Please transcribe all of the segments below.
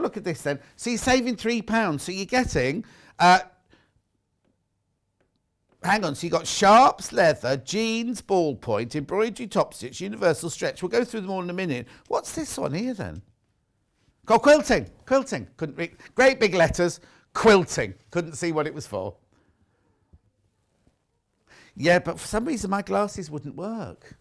look at this then. So you're saving £3. So you're getting, hang on, so you got sharps, leather, jeans, ballpoint, embroidery, top stitch, universal stretch. We'll go through them all in a minute. What's this one here then? Got quilting. Quilting. Couldn't read. Great big letters. Quilting. Couldn't see what it was for. Yeah, but for some reason my glasses wouldn't work.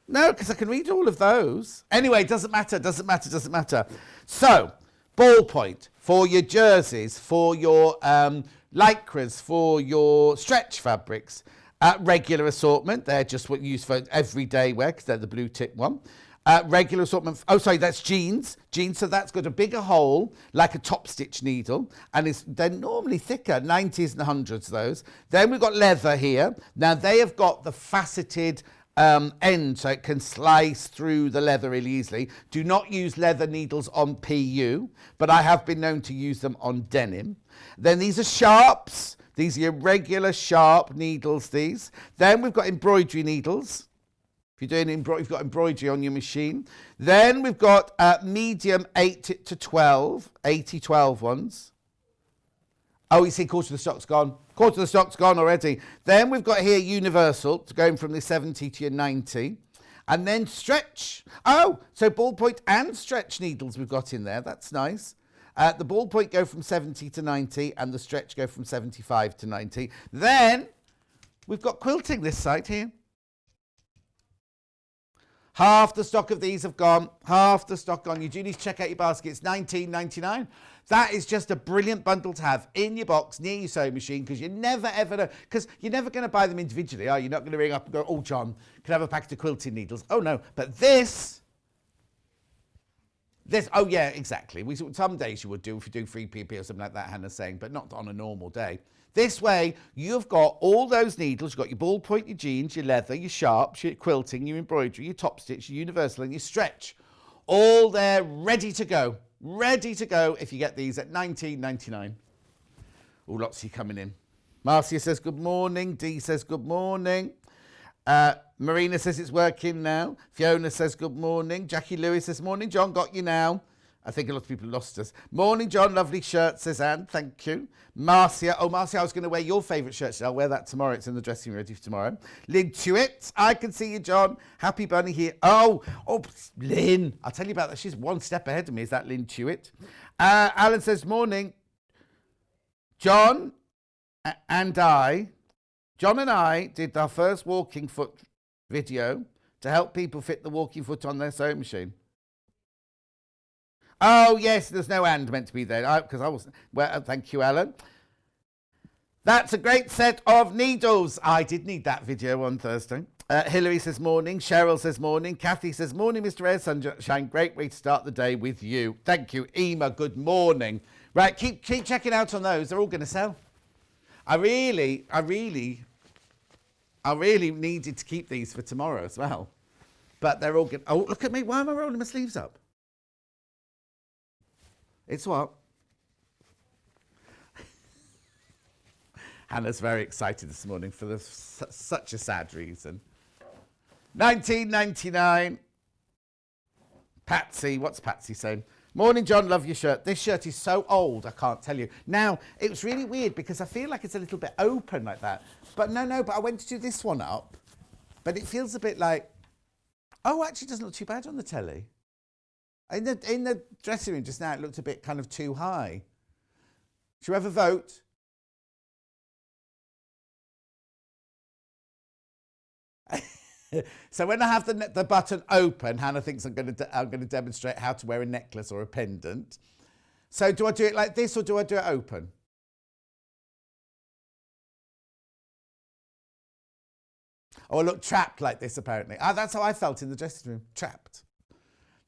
No, because I can read all of those. Anyway, doesn't matter. So, ballpoint for your jerseys, for your lycras, for your stretch fabrics. Regular assortment, they're just what you use for everyday wear because they're the blue tip one. Regular assortment, that's jeans. So that's got a bigger hole, like a top stitch needle, and they're normally thicker, 90s and 100s those. Then we've got leather here. Now they have got the faceted end, so it can slice through the leather really easily. Do not use leather needles on PU, but I have been known to use them on denim. Then these are sharps. These are your regular sharp needles, these. Then we've got embroidery needles. If you're doing you've got embroidery on your machine. Then we've got medium 8 to 12, 80-12 ones. Oh, you see, quarter of the stock's gone. Quarter of the stock's gone already. Then we've got here universal, going from the 70 to your 90. And then stretch. Oh, so ballpoint and stretch needles we've got in there. That's nice. The ballpoint go from 70 to 90 and the stretch go from 75 to 90. Then we've got quilting this side here. Half the stock of these have gone. Half the stock gone. You do need to check out your basket. It's $19.99. That is just a brilliant bundle to have in your box near your sewing machine because you're never ever know, because you're never going to buy them individually, are you? You're not going to ring up and go, oh, John, can I have a packet of quilting needles? Oh, no. But this, oh, yeah, exactly. Some days you would do if you do free PP or something like that, Hannah's saying, but not on a normal day. This way, you've got all those needles. You've got your ballpoint, your jeans, your leather, your sharps, your quilting, your embroidery, your top stitch, your universal, and your stretch. All there, ready to go. Ready to go if you get these at $19.99. Oh, lots of you coming in. Marcia says good morning. Dee says good morning. Marina says it's working now. Fiona says good morning. Jackie Lewis says morning, John, got you now. I think a lot of people lost us. Morning, John. Lovely shirt, says Anne. Thank you. Marcia. Oh, Marcia, I was going to wear your favourite shirt. I'll wear that tomorrow. It's in the dressing room ready for tomorrow. Lynn Tuitt. I can see you, John. Happy Bunny here. Oh, Lynn. I'll tell you about that. She's one step ahead of me. Is that Lynn Tuitt? Alan says, morning. John and I did our first walking foot video to help people fit the walking foot on their sewing machine. Oh, yes, there's no and meant to be there, because I wasn't. Well, thank you, Alan. That's a great set of needles. I did need that video on Thursday. Hilary says morning. Cheryl says morning. Kathy says morning, Mr. Air Sunshine. Great way to start the day with you. Thank you. Ema, good morning. Right, keep checking out on those. They're all going to sell. I really needed to keep these for tomorrow as well. But they're all good. Oh, look at me. Why am I rolling my sleeves up? It's what? Hannah's very excited this morning for such a sad reason. $19.99. Patsy, what's Patsy saying? Morning, John, love your shirt. This shirt is so old, I can't tell you. Now, it was really weird because I feel like it's a little bit open like that. But no, but I went to do this one up. But it feels a bit like, oh, actually it doesn't look too bad on the telly. In the dressing room just now, it looked a bit kind of too high. Should we have a vote? So when I have the button open, Hannah thinks I'm going to demonstrate how to wear a necklace or a pendant. So do I do it like this or do I do it open? Oh, I look trapped like this apparently. That's how I felt in the dressing room, trapped.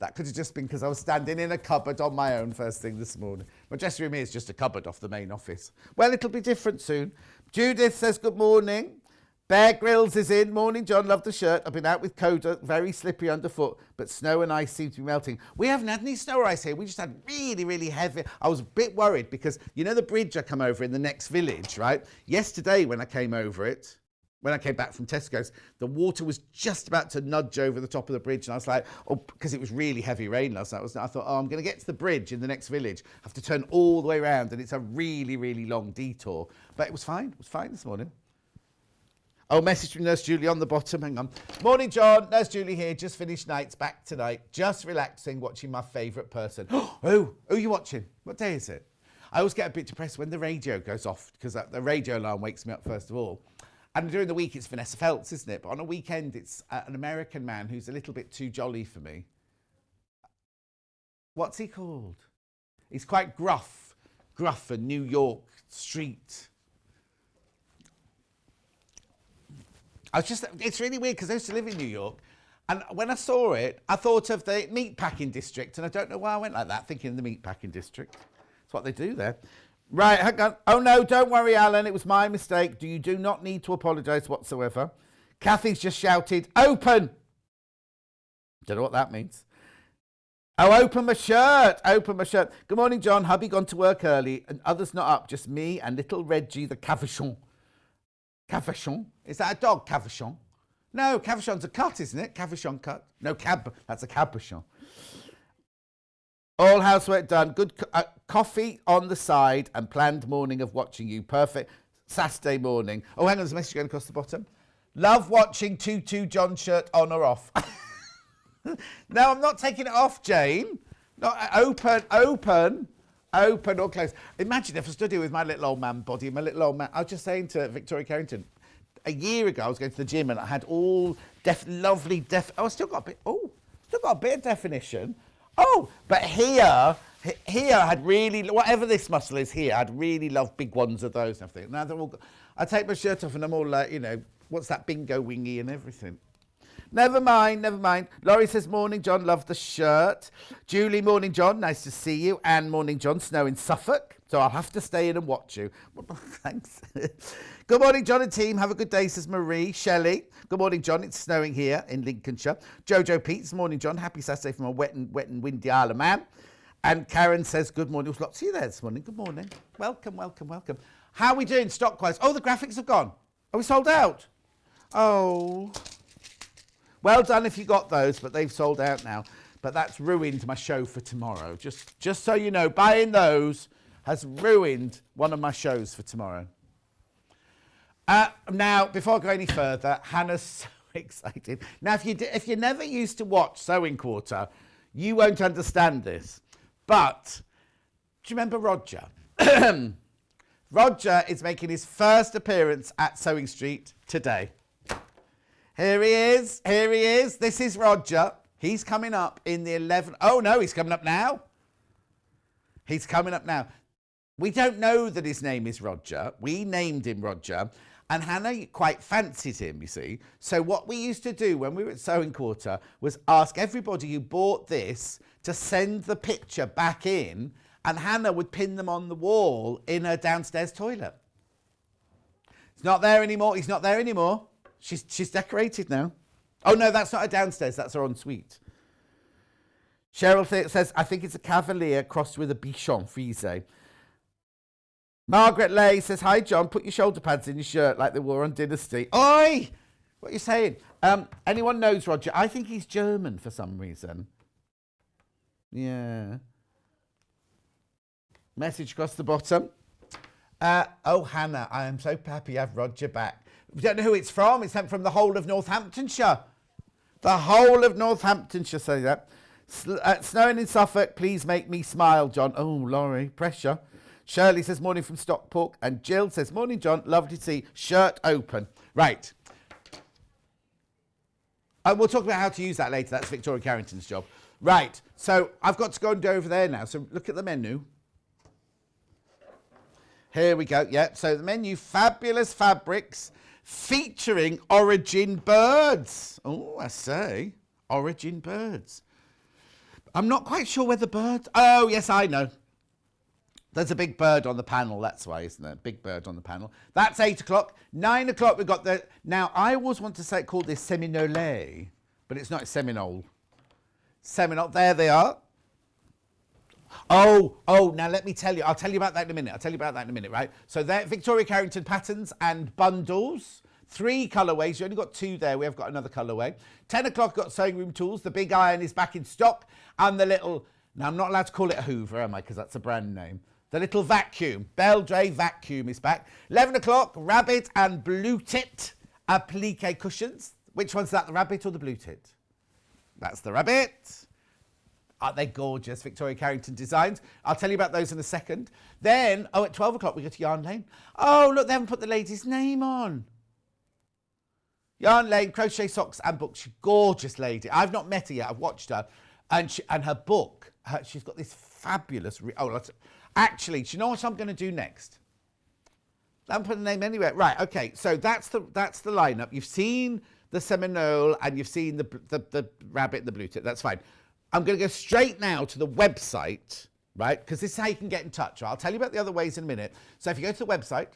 That could have just been because I was standing in a cupboard on my own first thing this morning. My dressing room is just a cupboard off the main office. Well, it'll be different soon. Judith says good morning. Bear Grylls is in. Morning, John. Love the shirt. I've been out with Coda. Very slippery underfoot, but snow and ice seem to be melting. We haven't had any snow or ice here. We just had really, really heavy. I was a bit worried because, you know the bridge I come over in the next village, right? Yesterday when I came over it, when I came back from Tesco's, the water was just about to nudge over the top of the bridge. And I was like, oh, because it was really heavy rain last night. I thought, oh, I'm going to get to the bridge in the next village. I have to turn all the way around. And it's a really, really long detour. But it was fine. It was fine this morning. Oh, message from Nurse Julie on the bottom. Hang on. Morning, John. Nurse Julie here. Just finished nights. Back tonight. Just relaxing, watching my favourite person. Oh, who are you watching? What day is it? I always get a bit depressed when the radio goes off because the radio alarm wakes me up first of all. And during the week, it's Vanessa Feltz, isn't it? But on a weekend, it's an American man who's a little bit too jolly for me. What's he called? He's quite gruff and New York street. It's really weird because I used to live in New York. And when I saw it, I thought of the meatpacking district. And I don't know why I went like that, thinking of the meatpacking district. That's what they do there. Right, hang on. Oh, no, don't worry, Alan. It was my mistake. You do not need to apologise whatsoever. Kathy's just shouted, open. Don't know what that means. Oh, open my shirt. Open my shirt. Good morning, John. Hubby gone to work early and others not up. Just me and little Reggie, the cavachon. Cavachon? Is that a dog, cavachon? No, cavachon's a cut, isn't it? Cavachon cut. No, that's a cabochon. All housework done. Good coffee on the side and planned morning of watching you. Perfect Saturday morning. Oh, hang on, there's a message going across the bottom. Love watching Tutu John shirt on or off. No, I'm not taking it off, Jane. Not open or close. Imagine if I stood here with my little old man body, my little old man. I was just saying to Victoria Carrington, a year ago I was going to the gym and I had all lovely. Oh, I still got a bit of definition. Oh, but here I had really, whatever this muscle is here, I'd really love big ones of those and everything. Now they're all, I take my shirt off and I'm all like, what's that bingo wingy and everything. Never mind. Laurie says, morning, John, love the shirt. Julie, morning, John, nice to see you. Anne, morning, John, snow in Suffolk, so I'll have to stay in and watch you. Thanks. Good morning, John and team. Have a good day, says Marie. Shelley, good morning, John. It's snowing here in Lincolnshire. Jojo Pete's, morning, John. Happy Saturday from a wet and windy Isle of Man. And Karen says, good morning. There's lots of you there this morning. Good morning. Welcome. How are we doing stock-wise? Oh, the graphics have gone. Are we sold out? Oh. Well done if you got those, but they've sold out now. But that's ruined my show for tomorrow. Just so you know, buying those has ruined one of my shows for tomorrow. Now, before I go any further, Hannah's so excited. Now, if you never used to watch Sewing Quarter, you won't understand this. But do you remember Roger? Roger is making his first appearance at Sewing Street today. Here he is. This is Roger. He's coming up in the 11th. Oh, no, he's coming up now. We don't know that his name is Roger. We named him Roger. And Hannah quite fancied him, you see. So what we used to do when we were at Sewing Quarter was ask everybody who bought this to send the picture back in, and Hannah would pin them on the wall in her downstairs toilet. He's not there anymore. She's decorated now. Oh, no, that's not her downstairs. That's her ensuite. Cheryl says, I think it's a Cavalier crossed with a Bichon Frise. Margaret Lay says, hi, John. Put your shoulder pads in your shirt like they wore on Dynasty. Oi! What are you saying? Anyone knows Roger? I think he's German for some reason. Yeah. Message across the bottom. Oh, Hannah, I am so happy you have Roger back. We don't know who it's from. It's sent from the whole of Northamptonshire. The whole of Northamptonshire, say that. Snowing in Suffolk, please make me smile, John. Oh, Laurie, pressure. Shirley says, morning from Stockport. And Jill says, morning, John. Lovely to see. Shirt open. Right. We'll talk about how to use that later. That's Victoria Carrington's job. Right. So I've got to go and go over there now. So look at the menu. Here we go. Yeah. So the menu, fabulous fabrics featuring origin birds. Oh, I say. Origin birds. I'm not quite sure where the birds... Oh, yes, I know. There's a big bird on the panel. That's why, isn't there? Big bird on the panel. That's 8 o'clock. 9 o'clock, we've got the... Now, I always want to say call this Seminole, but it's not Seminole. Seminole. There they are. Oh, now let me tell you. I'll tell you about that in a minute. Right? So they're Victoria Carrington patterns and bundles. 3 colourways. You only got 2 there. We have got another colourway. 10 o'clock, got sewing room tools. The big iron is back in stock. And the little, now I'm not allowed to call it a Hoover, am I? Because that's a brand name. The little vacuum, Beldray vacuum is back. 11 o'clock, rabbit and blue tit applique cushions. Which one's that, the rabbit or the blue tit? That's the rabbit. Aren't they gorgeous? Victoria Carrington designs. I'll tell you about those in a second. Then, at 12 o'clock, we go to Yarn Lane. Oh, look, they haven't put the lady's name on. Yarn Lane, crochet socks and books. Gorgeous lady. I've not met her yet. I've watched her. And her book, she's got this fabulous... Actually, do you know what I'm going to do next? I haven't put the name anywhere. Right, okay. So that's the lineup. You've seen the Seminole and you've seen the rabbit and the blue tit. That's fine. I'm going to go straight now to the website, right? Because this is how you can get in touch. Right? I'll tell you about the other ways in a minute. So if you go to the website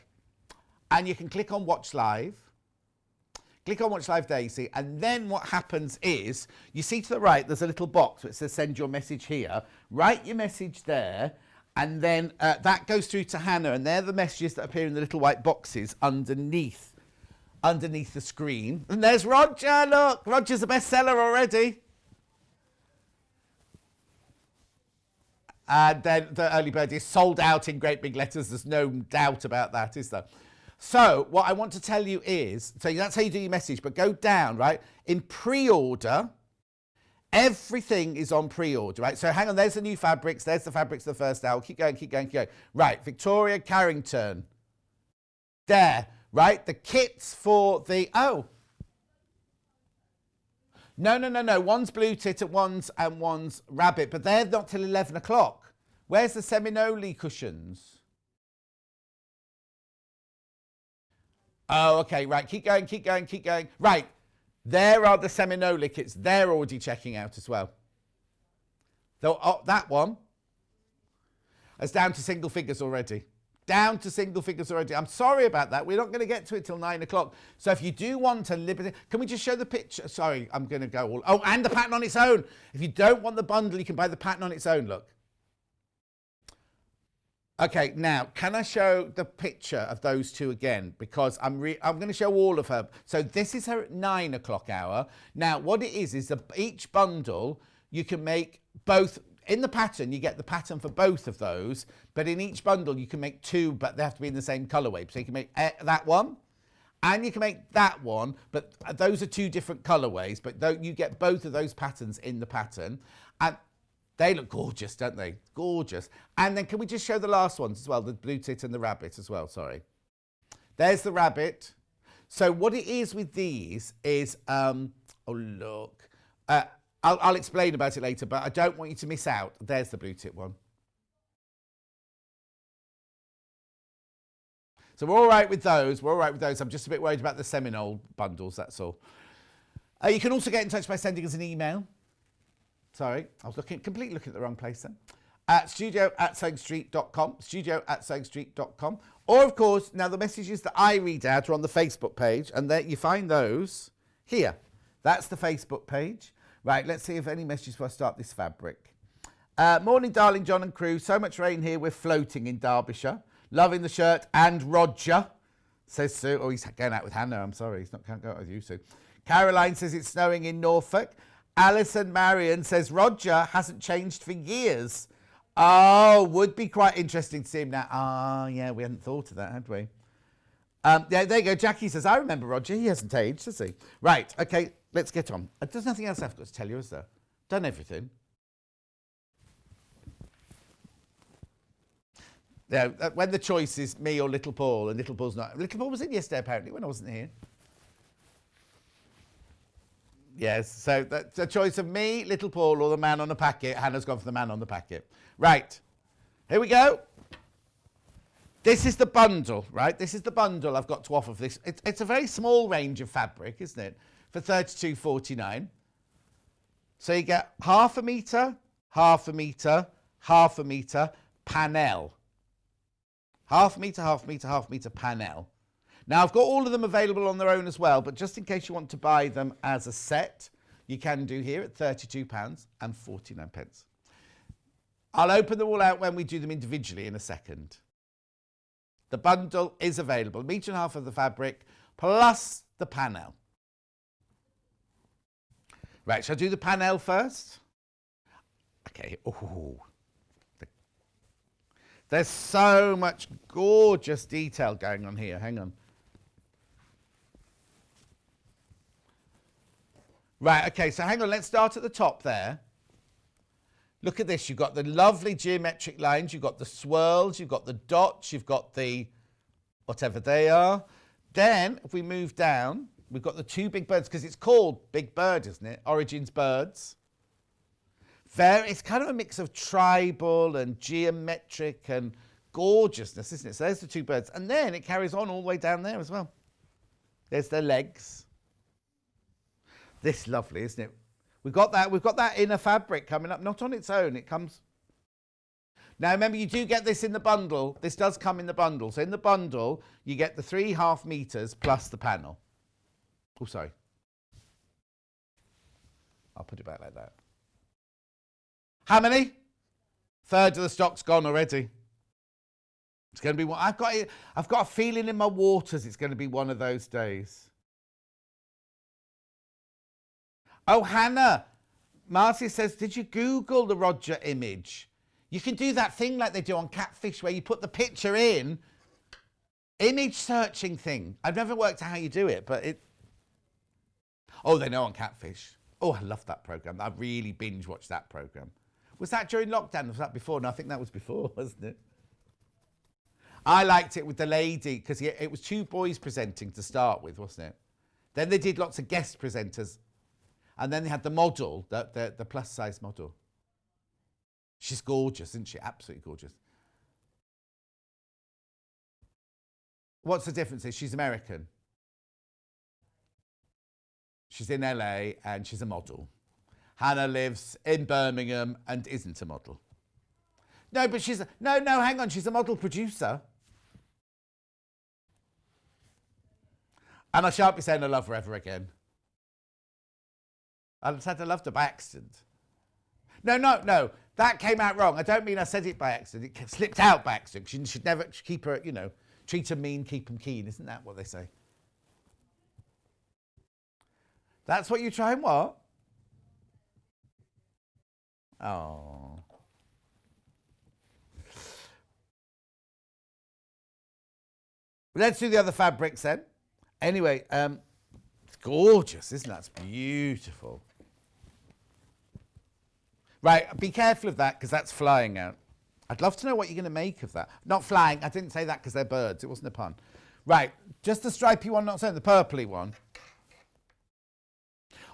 and you can click on Watch Live, click on Watch Live Daisy, and then what happens is, you see to the right, there's a little box which says send your message here. Write your message there, and then that goes through to Hannah, and they're the messages that appear in the little white boxes underneath the screen. And there's Roger, look, Roger's a bestseller already. And then the early bird is sold out in great big letters. There's no doubt about that, is there? So what I want to tell you is, so that's how you do your message, but go down, right? In pre-order, everything is on pre-order, right? So hang on, there's the new fabrics. There's the fabrics of the first hour. Keep going, keep going, keep going. Right, Victoria Carrington. There, right? The kits for the, oh. No. One's blue tit and one's rabbit, but they're not till 11 o'clock. Where's the Seminole cushions? Oh, okay, right. Keep going, keep going, keep going. Right. There are the Seminole kits. They're already checking out as well. So, that one is down to single figures already. Down to single figures already. I'm sorry about that. We're not going to get to it till 9 o'clock. So if you do want a liberty... Can we just show the picture? Sorry, I'm going to go all... Oh, and the pattern on its own. If you don't want the bundle, you can buy the pattern on its own. Look. Okay, now, can I show the picture of those two again? Because I'm going to show all of her. So this is her at 9 o'clock hour. Now, what it is that each bundle, you can make both... In the pattern, you get the pattern for both of those, but in each bundle, you can make 2, but they have to be in the same colorway. So you can make that one, and you can make that one, but those are 2 different colorways, but you get both of those patterns in the pattern, and they look gorgeous, don't they? Gorgeous. And then can we just show the last ones as well, the blue tit and the rabbit as well, sorry. There's the rabbit. So what it is with these is, oh, look, I'll explain about it later, but I don't want you to miss out. There's the blue tit one. So we're all right with those. We're all right with those. I'm just a bit worried about the Seminole bundles, that's all. You can also get in touch by sending us an email. Sorry, I was completely looking at the wrong place then. Studio@sewingstreet.com, studio@sewingstreet.com. Or, of course, now the messages that I read out are on the Facebook page, and there you find those here. That's the Facebook page. Right, let's see if any messages before I start this fabric. Morning, darling John and crew. So much rain here, we're floating in Derbyshire. Loving the shirt and Roger, says Sue. Oh, he's going out with Hannah, I'm sorry. He's not can't go out with you, Sue. Caroline says it's snowing in Norfolk. Alison Marion says Roger hasn't changed for years. Oh, would be quite interesting to see him now. Ah, yeah, we hadn't thought of that, had we? Yeah, there you go. Jackie says, I remember Roger. He hasn't aged, has he? Right, okay. Let's get on. There's nothing else I've got to tell you, is there? Done everything. Yeah, when the choice is me or Little Paul, and Little Paul's not... Little Paul was in yesterday, apparently, when I wasn't here. Yes, so that's a choice of me, Little Paul, or the man on the packet. Hannah's gone for the man on the packet. Right, here we go. This is the bundle, right? This is the bundle I've got to offer for this. It's a very small range of fabric, isn't it? For £32.49. So you get half a metre, half a metre, half a metre, panel. Half a metre, half a metre, half a metre, panel. Now, I've got all of them available on their own as well, but just in case you want to buy them as a set, you can do here at £32.49. I'll open them all out when we do them individually in a second. The bundle is available. 1.5 meters of the fabric, plus the panel. Right, shall I do the panel first? Okay, oh. There's so much gorgeous detail going on here. Hang on. Right, okay, so hang on. Let's start at the top there. Look at this. You've got the lovely geometric lines. You've got the swirls. You've got the dots. You've got the whatever they are. Then, if we move down, we've got the two big birds, because it's called Big Bird, isn't it? Origins Birds. It's kind of a mix of tribal and geometric and gorgeousness, isn't it? So there's the two birds. And then it carries on all the way down there as well. There's their legs. This lovely, isn't it? We've got that inner fabric coming up, not on its own. It comes. Now remember, you do get this in the bundle. This does come in the bundle. So in the bundle, you get the 3.5 meters plus the panel. Oh, sorry. I'll put it back like that. How many? Third of the stock's gone already. It's going to be one. I've got a feeling in my waters it's going to be one of those days. Oh, Hannah. Marcia says, did you Google the Roger image? You can do that thing like they do on Catfish where you put the picture in. Image searching thing. I've never worked out how you do it, but it... Oh, they know on Catfish. Oh, I love that programme. I really binge watched that programme. Was that during lockdown? Was that before? No, I think that was before, wasn't it? I liked it with the lady because it was two boys presenting to start with, wasn't it? Then they did lots of guest presenters. And then they had the model, the plus-size model. She's gorgeous, isn't she? Absolutely gorgeous. What's the difference? She's American. She's in LA and she's a model. Hannah lives in Birmingham and isn't a model. No, but she's... No, hang on. She's a model producer. And I shan't be saying I love her ever again. I said I loved her by accident. No. That came out wrong. I don't mean I said it by accident. It slipped out by accident. You should never keep her, treat her mean, keep them keen. Isn't that what they say? That's what you try and what? Oh. Let's do the other fabrics then. Anyway, it's gorgeous, isn't that? It's beautiful. Right, be careful of that because that's flying out. I'd love to know what you're going to make of that. Not flying. I didn't say that because they're birds. It wasn't a pun. Right, just the stripy one, not so the purpley one.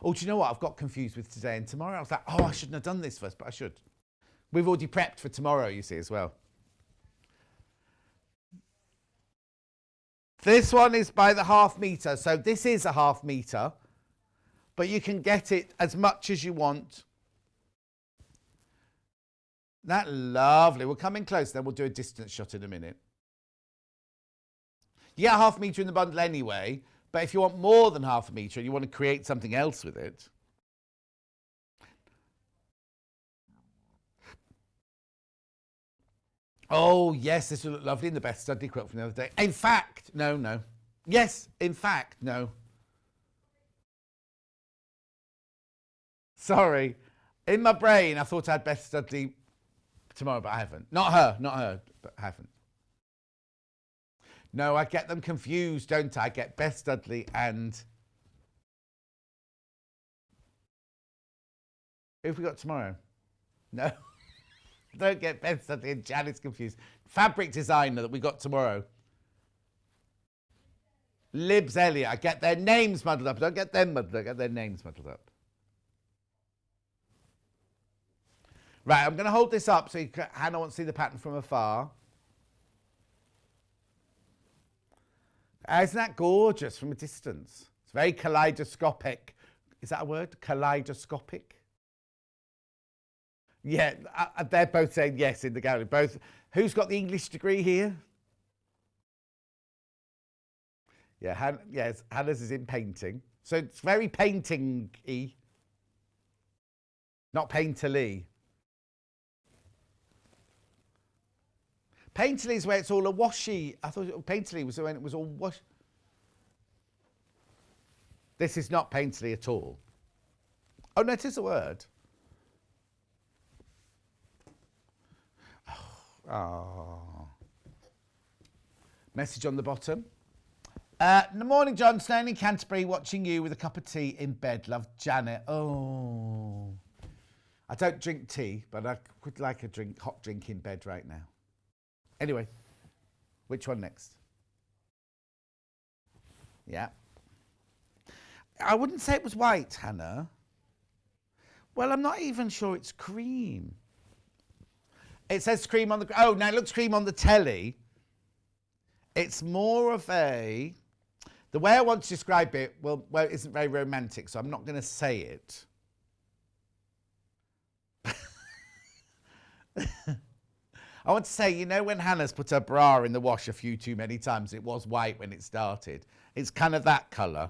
Oh, do you know what? I've got confused with today and tomorrow. I was like, oh, I shouldn't have done this first, but I should. We've already prepped for tomorrow, you see, as well. This one is by the 1/2 meter. So this is a 1/2 meter, but you can get it as much as you want. That lovely. We'll come in close, then we'll do a distance shot in a minute. You get a 1/2 meter in the bundle anyway, but if you want more than 1/2 meter and you want to create something else with it. Oh, yes, this will look lovely in the best study quilt from the other day. In fact, no. Yes, in fact, no. Sorry. In my brain, I thought I had best study tomorrow, but I haven't. Not her, but I haven't. No, I get them confused, don't I? I get Beth Studley and... Who have we got tomorrow? No. Don't get Beth Studley and Janice confused. Fabric designer that we got tomorrow. Libs Elliott. I get their names muddled up. I don't get them muddled up. I get their names muddled up. Right, I'm going to hold this up so Hannah wants to see the pattern from afar. Isn't that gorgeous from a distance? It's very kaleidoscopic. Is that a word? Kaleidoscopic? Yeah, they're both saying yes in the gallery. Both. Who's got the English degree here? Yeah, yes, Hannah's is in painting. So it's very painting-y. Not painterly. Painterly is where it's all a washy. I thought painterly was when it was all wash. This is not painterly at all. Oh, no, it is a word. Oh. Message on the bottom. Good morning, John. Staying in Canterbury, watching you with a cup of tea in bed. Love, Janet. Oh. I don't drink tea, but I would like a hot drink in bed right now. Anyway, which one next? Yeah. I wouldn't say it was white, Hannah. Well, I'm not even sure it's cream. It says cream on the... Oh, now it looks cream on the telly. It's more of a... The way I want to describe it, well, it isn't very romantic, so I'm not going to say it. I want to say, you know when Hannah's put her bra in the wash a few too many times, it was white when it started. It's kind of that colour.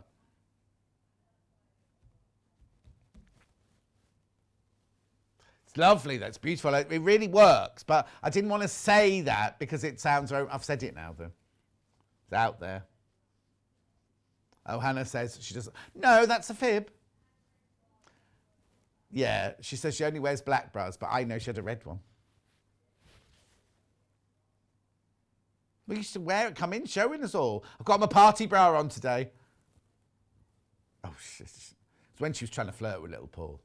It's lovely, that's beautiful. It really works, but I didn't want to say that because it sounds... I've said it now, though. It's out there. Oh, Hannah says she doesn't... No, that's a fib. Yeah, she says she only wears black bras, but I know she had a red one. We used to wear it, come in, showing us all. I've got my party bra on today. Oh, shit. It's when she was trying to flirt with little Paul.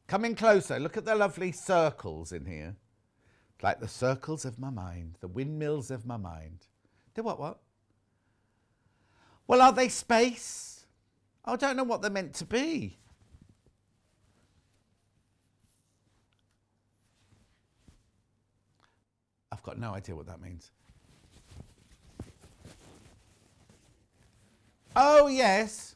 Come in closer. Look at the lovely circles in here. Like the circles of my mind, the windmills of my mind. They're what? Well, are they space? I don't know what they're meant to be. I've got no idea what that means. Oh, yes.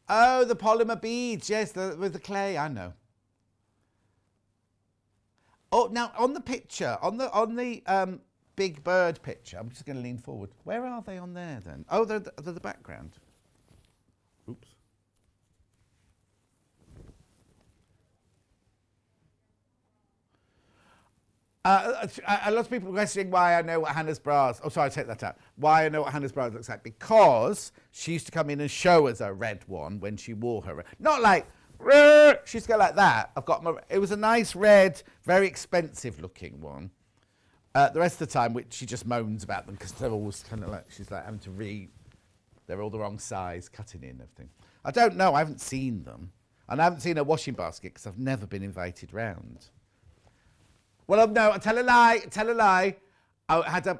Oh, the polymer beads. Yes, with the clay. I know. Oh, now on the picture, on the big bird picture, I'm just going to lean forward. Where are they on there then? Oh, they're the background. Oops. A lot of people are questioning why I know what Hannah's bras... Oh, sorry, I take that out. Why I know what Hannah's bras looks like. Because she used to come in and show us a red one when she wore her... Not like... She used to go like that. I've got my... It was a nice red, very expensive looking one. The rest of the time, which she just moans about them because they're always kind of like... She's like having to read... They're all the wrong size, cutting in and everything. I don't know. I haven't seen them. And I haven't seen a washing basket because I've never been invited round. Well, no, tell a lie. I had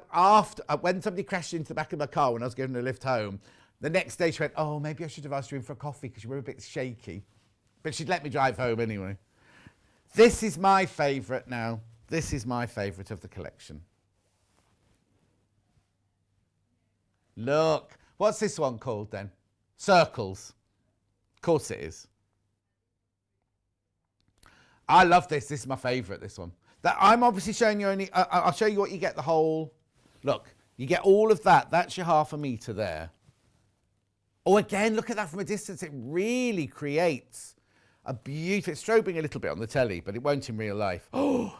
when somebody crashed into the back of my car when I was giving her a lift home, the next day she went, oh, maybe I should have asked you in for a coffee because you were a bit shaky. But she'd let me drive home anyway. This is my favourite now. This is my favourite of the collection. Look. What's this one called then? Circles. Of course it is. I love this. This is my favourite, this one. That I'm obviously showing you only... I'll show you what you get the whole... Look, you get all of that. That's your ½ metre there. Oh, again, look at that from a distance. It really creates a beautiful... It's strobing a little bit on the telly, but it won't in real life. Oh,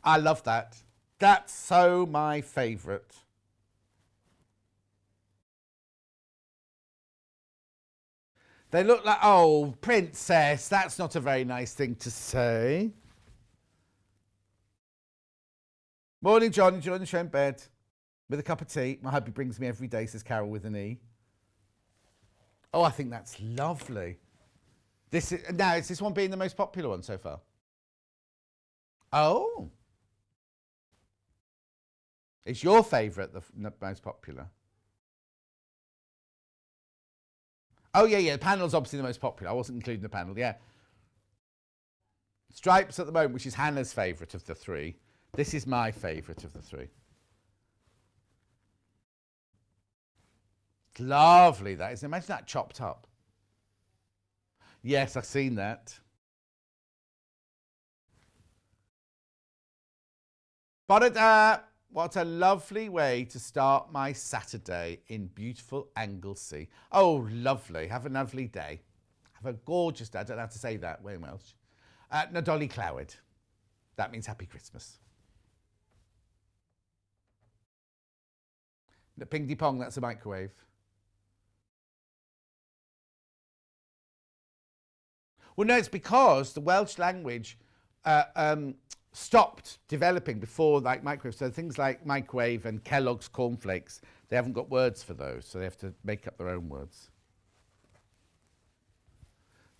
I love that. That's so my favourite. They look like... Oh, princess. That's not a very nice thing to say. Morning, John. Enjoying the show in bed with a cup of tea. My hubby brings me every day, says Carol with an E. Oh, I think that's lovely. Is this one being the most popular one so far? Oh. Is your favourite the most popular? Oh, yeah. The panel's obviously the most popular. I wasn't including the panel, yeah. Stripes at the moment, which is Hannah's favourite of the three. This is my favourite of the three. It's lovely, that is. Imagine that chopped up. Yes, I've seen that. But what a lovely way to start my Saturday in beautiful Anglesey. Oh, lovely. Have a lovely day. Have a gorgeous day. I don't know how to say that. Where in Welsh? Nadolig Clywed. That means Happy Christmas. The ping pong, that's a microwave. Well, no, it's because the Welsh language stopped developing before like microwave. So things like microwave and Kellogg's cornflakes, they haven't got words for those, so they have to make up their own words.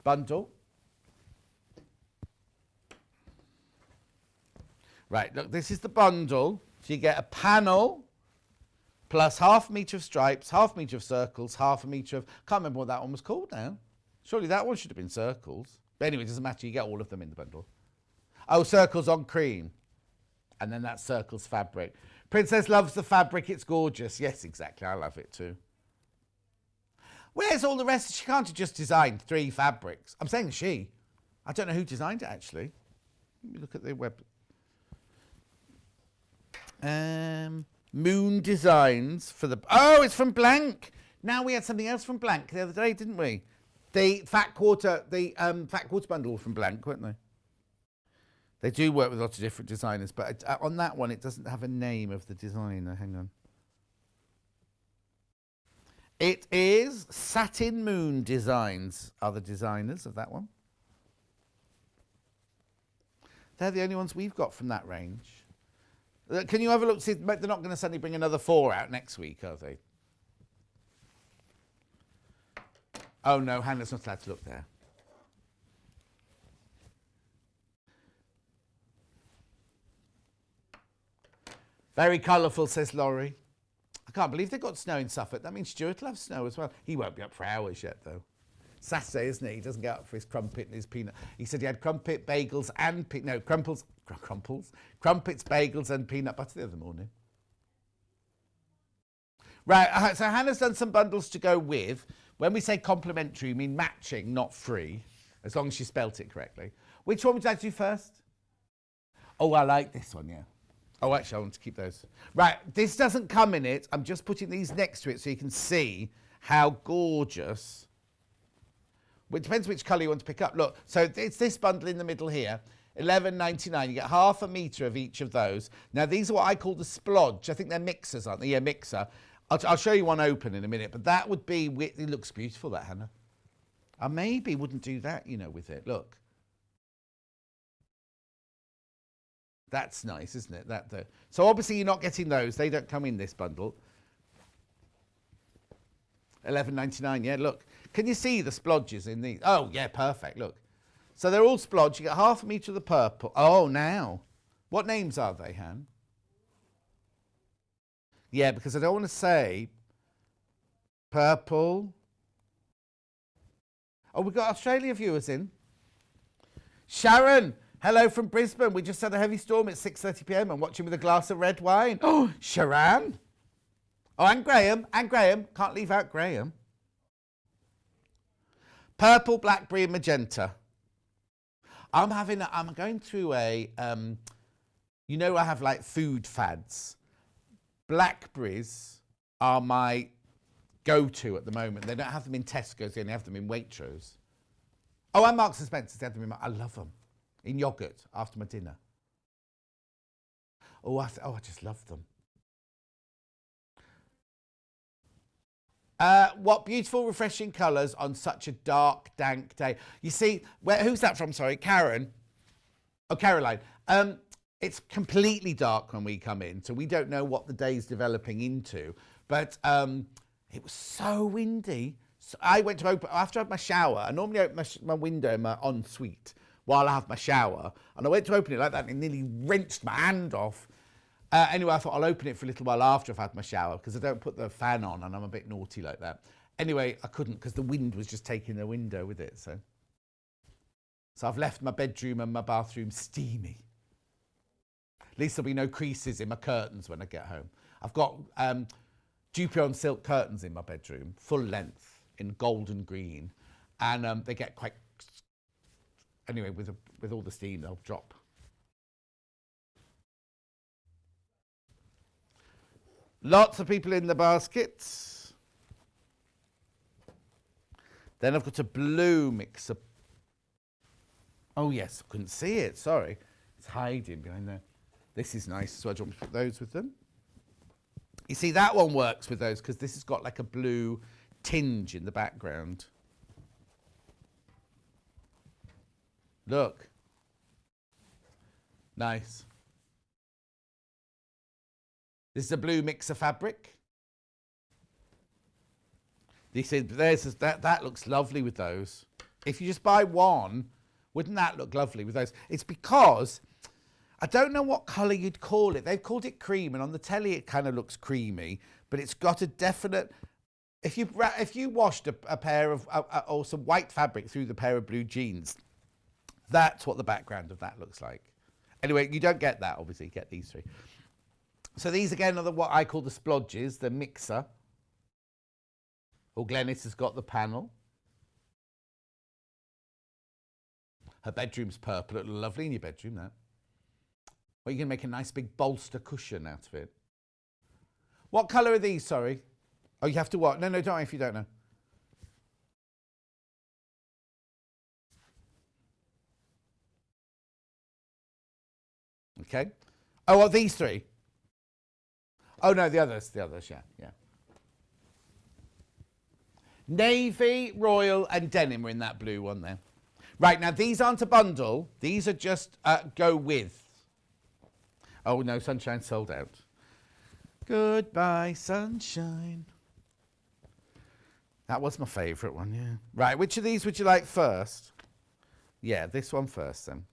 Bundle. Right, look, this is the bundle. So you get a panel plus half a metre of stripes, half a metre of circles, half a metre of... Can't remember what that one was called now. Surely that one should have been circles. But anyway, it doesn't matter. You get all of them in the bundle. Oh, circles on cream. And then that's circles fabric. Princess loves the fabric. It's gorgeous. Yes, exactly. I love it too. Where's all the rest? She can't have just designed 3 fabrics. I'm saying she. I don't know who designed it, actually. Let me look at the web. Moon Designs for the... Oh, it's from Blank. Now we had something else from Blank the other day, didn't we? The Fat Quarter bundle from Blank, weren't they? They do work with lots of different designers, but on that one, it doesn't have a name of the designer. Hang on. It is Satin Moon Designs are the designers of that one. They're the only ones we've got from that range. Can you have a look? See, they're not going to suddenly bring another 4 out next week, are they? Oh, no, Hannah's not allowed to look there. Very colourful, says Laurie. I can't believe they've got snow in Suffolk. That means Stuart will have snow as well. He won't be up for hours yet, though. Saturday, isn't it? He doesn't get up for his crumpet and his peanut. He said he had crumpet, bagels, and crumpets, bagels, and peanut butter the other morning. Right, so Hannah's done some bundles to go with. When we say complimentary, we mean matching, not free, as long as she spelt it correctly. Which one would you like to do first? Oh, I like this one, yeah. Oh, actually, I want to keep those. Right, this doesn't come in it. I'm just putting these next to it so you can see how gorgeous. Well, it depends which colour you want to pick up. Look, so it's this bundle in the middle here, $11.99. You get half a metre of each of those. Now, these are what I call the splodge. I think they're mixers, aren't they? Yeah, mixer. I'll show you one open in a minute, but that would be... It looks beautiful, that, Hannah. I maybe wouldn't do that, you know, with it. Look. That's nice, isn't it? So obviously you're not getting those. They don't come in this bundle. $11.99, yeah, look. Can you see the splodges in these? Oh, yeah, perfect, look. So they're all splodge. You get half a metre of the purple. Oh, now. What names are they, Han? Yeah, because I don't want to say purple. Oh, we've got Australia viewers in. Sharon, hello from Brisbane. We just had a heavy storm at 6:30 p.m. I'm watching with a glass of red wine. Oh, Sharon. Oh, and Graham. Can't leave out Graham. Purple, blackberry, and magenta. I'm going through a, you know, I have like food fads. Blackberries are my go-to at the moment. They don't have them in Tesco's, they only have them in Waitrose. Oh, and Marks and Spencer's, they have them in I love them. In yoghurt after my dinner. Oh, I just love them. What beautiful, refreshing colours on such a dark, dank day. You see, who's that from? Sorry, Karen. Oh, Caroline. It's completely dark when we come in, so we don't know what the day's developing into. But it was so windy. So I went to open, after I had my shower, I normally open my window in my ensuite while I have my shower. And I went to open it like that and it nearly wrenched my hand off. Anyway, I thought I'll open it for a little while after I've had my shower because I don't put the fan on and I'm a bit naughty like that. Anyway, I couldn't because the wind was just taking the window with it. So I've left my bedroom and my bathroom steamy. At least there'll be no creases in my curtains when I get home. I've got Dupion silk curtains in my bedroom, full length, in golden green. And they get quite... Anyway, with all the steam, they'll drop. Lots of people in the baskets. Then I've got a blue mixer. Oh, yes, I couldn't see it, sorry. It's hiding behind there. This is nice, so I want to put those with them. You see, that one works with those because this has got like a blue tinge in the background. Look. Nice. This is a blue mixer fabric. That looks lovely with those. If you just buy one, wouldn't that look lovely with those? It's because I don't know what colour you'd call it. They've called it cream, and on the telly it kind of looks creamy, but it's got a definite. If you washed a pair of or some white fabric through the pair of blue jeans, that's what the background of that looks like. Anyway, you don't get that, obviously. You get these three. So these again are what I call the splodges, the mixer. Oh, Glenys has got the panel. Her bedroom's purple. It'll look lovely in your bedroom, that. Well, you can make a nice big bolster cushion out of it. What colour are these, sorry? Oh, you have to what? No, don't worry if you don't know. Okay. Oh, well, these three? Oh, no, the others, yeah. Navy, royal, and denim are in that blue one there. Right, now these aren't a bundle. These are just go with. Oh, no, Sunshine sold out. Goodbye, Sunshine. That was my favourite one, yeah. Right, which of these would you like first? Yeah, this one first, then.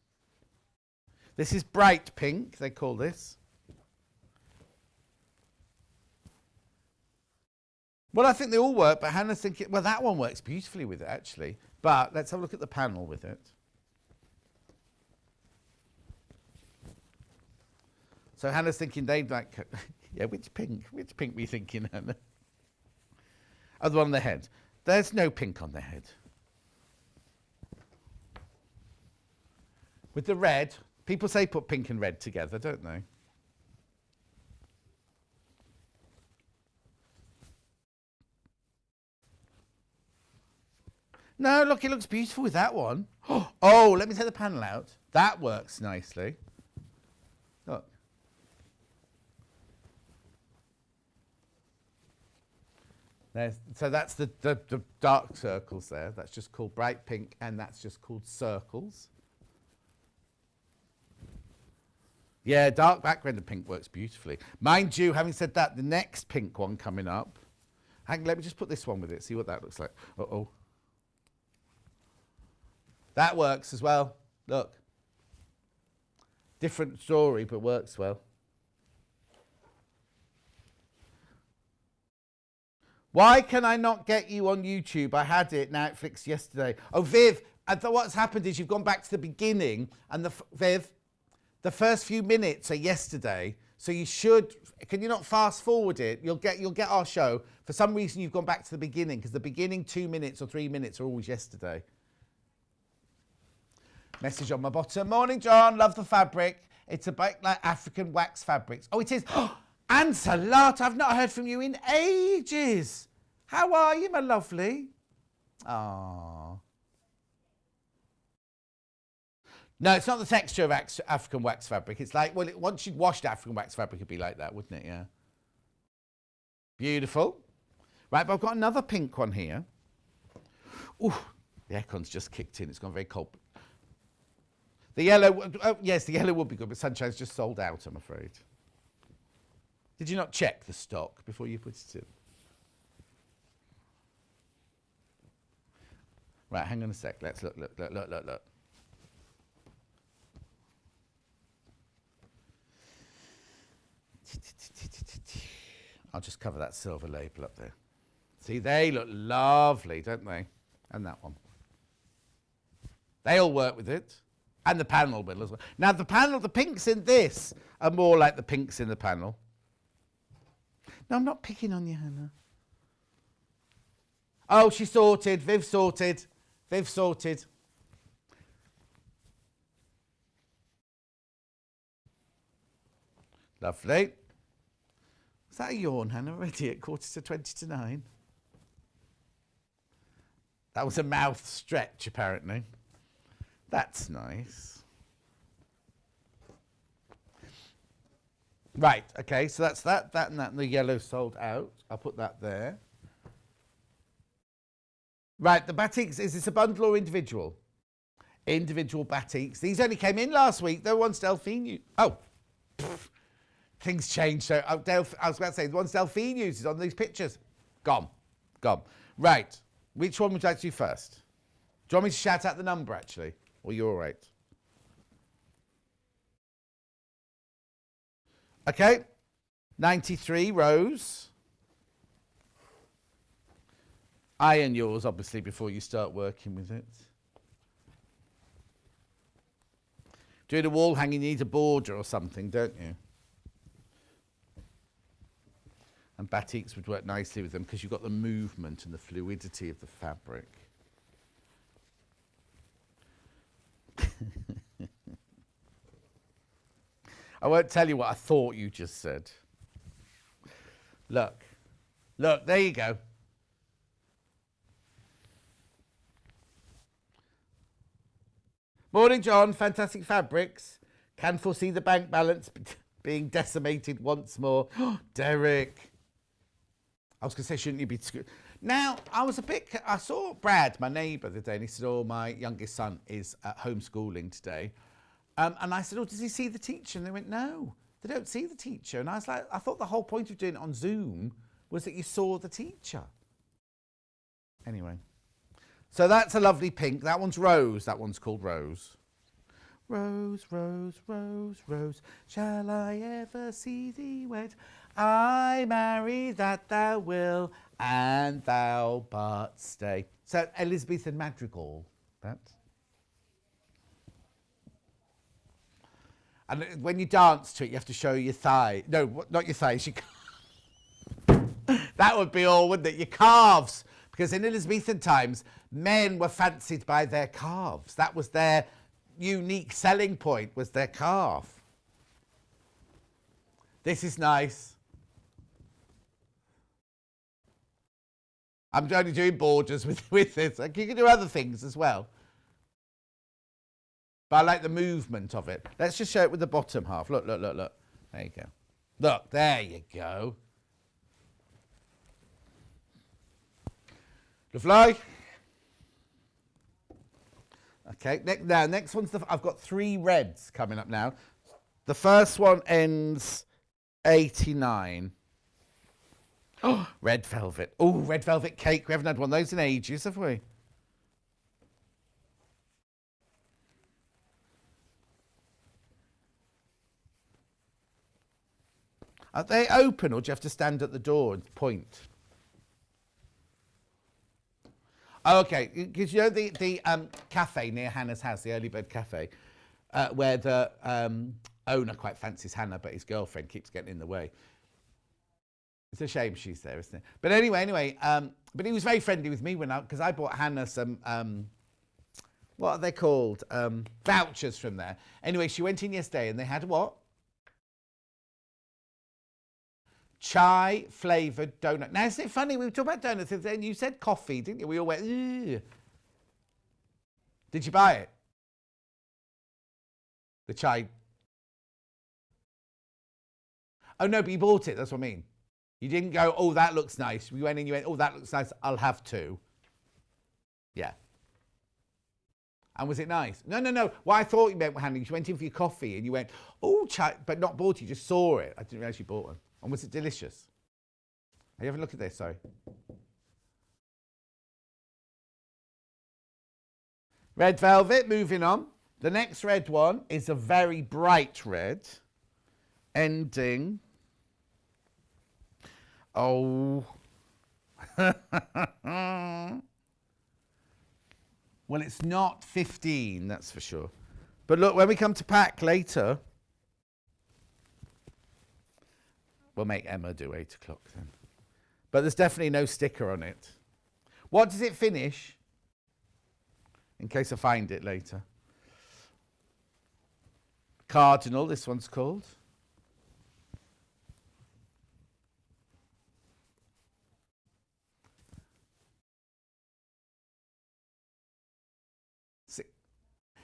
This is bright pink, they call this. Well, I think they all work, but Hannah's thinking, well, that one works beautifully with it, actually. But let's have a look at the panel with it. So Hannah's thinking they'd like, yeah, which pink? Which pink were you thinking, Hannah? Oh, the one on the head. There's no pink on the head. With the red, people say put pink and red together, don't they? No, look, it looks beautiful with that one. Oh, let me take the panel out. That works nicely. Look. So that's the dark circles there. That's just called bright pink, and that's just called circles. Yeah, dark background of pink works beautifully. Mind you, having said that, the next pink one coming up, hang on, let me just put this one with it, see what that looks like. Uh-oh. That works as well. Look. Different story, but works well. Why can I not get you on YouTube? I had it, now it fixed yesterday. Oh, Viv, I thought what's happened is you've gone back to the beginning, and Viv, the first few minutes are yesterday, so you should, can you not fast forward it? You'll get our show. For some reason, you've gone back to the beginning, because the beginning 2 minutes or 3 minutes are always yesterday. Message on my bottom. Morning, John. Love the fabric. It's a bit like African wax fabrics. Oh, it is. And Salat, I've not heard from you in ages. How are you, my lovely? Oh. No, it's not the texture of African wax fabric. It's like, well, once you'd washed African wax fabric, it'd be like that, wouldn't it? Yeah. Beautiful. Right, but I've got another pink one here. Ooh, the aircon's just kicked in. It's gone very cold. The yellow, oh, yes, the yellow would be good, but Sunshine's just sold out, I'm afraid. Did you not check the stock before you put it in? Right, hang on a sec. Let's look. I'll just cover that silver label up there. See, they look lovely, don't they? And that one. They all work with it. And the panel will as well. Now, the pinks in this are more like the pinks in the panel. No, I'm not picking on you, Hannah. Oh, she sorted. Viv sorted. Lovely. Was that a yawn, Hannah, already at 9:45? That was a mouth stretch, apparently. That's nice. Right, okay, so that's that, and the yellow sold out. I'll put that there. Right, the batiks, is this a bundle or individual? Individual batiks. These only came in last week. The ones Delphine... Oh, things changed. So I was about to say, the ones Delphine uses on these pictures, gone. Right, which one would you like to do first? Do you want me to shout out the number, actually? Or you're all right? Okay, 93, Rose. Iron yours, obviously, before you start working with it. Doing a wall hanging, you need a border or something, don't you? And batiks would work nicely with them because you've got the movement and the fluidity of the fabric. I won't tell you what I thought you just said. Look, there you go. Morning, John. Fantastic fabrics. Can foresee the bank balance being decimated once more. Derek. I was going to say, shouldn't you be... Now, I saw Brad, my neighbour, the other day, and he said, oh, my youngest son is at homeschooling today. And I said, oh, does he see the teacher? And they went, no, they don't see the teacher. And I was like, I thought the whole point of doing it on Zoom was that you saw the teacher. Anyway. So that's a lovely pink. That one's Rose. That one's called Rose. Rose, rose, rose, rose, shall I ever see thee wed? I marry that thou will, and thou but stay. So Elizabethan madrigal, that. And when you dance to it, you have to show your thigh. No, not your thighs. That would be all, wouldn't it? Your calves. Because in Elizabethan times, men were fancied by their calves. That was their unique selling point, was their calf. This is nice. I'm only doing borders with this. You can do other things as well. But I like the movement of it. Let's just show it with the bottom half. Look. There you go. Look, there you go. Lovely. Okay, next one's I've got 3 reds coming up now. The first one ends 89. Oh, red velvet. Oh, red velvet cake. We haven't had one of those in ages, have we? Are they open, or do you have to stand at the door and point? Oh, okay, because you know the cafe near Hannah's house, the Early Bird Cafe, where the owner quite fancies Hannah, but his girlfriend keeps getting in the way. It's a shame she's there, isn't it? But anyway, but he was very friendly with me because I bought Hannah some, what are they called? Vouchers from there. Anyway, she went in yesterday and they had what? Chai flavoured donut. Now, isn't it funny? We were talking about donuts and you said coffee, didn't you? We all went, ugh. Did you buy it? The chai? Oh, no, but you bought it. That's what I mean. You didn't go, oh, that looks nice. We went in, you went, oh, that looks nice. I'll have 2. Yeah. And was it nice? No. What I thought you meant, Hannah, you went in for your coffee and you went, oh, chai, but not bought it. You just saw it. I didn't realise you bought one. And was it delicious? Have you ever looked at this? Sorry. Red velvet, moving on. The next red one is a very bright red, ending. Oh. Well, it's not 15, that's for sure. But look, when we come to pack later, we'll make Emma do 8 o'clock then. But there's definitely no sticker on it. What does it finish? In case I find it later. Cardinal, this one's called.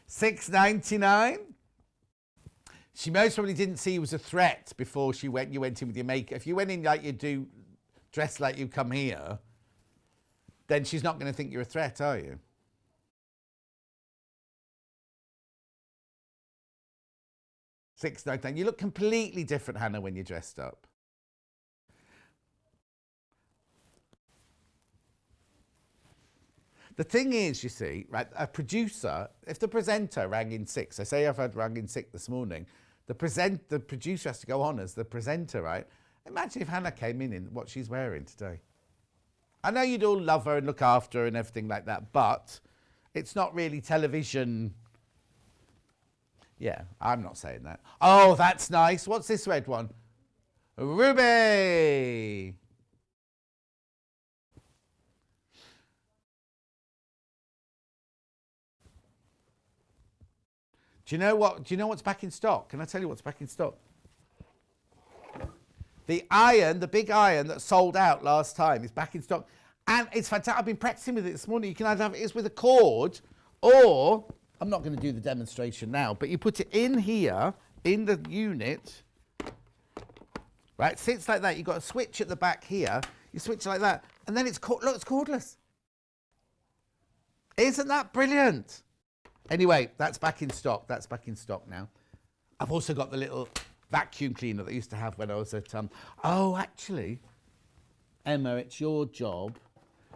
$6.99. She most probably didn't see you as a threat before you went in with your makeup. If you went in like you do, dressed like you come here, then she's not going to think you're a threat, are you? Six, nine, 10. You look completely different, Hannah, when you're dressed up. The thing is, you see, right, a producer, if the presenter rang in sick, so say I've had rang in sick this morning, the producer has to go on as the presenter, right? Imagine if Hannah came in what she's wearing today. I know you'd all love her and look after her and everything like that, but it's not really television. Yeah, I'm not saying that. Oh, that's nice. What's this red one? Ruby! Do you know what's back in stock? Can I tell you what's back in stock? The iron, the big iron that sold out last time is back in stock. And it's fantastic. I've been practicing with it this morning. You can either have it with a cord or, I'm not going to do the demonstration now, but you put it in here, in the unit, right? It sits like that. You've got a switch at the back here. You switch it like that. And then it's cordless. Isn't that brilliant? Anyway, that's back in stock. That's back in stock now. I've also got the little vacuum cleaner that I used to have when I was at... Oh, actually, Emma, it's your job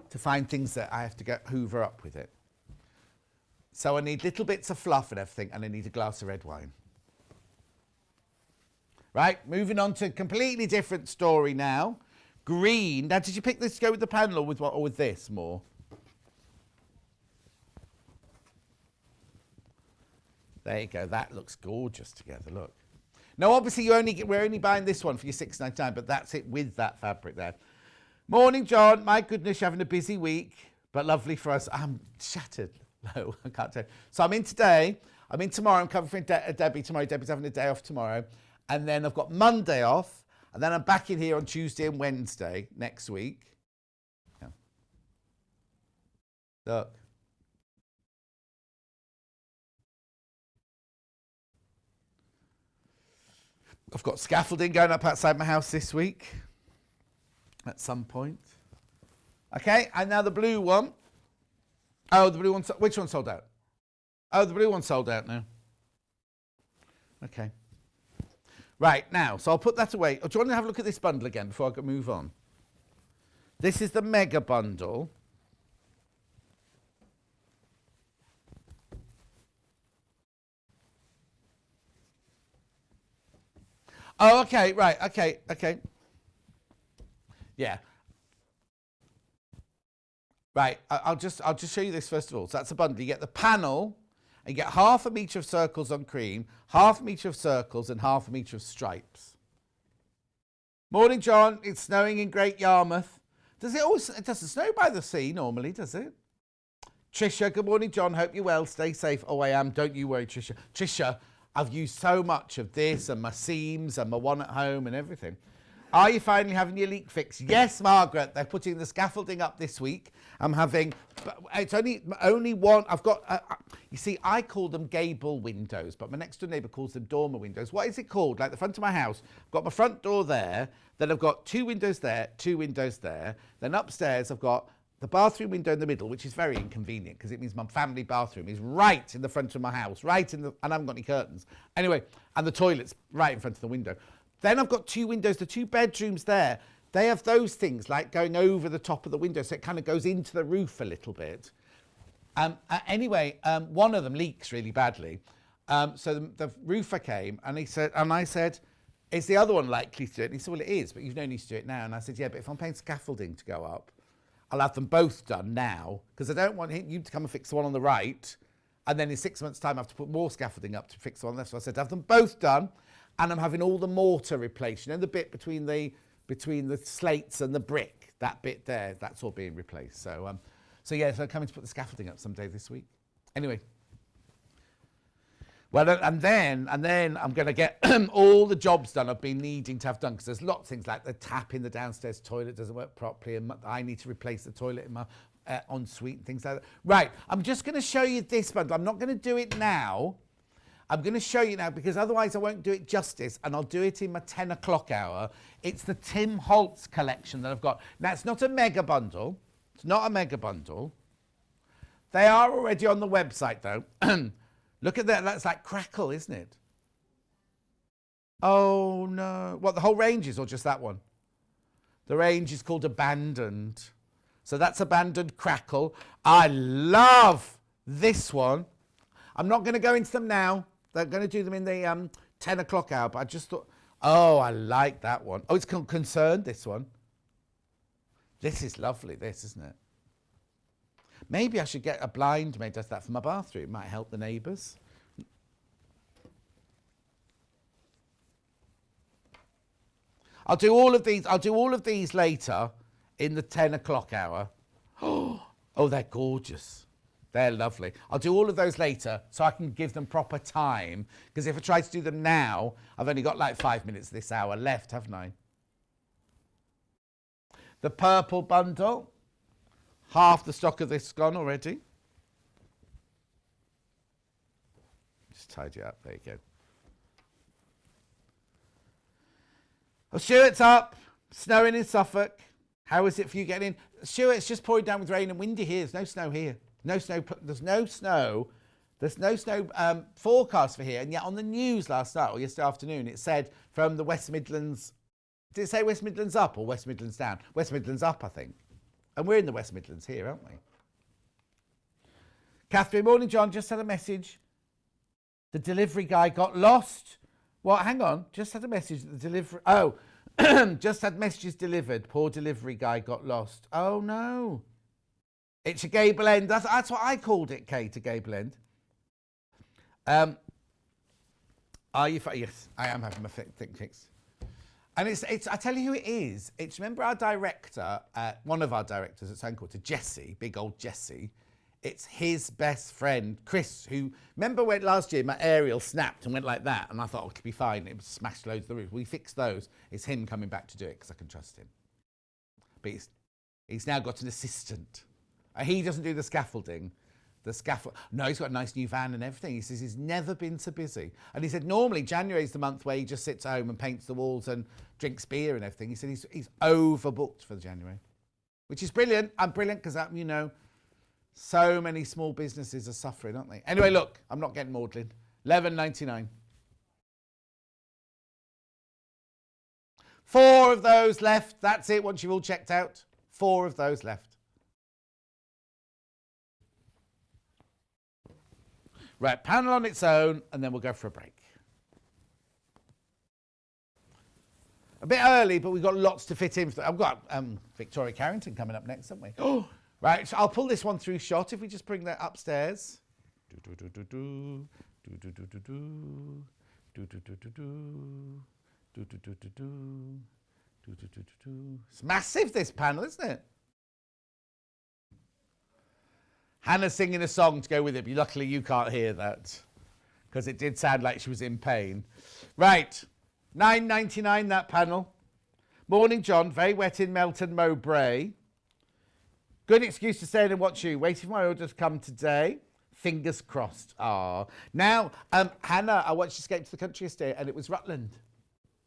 to find things that I have to get hoover up with it. So I need little bits of fluff and everything, and I need a glass of red wine. Right, moving on to a completely different story now. Green. Now, did you pick this to go with the panel or with what, or with this more? There you go. That looks gorgeous together. Look. Now, obviously, we're only buying this one for your $6.99, but that's it with that fabric there. Morning, John. My goodness, you're having a busy week, but lovely for us. I'm shattered. No, I can't tell you. So I'm in today. I'm in tomorrow. I'm covering for Debbie tomorrow. Debbie's having a day off tomorrow. And then I've got Monday off. And then I'm back in here on Tuesday and Wednesday next week. Yeah. Look. I've got scaffolding going up outside my house this week at some point. Okay, and now the blue one. Oh, the blue one, which one sold out? Oh, the blue one sold out now. Okay. Right, now, so I'll put that away. Oh, do you want to have a look at this bundle again before I move on? This is the mega bundle. Oh, okay, right, okay. Yeah. Right, I'll just show you this first of all. So that's a bundle. You get the panel, and you get half a metre of circles on cream, half a metre of circles, and half a metre of stripes. Morning, John. It's snowing in Great Yarmouth. It doesn't snow by the sea normally, does it? Trisha, good morning, John. Hope you're well. Stay safe. Oh, I am. Don't you worry, Trisha. Trisha, I've used so much of this and my seams and my one at home and everything. Are you finally having your leak fixed? Yes, Margaret. They're putting the scaffolding up this week. I'm having, it's only one. I've got, you see, I call them gable windows, but my next door neighbour calls them dormer windows. What is it called? Like the front of my house, I've got my front door there, then I've got two windows there, two windows there. Then upstairs, I've got the bathroom window in the middle, which is very inconvenient because it means my family bathroom is right in the front of my house, and I haven't got any curtains. Anyway, and the toilet's right in front of the window. Then I've got two windows, the two bedrooms there. They have those things like going over the top of the window, so it kind of goes into the roof a little bit. Anyway, one of them leaks really badly. So the roofer came and I said, is the other one likely to do it? And he said, well, it is, but you've no need to do it now. And I said, yeah, but if I'm paying scaffolding to go up, I'll have them both done now because I don't want you to come and fix the one on the right. And then in 6 months' time, I have to put more scaffolding up to fix the one on the left. So I said, have them both done. And I'm having all the mortar replaced. You know, the bit between the slates and the brick, that bit there, that's all being replaced. So yeah, so I'm coming to put the scaffolding up someday this week. Anyway. Well, and then I'm going to get all the jobs done I've been needing to have done because there's lots of things like the tap in the downstairs toilet doesn't work properly and I need to replace the toilet in my ensuite and things like that. Right, I'm just going to show you this bundle. I'm not going to do it now. I'm going to show you now because otherwise I won't do it justice, and I'll do it in my 10 o'clock hour. It's the Tim Holtz collection that I've got. Now, it's not a mega bundle. It's not a mega bundle. They are already on the website, though. Look at that. That's like crackle, isn't it? Oh, no. What, the whole range is, or just that one? The range is called Abandoned. So that's Abandoned Crackle. I love this one. I'm not going to go into them now. They're going to do them in the 10 o'clock hour, but I just thought, oh, I like that one. Oh, it's Concerned, this one. This is lovely, this, isn't it? Maybe I should get a blind maid does that for my bathroom. It might help the neighbours. I'll do all of these later in the 10 o'clock hour. Oh, they're gorgeous. They're lovely. I'll do all of those later so I can give them proper time. Because if I try to do them now, I've only got like 5 minutes of this hour left, haven't I? The purple bundle. Half the stock of this gone already. Just tidy it up. There you go. Oh, Stuart's up. Snowing in Suffolk. How is it for you getting in? Stuart, it's just pouring down with rain and windy here. There's no snow here. No snow. There's no snow. There's no snow forecast for here. And yet on the news last night or yesterday afternoon, it said from the West Midlands. Did it say West Midlands up or West Midlands down? West Midlands up, I think. And we're in the West Midlands here, aren't we? Catherine, morning, John. Just had a message. The delivery guy got lost. What? Hang on. Just had a message. The delivery. Oh, just had messages delivered. Poor delivery guy got lost. Oh, no. It's a Gable End. That's what I called it, Kate, a Gable End. Are you? Yes, I am having my thing fixed. And it's. I tell you who it is. It's, remember our director, one of our directors at Soundquarter, Jesse, big old Jesse. It's his best friend, Chris, who, remember when last year my aerial snapped and went like that, and I thought, oh, it'll be fine. It smashed loads of the roof. We fixed those. It's him coming back to do it because I can trust him. But he's now got an assistant. He doesn't do the scaffolding. No, he's got a nice new van and everything. He says he's never been so busy. And he said normally January is the month where he just sits at home and paints the walls and drinks beer and everything. He said he's overbooked for January, which is brilliant. I'm brilliant because, you know, so many small businesses are suffering, aren't they? Anyway, look, I'm not getting maudlin. $11.99. 4 of those left. That's it. Once you've all checked out, 4 of those left. Right, panel on its own, and then we'll go for a break. A bit early, but we've got lots to fit in. I've got Victoria Carrington coming up next, haven't we? Oh, right, so I'll pull this one through shot if we just bring that upstairs. It's massive, this panel, isn't it? Hannah's singing a song to go with it, but luckily you can't hear that because it did sound like she was in pain. Right, $9.99 that panel. Morning, John. Very wet in Melton Mowbray. Good excuse to stay in and watch you. Waiting for my order to come today. Fingers crossed. Ah, now, Hannah, I watched Escape to the Country yesterday, and it was Rutland.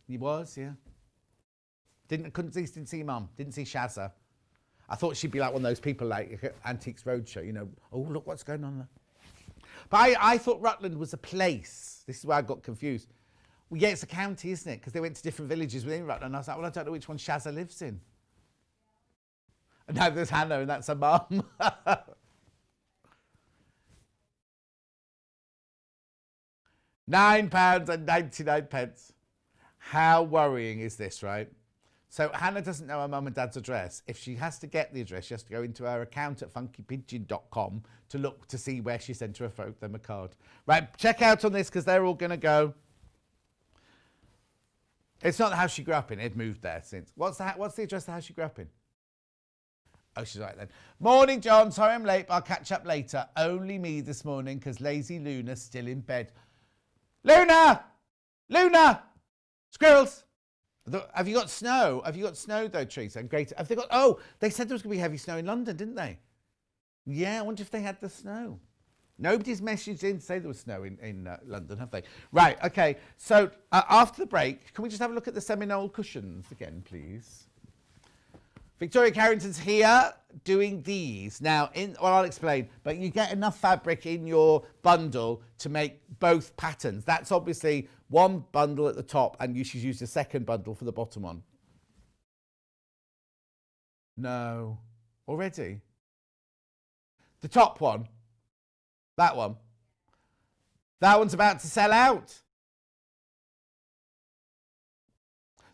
He was, yeah. Didn't see Mum. Didn't see Shazza. I thought she'd be like one of those people like Antiques Roadshow, you know, oh, look what's going on there. But I thought Rutland was a place. This is where I got confused. Well, yeah, it's a county, isn't it? Because they went to different villages within Rutland. And I was like, well, I don't know which one Shazza lives in. And now there's Hannah, and that's her mum. £9.99. How worrying is this, right? So Hannah doesn't know her mum and dad's address. If she has to get the address, she has to go into her account at funkypigeon.com to look to see where she sent them a card. Right, check out on this because they're all going to go. It's not the house she grew up in. It moved there since. What's the address of the house she grew up in? Oh, she's right then. Morning, John. Sorry I'm late, but I'll catch up later. Only me this morning because lazy Luna's still in bed. Luna! Luna! Squirrels! Have you got snow? Have you got snow though, Teresa? Great. Have they got? Oh, they said there was going to be heavy snow in London, didn't they? Yeah, I wonder if they had the snow. Nobody's messaged in to say there was snow in London, have they? Right, okay. So after the break, can we just have a look at the Seminole cushions again, please? Victoria Carrington's here doing these. Now, I'll explain, but you get enough fabric in your bundle to make both patterns. That's obviously one bundle at the top, and you should use the second bundle for the bottom one. No. Already? The top one? That one? That one's about to sell out.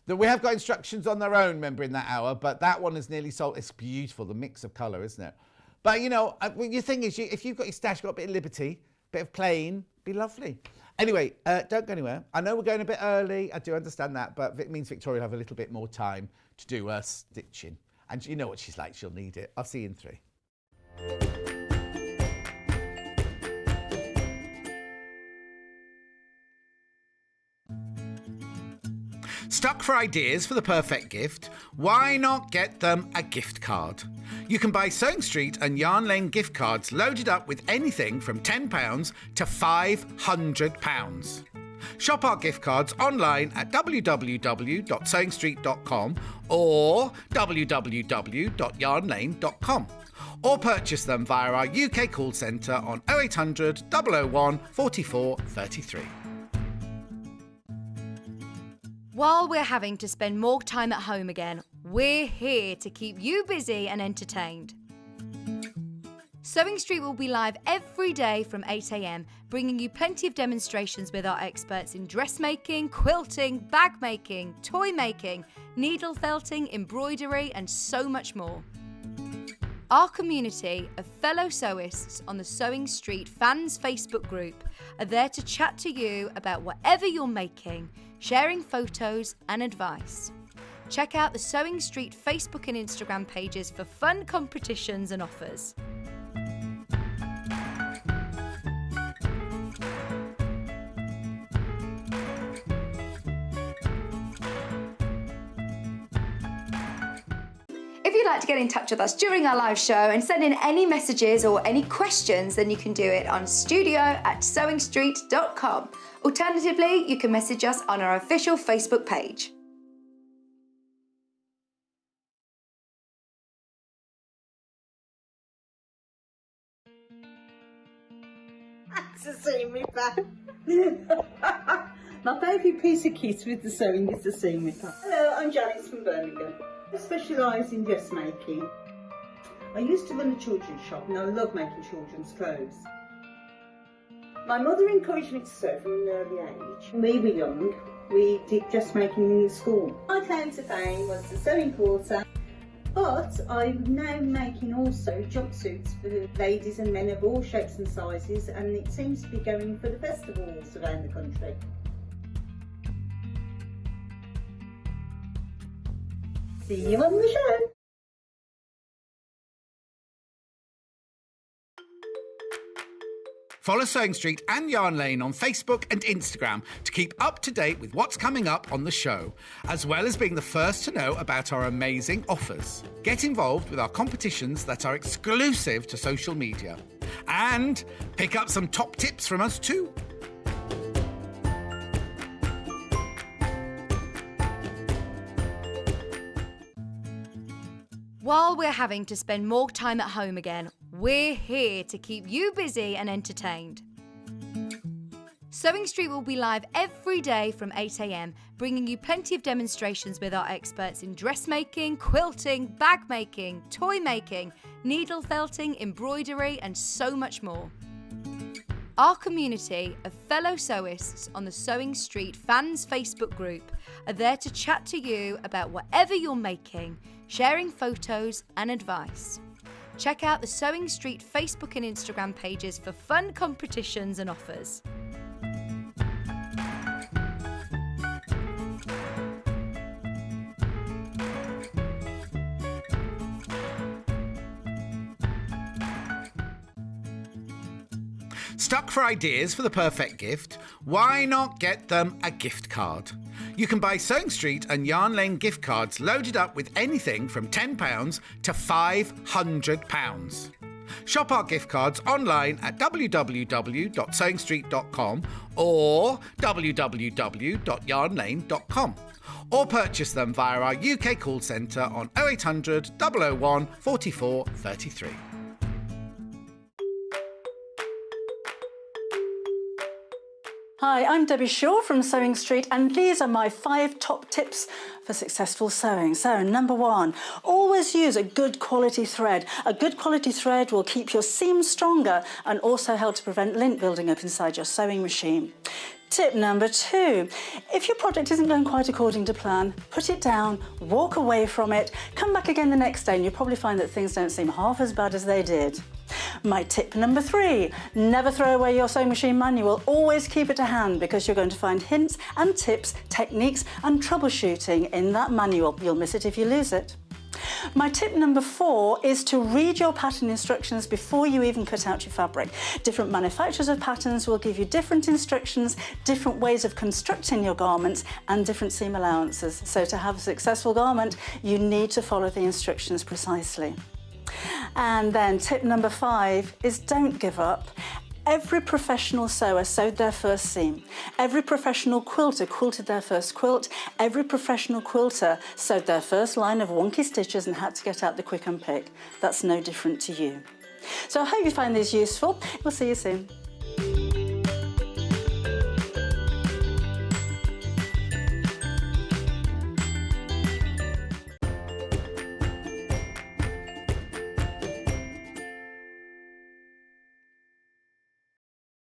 We have got instructions on their own, remember, in that hour, but that one is nearly sold. It's beautiful, the mix of colour, isn't it? But, you know, your thing is, if you've got your stash, got a bit of liberty, a bit of plain, be lovely. Anyway, don't go anywhere. I know we're going a bit early. I do understand that, but it means Victoria will have a little bit more time to do her stitching. And you know what she's like. She'll need it. I'll see you in 3. Stuck for ideas for the perfect gift? Why not get them a gift card? You can buy Sewing Street and Yarn Lane gift cards loaded up with anything from £10 to £500. Shop our gift cards online at www.sewingstreet.com or www.yarnlane.com, or purchase them via our UK call centre on 0800 001 44 33. While we're having to spend more time at home again, we're here to keep you busy and entertained. Sewing Street will be live every day from 8 a.m, bringing you plenty of demonstrations with our experts in dressmaking, quilting, bag making, toy making, needle felting, embroidery, and so much more. Our community of fellow sewists on the Sewing Street fans Facebook group are there to chat to you about whatever you're making, sharing photos and advice. Check out the Sewing Street Facebook and Instagram pages for fun competitions and offers. If you'd like to get in touch with us during our live show and send in any messages or any questions, then you can do it on studio@sewingstreet.com. Alternatively, you can message us on our official Facebook page. To see me back. My favourite piece of kit with the sewing is the seam ripper. Hello, I'm Janice from Birmingham. I specialise in dressmaking. I used to run a children's shop and I love making children's clothes. My mother encouraged me to sew from an early age. When we were young, we did dressmaking in the school. My claim to fame was the sewing quarter, but I'm now making also jumpsuits for ladies and men of all shapes and sizes, and it seems to be going for the festivals around the country. See you on the show. Follow Sewing Street and Yarn Lane on Facebook and Instagram to keep up to date with what's coming up on the show, as well as being the first to know about our amazing offers. Get involved with our competitions that are exclusive to social media. And pick up some top tips from us too. While we're having to spend more time at home again, we're here to keep you busy and entertained. Sewing Street will be live every day from 8 a.m, bringing you plenty of demonstrations with our experts in dressmaking, quilting, bag making, toy making, needle felting, embroidery, and so much more. Our community of fellow sewists on the Sewing Street fans Facebook group are there to chat to you about whatever you're making, sharing photos and advice. Check out the Sewing Street Facebook and Instagram pages for fun competitions and offers. Stuck for ideas for the perfect gift? Why not get them a gift card? You can buy Sewing Street and Yarn Lane gift cards loaded up with anything from £10 to £500. Shop our gift cards online at www.sewingstreet.com or www.yarnlane.com, or purchase them via our UK call centre on 0800 001 44 33. Hi, I'm Debbie Shaw from Sewing Street, and these are my 5 top tips for successful sewing. So, number 1, always use a good quality thread. A good quality thread will keep your seams stronger and also help to prevent lint building up inside your sewing machine. Tip number 2, if your project isn't going quite according to plan, put it down, walk away from it, come back again the next day and you'll probably find that things don't seem half as bad as they did. My tip number 3, never throw away your sewing machine manual, always keep it to hand because you're going to find hints and tips, techniques and troubleshooting in that manual. You'll miss it if you lose it. My tip number 4 is to read your pattern instructions before you even cut out your fabric. Different manufacturers of patterns will give you different instructions, different ways of constructing your garments and different seam allowances. So to have a successful garment, you need to follow the instructions precisely. And then tip number 5 is don't give up. Every professional sewer sewed their first seam. Every professional quilter quilted their first quilt. Every professional quilter sewed their first line of wonky stitches and had to get out the quick unpick. That's no different to you. So I hope you find these useful. We'll see you soon.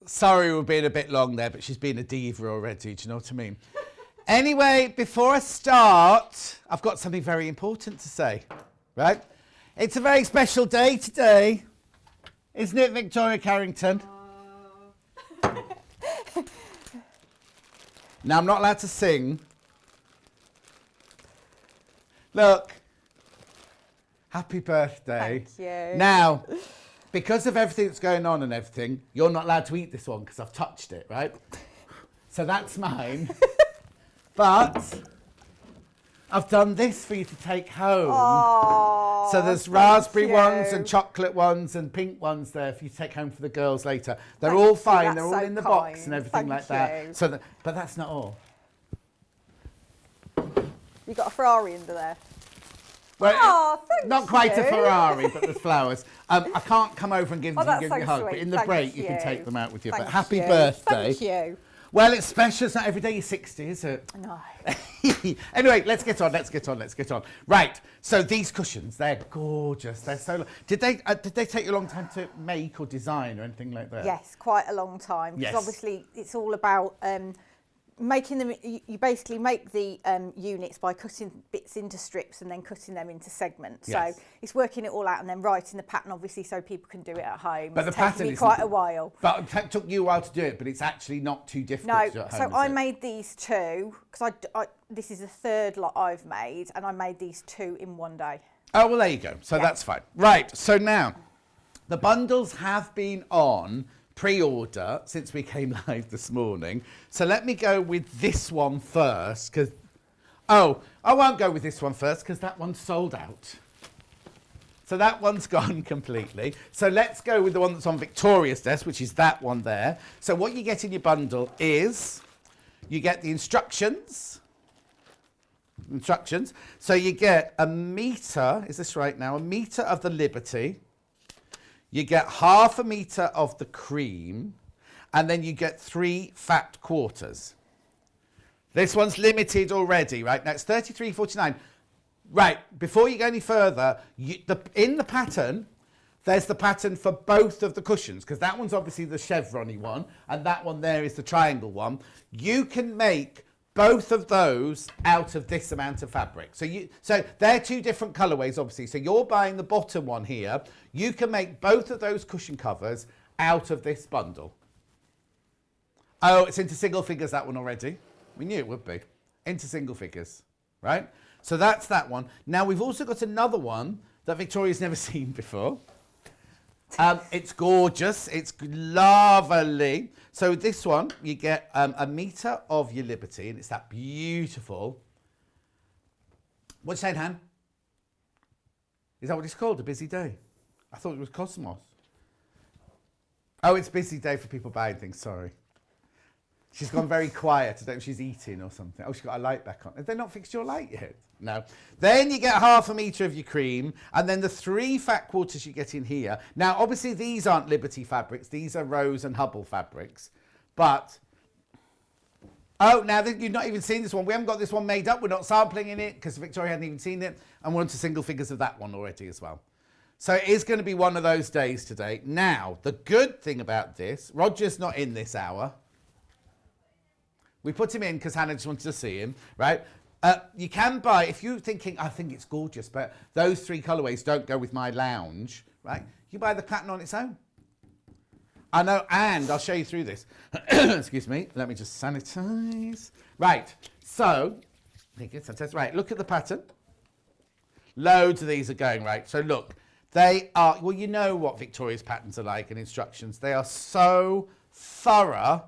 Sorry we're being a bit long there, but she's been a diva already, do you know what I mean? Anyway, before I start, I've got something very important to say, right? It's a very special day today, isn't it, Victoria Carrington? Now, I'm not allowed to sing. Look, happy birthday. Thank you. Now, because of everything that's going on and everything, you're not allowed to eat this one because I've touched it, right? So that's mine. But I've done this for you to take home. Oh, so there's raspberry ones and chocolate ones and pink ones there for you to take home for the girls later. They're all fine. They're all in the box and everything like that. So, but that's not all. You got a Ferrari under there. Well, thank not quite you. a Ferrari, but there's flowers. I can't come over and give you that's a so hug, but sweet. in the Thank break you you. can take them out with you. But Thank happy you. birthday. Thank you. Well, it's special. It's not every day you're 60, is it? No. Anyway, let's get on. Right. So these cushions, they're gorgeous. They're so. Did they take you a long time to make or design or anything like that? Yes, quite a long time. Because Yes. obviously it's all about making them. You basically make the units by cutting bits into strips and then cutting them into segments. Yes. So it's working it all out and then writing the pattern, obviously, so people can do it at home. But the It's taken pattern me is quite a while. But it took you a while to do it, but it's actually not too difficult No, to do at so home, is I it? made these 2 because this is the 3rd lot I've made, and I made these 2 in one day. Oh, well, there you go. So Yeah. that's fine. Right. So now, the bundles have been on pre-order since we came live this morning. So let me go with this one first, because... Oh, I won't go with this one first, because that one's sold out. So that one's gone completely. So let's go with the one that's on Victoria's desk, which is that one there. So what you get in your bundle is... You get the instructions. So you get a metre, is this right now? A metre of the Liberty. You get half a metre of the cream. And then you get 3 fat quarters. This one's limited already, right? Now it's $33.49. Right, before you go any further, in the pattern, there's the pattern for both of the cushions, because that one's obviously the chevron-y one, and that one there is the triangle one. You can make both of those out of this amount of fabric. So they're 2 different colorways, obviously. So you're buying the bottom one here. You can make both of those cushion covers out of this bundle. Oh, it's into single figures, that one already. We knew it would be. Into single figures, right? So that's that one. Now, we've also got another one that Victoria's never seen before. It's gorgeous. It's lovely. So this one, you get a metre of your Liberty, and it's that beautiful... What's you saying, Han? Is that what it's called? A busy day? I thought it was Cosmos. Oh, it's busy day for people buying things, sorry. She's gone very quiet. I don't know if she's eating or something. Oh, she's got a light back on. Have they not fixed your light yet? No. Then you get 1/2 metre of your cream, and then the 3 fat quarters you get in here. Now, obviously, these aren't Liberty fabrics. These are Rose and Hubble fabrics. But, oh, now you've not even seen this one. We haven't got this one made up. We're not sampling in it because Victoria hadn't even seen it. And we're on to single figures of that one already as well. So it is going to be one of those days today. Now, the good thing about this, Roger's not in this hour. We put him in because Hannah just wanted to see him, right? You can buy, if you're thinking, I think it's gorgeous, but those 3 colourways don't go with my lounge, right? You buy the pattern on its own. I know, and I'll show you through this. Excuse me, let me just sanitise. Right, so, right, look at the pattern. Loads of these are going, right? So look, they are, well, you know what Victoria's patterns are like and instructions. They are so thorough.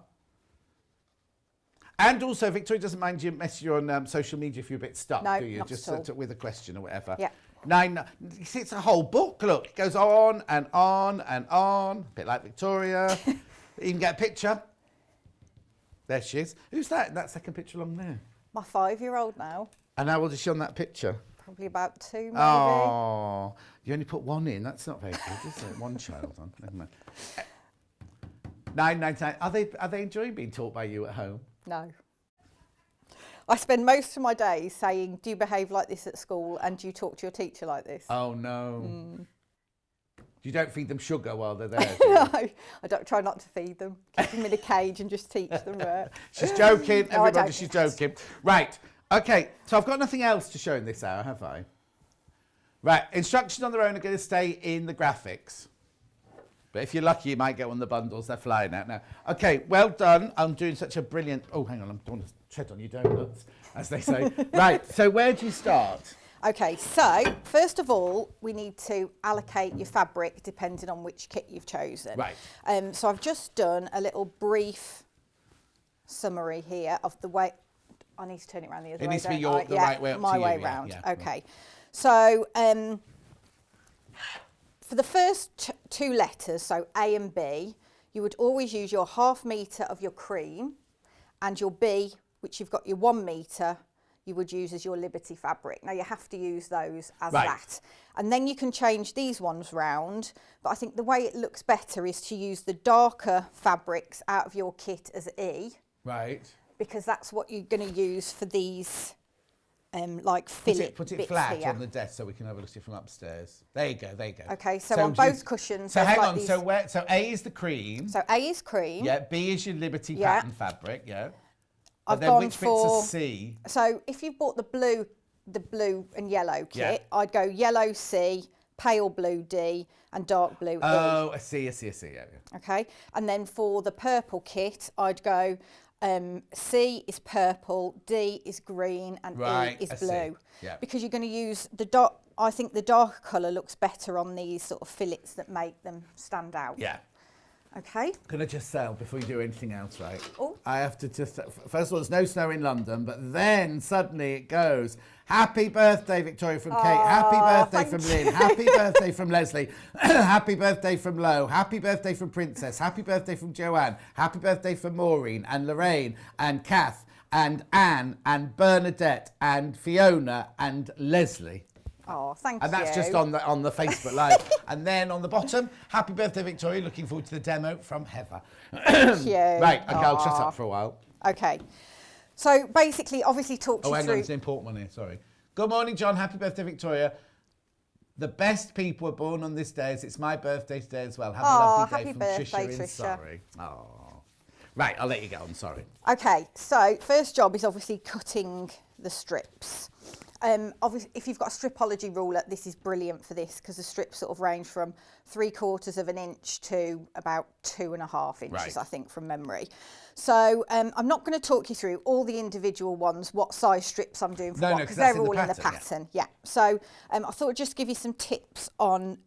And also, Victoria doesn't mind you message you on social media if you're a bit stuck, No, do you? not Just at all. with a question or whatever. Yeah. You see, it's a whole book. Look, it goes on and on and on. A bit like Victoria. You can get a picture. There she is. Who's that? That second picture along there. My 5-year-old now, And how old is she on that picture? probably about 2 maybe. Oh, you only put 1 in. That's not very good, is it? 1 child on. Never mind. 999. Are they enjoying being taught by you at home? No. I spend most of my days saying, do you behave like this at school and do you talk to your teacher like this? Oh, no. You don't feed them sugar while they're there, do you? No, I don't try not to feed them. Keep them in a cage and just teach them right. She's joking, No, I everybody, don't. she's joking. Right, okay, so I've got nothing else to show in this hour, have I? Right, instructions on their own are going to stay in the graphics. But if you're lucky, you might get one of the bundles. They're flying out now. Okay, well done. I'm doing such a brilliant... Oh, hang on, I don't want to tread on your donuts, as they say. Right, so where do you start? Okay, so first of all, we need to allocate your fabric depending on which kit you've chosen. Right. So I've just done a little brief summary here of the way... I need to turn it around the other way. It needs to be don't I? the right way up my to you. way Yeah, round. yeah. Okay. So for the first 2 letters, so A and B, you would always use your 1/2 metre of your cream, and your B, which you've got your 1 metre, you would use as your Liberty fabric. Now you have to use those as Right. that. And then you can change these ones round, but I think the way it looks better is to use the darker fabrics out of your kit as E, Right. because that's what you're going to use for these like fillet Put it bits flat here. on the desk so we can have a look at it from upstairs. There you go, there you go. Okay, so on both cushions, So there's hang like on, these- so A is the cream. So A is cream. Yeah, B is your Liberty Yeah. pattern fabric, yeah. I've And then gone which for bit's a C? So if you bought the blue and yellow kit, Yeah. I'd go yellow C, pale blue D, and dark blue E. Oh, I see, yeah, yeah. Okay, and then for the purple kit, I'd go C is purple, D is green, and Right, E is I see. blue. Yeah. Because you're going to use the dark. I think the dark colour looks better on these sort of fillets that make them stand out. Yeah. Okay. Can I just say, before you do anything else, right? Oh. I have to just, first of all, there's no snow in London, but then suddenly it goes, happy birthday, Victoria from Kate, happy birthday thank from you. Lynn, happy birthday from Leslie, happy birthday from Lo, happy birthday from Princess, happy birthday from Joanne, happy birthday from Maureen and Lorraine and Kath and Anne and Bernadette and Fiona and Leslie. Oh, thank you. And that's just on the Facebook Live. And then on the bottom, happy birthday, Victoria. Looking forward to the demo from Heather. Thank you. Right, okay, I'll shut Aw. up for a while. Okay. So basically, obviously, talked Oh, you hang on, through. there's an important one here, sorry. Good morning, John. Happy birthday, Victoria. The best people were born on this day, as it's my birthday today as well. Have a lovely day happy from birthday, Trisha in Trisha. Surrey. Oh. Right, I'll let you go. I'm sorry. Okay, so first job is obviously cutting the strips. Obviously, if you've got a stripology ruler, this is brilliant for this because the strips sort of range from 3/4 of an inch to about 2.5 inches, Right. I think, from memory. So I'm not going to talk you through all the individual ones, what size strips I'm doing for No, what, no, 'cause because that's they're in the all in the pattern, yeah. pattern. Yeah. So I thought I'd just give you some tips on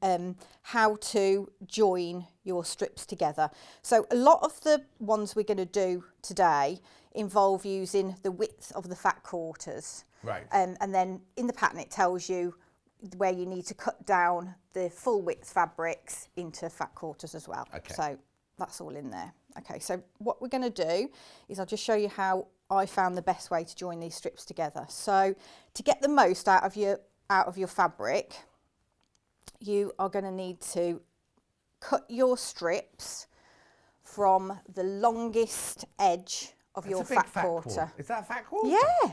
how to join your strips together. So a lot of the ones we're going to do today involve using the width of the fat quarters. Right. And then in the pattern it tells you, where you need to cut down the full width fabrics into fat quarters as well. Okay. So that's all in there. Okay, so what we're going to do is I'll just show you how I found the best way to join these strips together. So to get the most out of your fabric, you are going to need to cut your strips from the longest edge of your fat quarter. Is that a fat quarter? Yeah,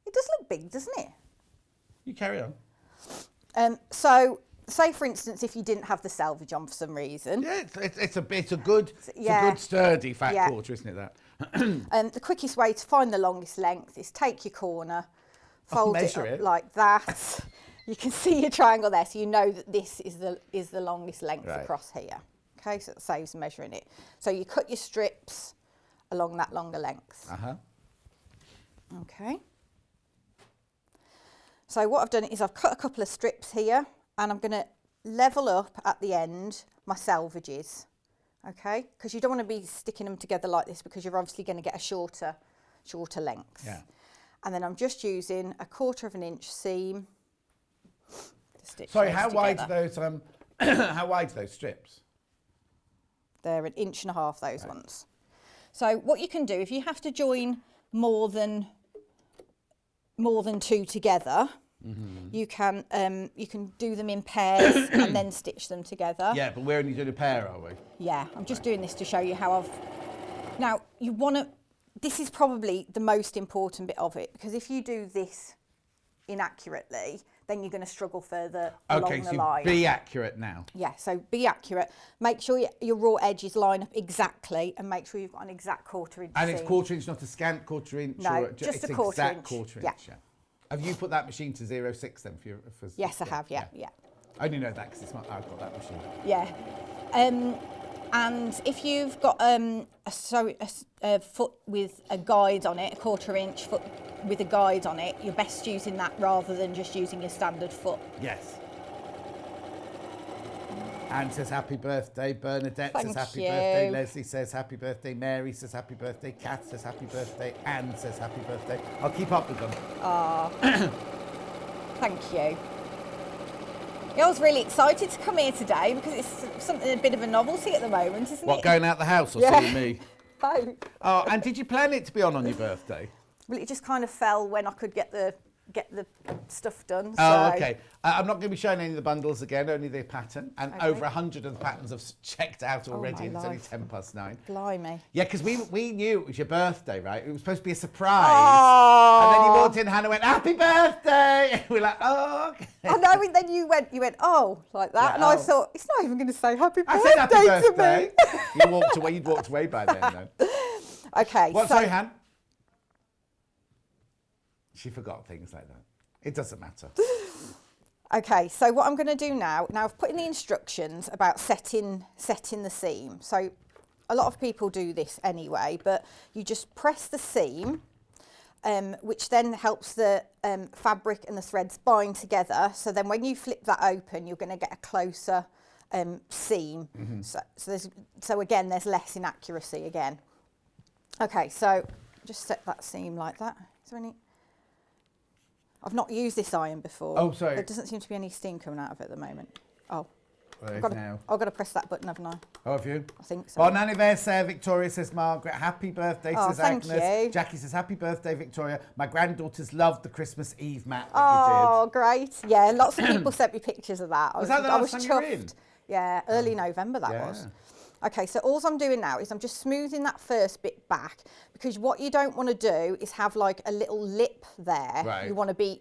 it does look big, doesn't it? You carry on. So say for instance, if you didn't have the selvage on for some reason. Yeah, it's a good sturdy fat quarter, isn't it, that? The quickest way to find the longest length is take your corner, fold it up like that. You can see your triangle there, so you know that this is the longest length across here. Okay, so it saves measuring it. So you cut your strips along that longer length. Okay. So what I've done is I've cut a couple of strips here, and I'm going to level up at the end my selvages. Okay, because you don't want to be sticking them together like this, because you're obviously going to get a shorter length. Yeah. And then I'm just using a 1/4 inch seam to stitch. Sorry, those how wide together. are those? How wide are those strips? They're 1.5 inches, those ones. So what you can do, if you have to join more than 2 together, you can do them in pairs and then stitch them together. Yeah, but we're only doing a pair, are we? Yeah, I'm just doing this to show you how I've... Now, you want to... This is probably the most important bit of it, because if you do this inaccurately, then you're going to struggle further along the line. Okay, so be accurate now. Yeah, so be accurate. Make sure your raw edges line up exactly, and make sure you've got an exact 1/4 inch And it's seam. 1/4 inch, not a scant 1/4 inch? No, or just it's a 1/4 exact inch. 1/4 inch, Yeah. Have you put that machine to 0.6 then? Yes, I have, yeah. I only know that because I've got that machine. Yeah. And if you've got a foot with a guide on it, a 1/4 inch foot with a guide on it, you're best using that rather than just using your standard foot. Yes. Anne says happy birthday. Bernadette says happy you. birthday. Leslie says happy birthday. Mary says happy birthday. Kat says happy birthday. Anne says happy birthday. I'll keep up with them. Thank you. I was really excited to come here today because it's something a bit of a novelty at the moment, isn't it? What, going out the house or Yeah. seeing me? Oh. Oh, and did you plan it to be on your birthday? Well, it just kind of fell when I could get the stuff done. Oh, so. okay. I'm not going to be showing any of the bundles again, only the pattern. And Okay. over 100 of the patterns I've checked out already. my And it's only life. 9:10. Blimey. Yeah, because we knew it was your birthday, right? It was supposed to be a surprise. Oh. And then you walked in, Hannah went, happy birthday! We're like, oh, okay. I know, and then you went, oh, like that. Yeah, and I oh. thought, it's not even going to say happy I birthday said happy birthday. to me. You'd walked away by then, though. Okay. What, so, sorry, Han? She forgot things like that. It doesn't matter. Okay, so what I'm going to do now I've put in the instructions about setting the seam. So a lot of people do this anyway, but you just press the seam, which then helps the fabric and the threads bind together. So then when you flip that open, you're going to get a closer seam. So again, there's less inaccuracy again. Okay, so just set that seam like that. Is there any... I've not used this iron before. Oh, sorry. There doesn't seem to be any steam coming out of it at the moment. Oh. Well, I've got to press that button, haven't I? Oh, have you? I think so. Bon anniversaire, Victoria, says Margaret. Happy birthday, Oh, says thank Agnes. you. Jackie says, happy birthday, Victoria. My granddaughters loved the Christmas Eve mat that Oh, you great. Yeah, lots of people sent me pictures of that. Was that the I last was time you were in? chuffed. Yeah, early November that Yeah. was. Okay, so all I'm doing now is I'm just smoothing that first bit back, because what you don't want to do is have like a little lip there. Right. You want to be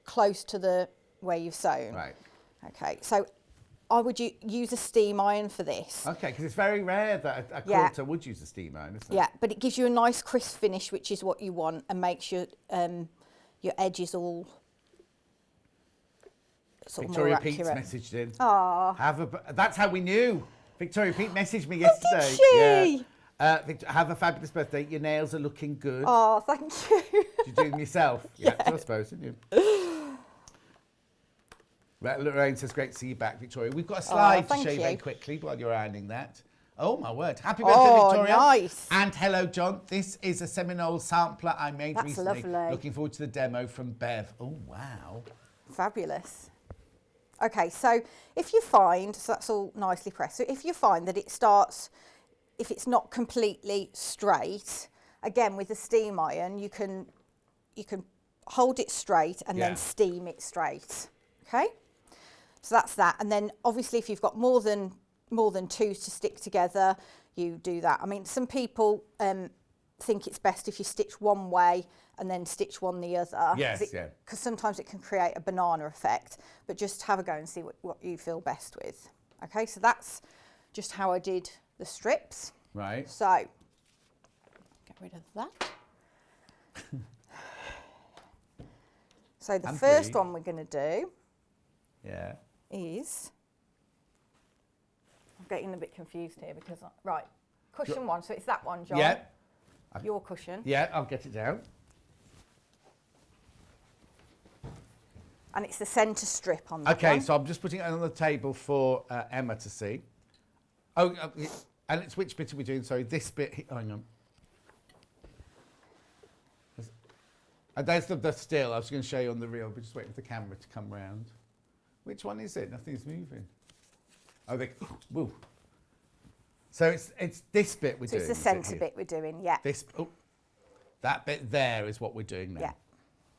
close to the where you've sewn. Right. Okay, so I would use a steam iron for this. Okay, because it's very rare that a Yeah. quilter would use a steam iron, isn't it? Yeah, but it gives you a nice crisp finish, which is what you want, and makes your edges all sort Victoria of more Pete's accurate. messaged in. Aww. That's how we knew. Victoria Pete messaged me yesterday. she? Yeah. Have a fabulous birthday. Your nails are looking good. Oh, thank you. Did you do them yourself? Yeah, I suppose, didn't you? Right, Lorraine says, great to see you back, Victoria. We've got a slide to thank show you you. very quickly while you're ironing that. Oh, my word. Happy birthday, Victoria. Nice. And hello, John. This is a Seminole sampler I made That's recently. lovely. Looking forward to the demo from Bev. Oh, wow. Fabulous. Okay, so if you find, so that's all nicely pressed, so if you find that it starts, if it's not completely straight, again with the steam iron, you can hold it straight and then steam it straight. Okay, so that's that. And then obviously if you've got more than two to stick together, you do that. I mean, some people think it's best if you stitch one way and then stitch one the other. Yes, because sometimes it can create a banana effect, but just have a go and see what you feel best with. Okay, so that's just how I did the strips. Right. So, get rid of that. So the first one we're going to do is, I'm getting a bit confused here because, right, cushion one, so it's that one, John. Yeah. Your cushion. Yeah, I'll get it down. And it's the centre strip on that one. Okay, so I'm just putting it on the table for Emma to see. Oh, and it's which bit are we doing? Sorry, this bit. Hang on. And there's the still. I was going to show you on the reel, but just waiting for the camera to come round. Which one is it? Nothing's moving. Oh, woo. So it's this bit we're doing. So it's the centre bit we're doing, yeah. That bit there is what we're doing now. Yeah.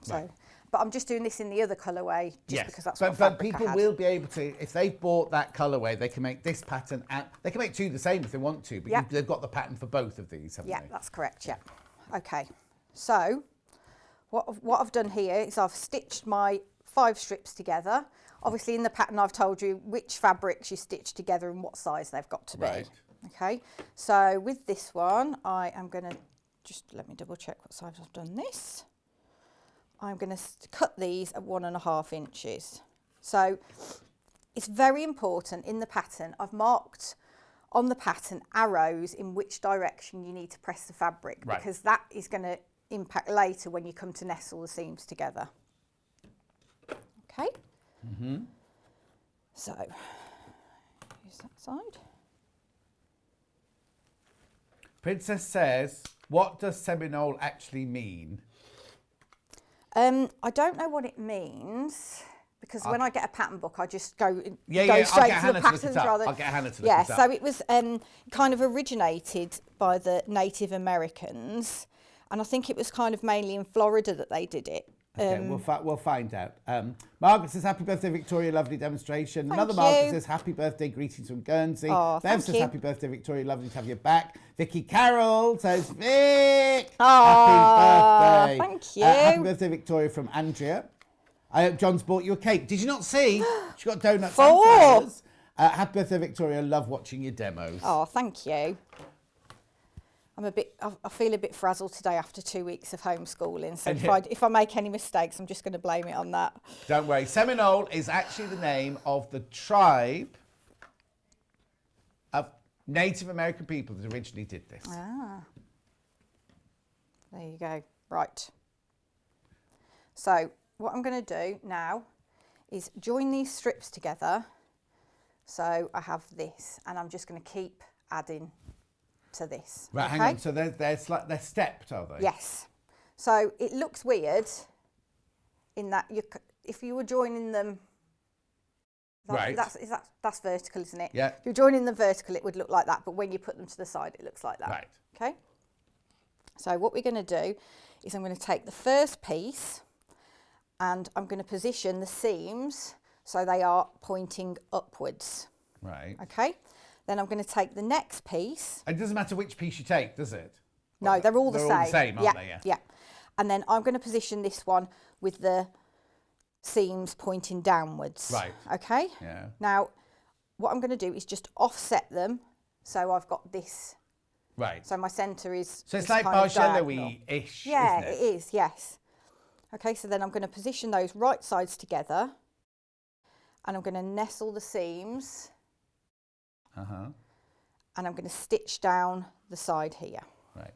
So, right. But I'm just doing this in the other colourway, just because that's what but people will be able to, if they've bought that colourway, they can make this pattern, and they can make two the same if they want to, but they've got the pattern for both of these, haven't they? Yeah, that's correct, yeah. Okay, so what I've done here is I've stitched my 5 strips together. Obviously in the pattern I've told you which fabrics you stitch together and what size they've got to be. Right. Okay, so with this one, I am going to, just let me double check what size I've done this. I'm going to cut these at 1.5 inches. So it's very important in the pattern. I've marked on the pattern arrows in which direction you need to press the fabric, because that is going to impact later when you come to nestle the seams together. Okay. So use that side. Princess says, what does Seminole actually mean? I don't know what it means, because when I get a pattern book, I just go straight to the patterns rather. I'll get Hannah to look it up. Yeah, so it was kind of originated by the Native Americans, and I think it was kind of mainly in Florida that they did it. Okay, we'll find out. Margaret says, happy birthday, Victoria, lovely demonstration. Another you. Margaret says, happy birthday, greetings from Guernsey. Oh, Bev says, you. happy birthday, Victoria, lovely to have you back. Vicky Carroll says, Vic, Oh, happy birthday. thank you. Happy birthday, Victoria, from Andrea. I hope John's bought you a cake. Did you not see? She got donuts and 4. flowers. Happy birthday, Victoria. Love watching your demos. Oh, thank you. I feel a bit frazzled today after 2 weeks of homeschooling. So if I make any mistakes, I'm just going to blame it on that. Don't worry. Seminole is actually the name of the tribe of Native American people that originally did this. Ah. There you go. Right. So what I'm going to do now is join these strips together. So I have this, and I'm just going to keep adding to this. Right, okay? hang on. So they're stepped, are they? Yes. So it looks weird in that if you were joining them, that's vertical, isn't it? Yeah. If you're joining them vertical, it would look like that, but when you put them to the side, it looks like that. Right. Okay. So what we're going to do is I'm going to take the first piece and I'm going to position the seams so they are pointing upwards. Right. Okay. Then I'm going to take the next piece. And it doesn't matter which piece you take, does it? No, they're all the same. They're all the same, aren't they? Yeah. And then I'm going to position this one with the seams pointing downwards. Right. Okay? Yeah. Now, what I'm going to do is just offset them. So I've got this. Right. So my centre is. So it's this like kind of Barcelona-ish, yeah, isn't it? it is, yes. Okay, so then I'm going to position those right sides together. And I'm going to nestle the seams. Uh-huh. And I'm going to stitch down the side here. Right.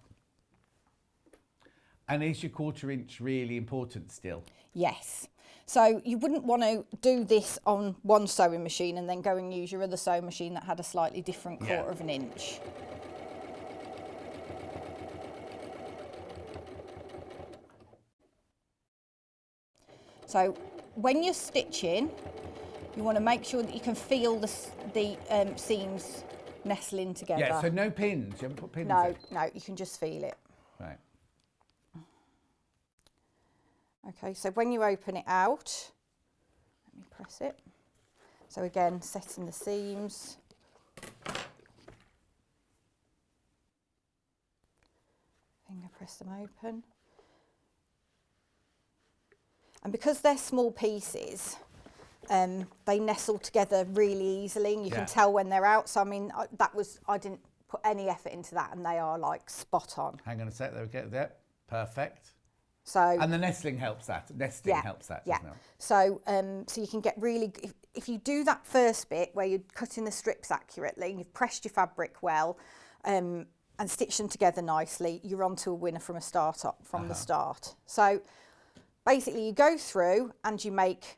And is your 1/4 inch really important still? Yes. So you wouldn't want to do this on one sewing machine and then go and use your other sewing machine that had a slightly different 1/4 inch. So when you're stitching, You want to make sure that you can feel the seams nestling together. Yeah, so no pins. You haven't put pins in? No, you can just feel it. Right. Okay, so when you open it out, let me press it. So again, setting the seams. Finger press them open. And because they're small pieces, they nestle together really easily, and you can tell when they're out. So I mean, I didn't put any effort into that, and they are like spot on. Hang on a sec, there we go. There, perfect. So and the nestling helps that. Helps that, doesn't it? So so you can get really, if you do that first bit where you're cutting the strips accurately, and you've pressed your fabric well, and stitched them together nicely, you're onto a winner from the start. So basically, you go through and you make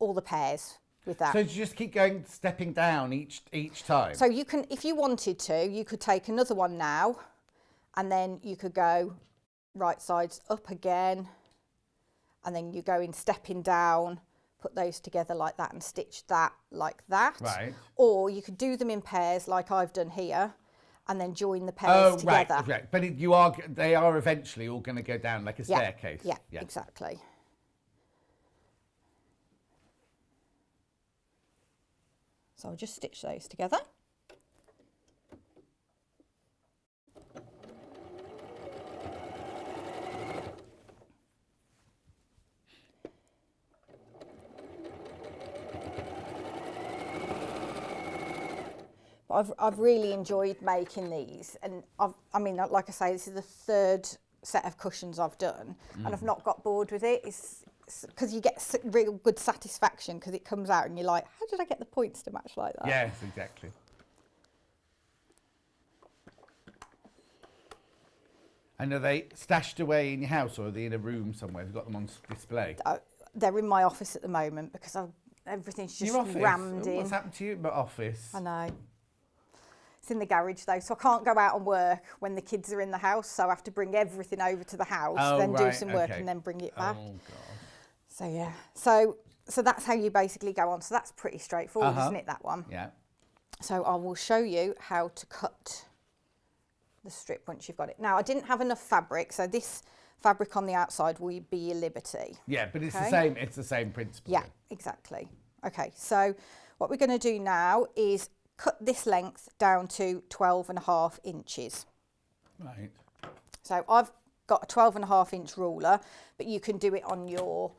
all the pairs with that. So you just keep going, stepping down each time? So you can, if you wanted to, you could take another one now, and then you could go right sides up again, and then you go in stepping down, put those together like that and stitch that like that. Right. Or you could do them in pairs like I've done here, and then join the pairs together. Right. But they are eventually all going to go down like a staircase. Yeah, exactly. So I'll just stitch those together. I've really enjoyed making these, and I mean, like I say, this is the third set of cushions I've done, and I've not got bored with it. It's because you get real good satisfaction because it comes out and you're like, how did I get the points to match like that? Yes, exactly. And are they stashed away in your house, or are they in a room somewhere? Have you got them on display? They're in my office at the moment because everything's just Your office? rammed in. What's happened to you in my office? I know. It's in the garage though, so I can't go out and work when the kids are in the house, so I have to bring everything over to the house, then do some work and then bring it back. Oh, God. So yeah, so that's how you basically go on. So that's pretty straightforward, isn't it, that one? Yeah. So I will show you how to cut the strip once you've got it. Now, I didn't have enough fabric, so this fabric on the outside will be your Liberty. Yeah, but it's the same. It's the same principle. Yeah, exactly. Okay, so what we're going to do now is cut this length down to 12.5 inches. Right. So I've got a 12.5 inch ruler, but you can do it on your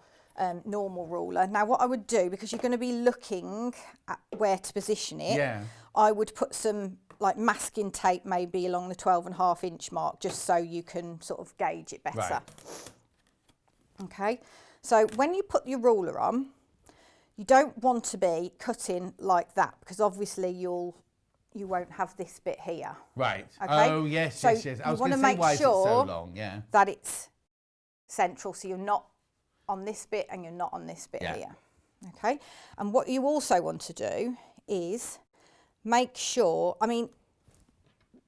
normal ruler. Now what I would do, because you're going to be looking at where to position it, I would put some like masking tape maybe along the 12.5 inch mark, just so you can sort of gauge it better. Right. Okay, so when you put your ruler on, you don't want to be cutting like that, because obviously you won't have this bit here. Right. Okay? Oh, yes, so yes. I was going to make say, why sure is it so long? Yeah. that it's central, so you're not on this bit and you're not on this bit here. Okay. And what you also want to do is make sure, I mean,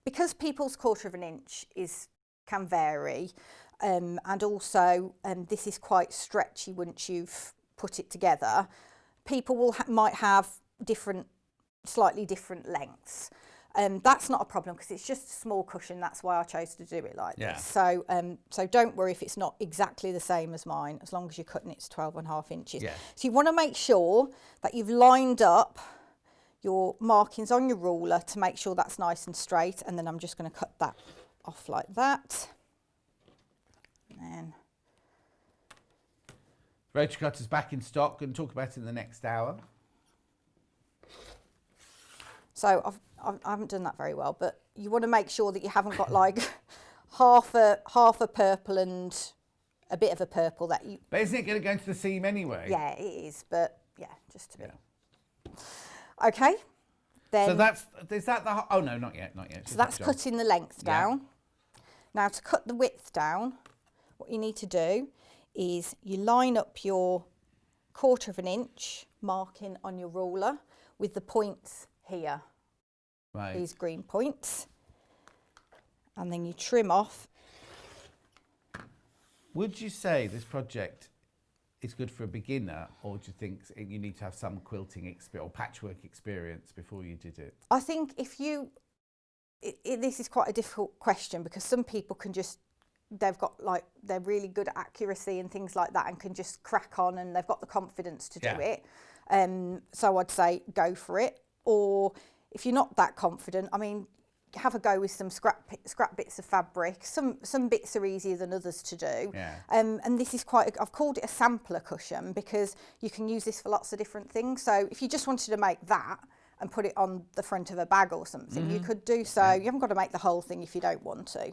because people's 1/4 inch can vary, and also this is quite stretchy once you've put it together. People might have slightly different lengths. That's not a problem because it's just a small cushion. That's why I chose to do it like this. So, so don't worry if it's not exactly the same as mine, as long as you're cutting it to 12.5 inches. Yeah. So you want to make sure that you've lined up your markings on your ruler to make sure that's nice and straight. And then I'm just going to cut that off like that. And then Rotary cutter's back in stock. Going to talk about it in the next hour. So I haven't done that very well, but you want to make sure that you haven't got like half a purple and a bit of a purple that you. But isn't it going to go into the seam anyway? Yeah, it is, but yeah, just a bit. Okay. Then. So is that the? Oh no, not yet. So that's cutting the length down. Now to cut the width down, what you need to do is you line up your 1/4 inch marking on your ruler with the points here. Right. These green points. And then you trim off. Would you say this project is good for a beginner, or do you think you need to have some quilting experience or patchwork experience before you did it? I think if you, this is quite a difficult question because some people can just, they've got like, they're really good at accuracy and things like that and can just crack on and they've got the confidence to do it. So I'd say go for it. Or if you're not that confident, I mean, have a go with some scrap bits of fabric. Some bits are easier than others to do. And this is I've called it a sampler cushion because you can use this for lots of different things. So if you just wanted to make that and put it on the front of a bag or something, you could do so. You haven't got to make the whole thing if you don't want to.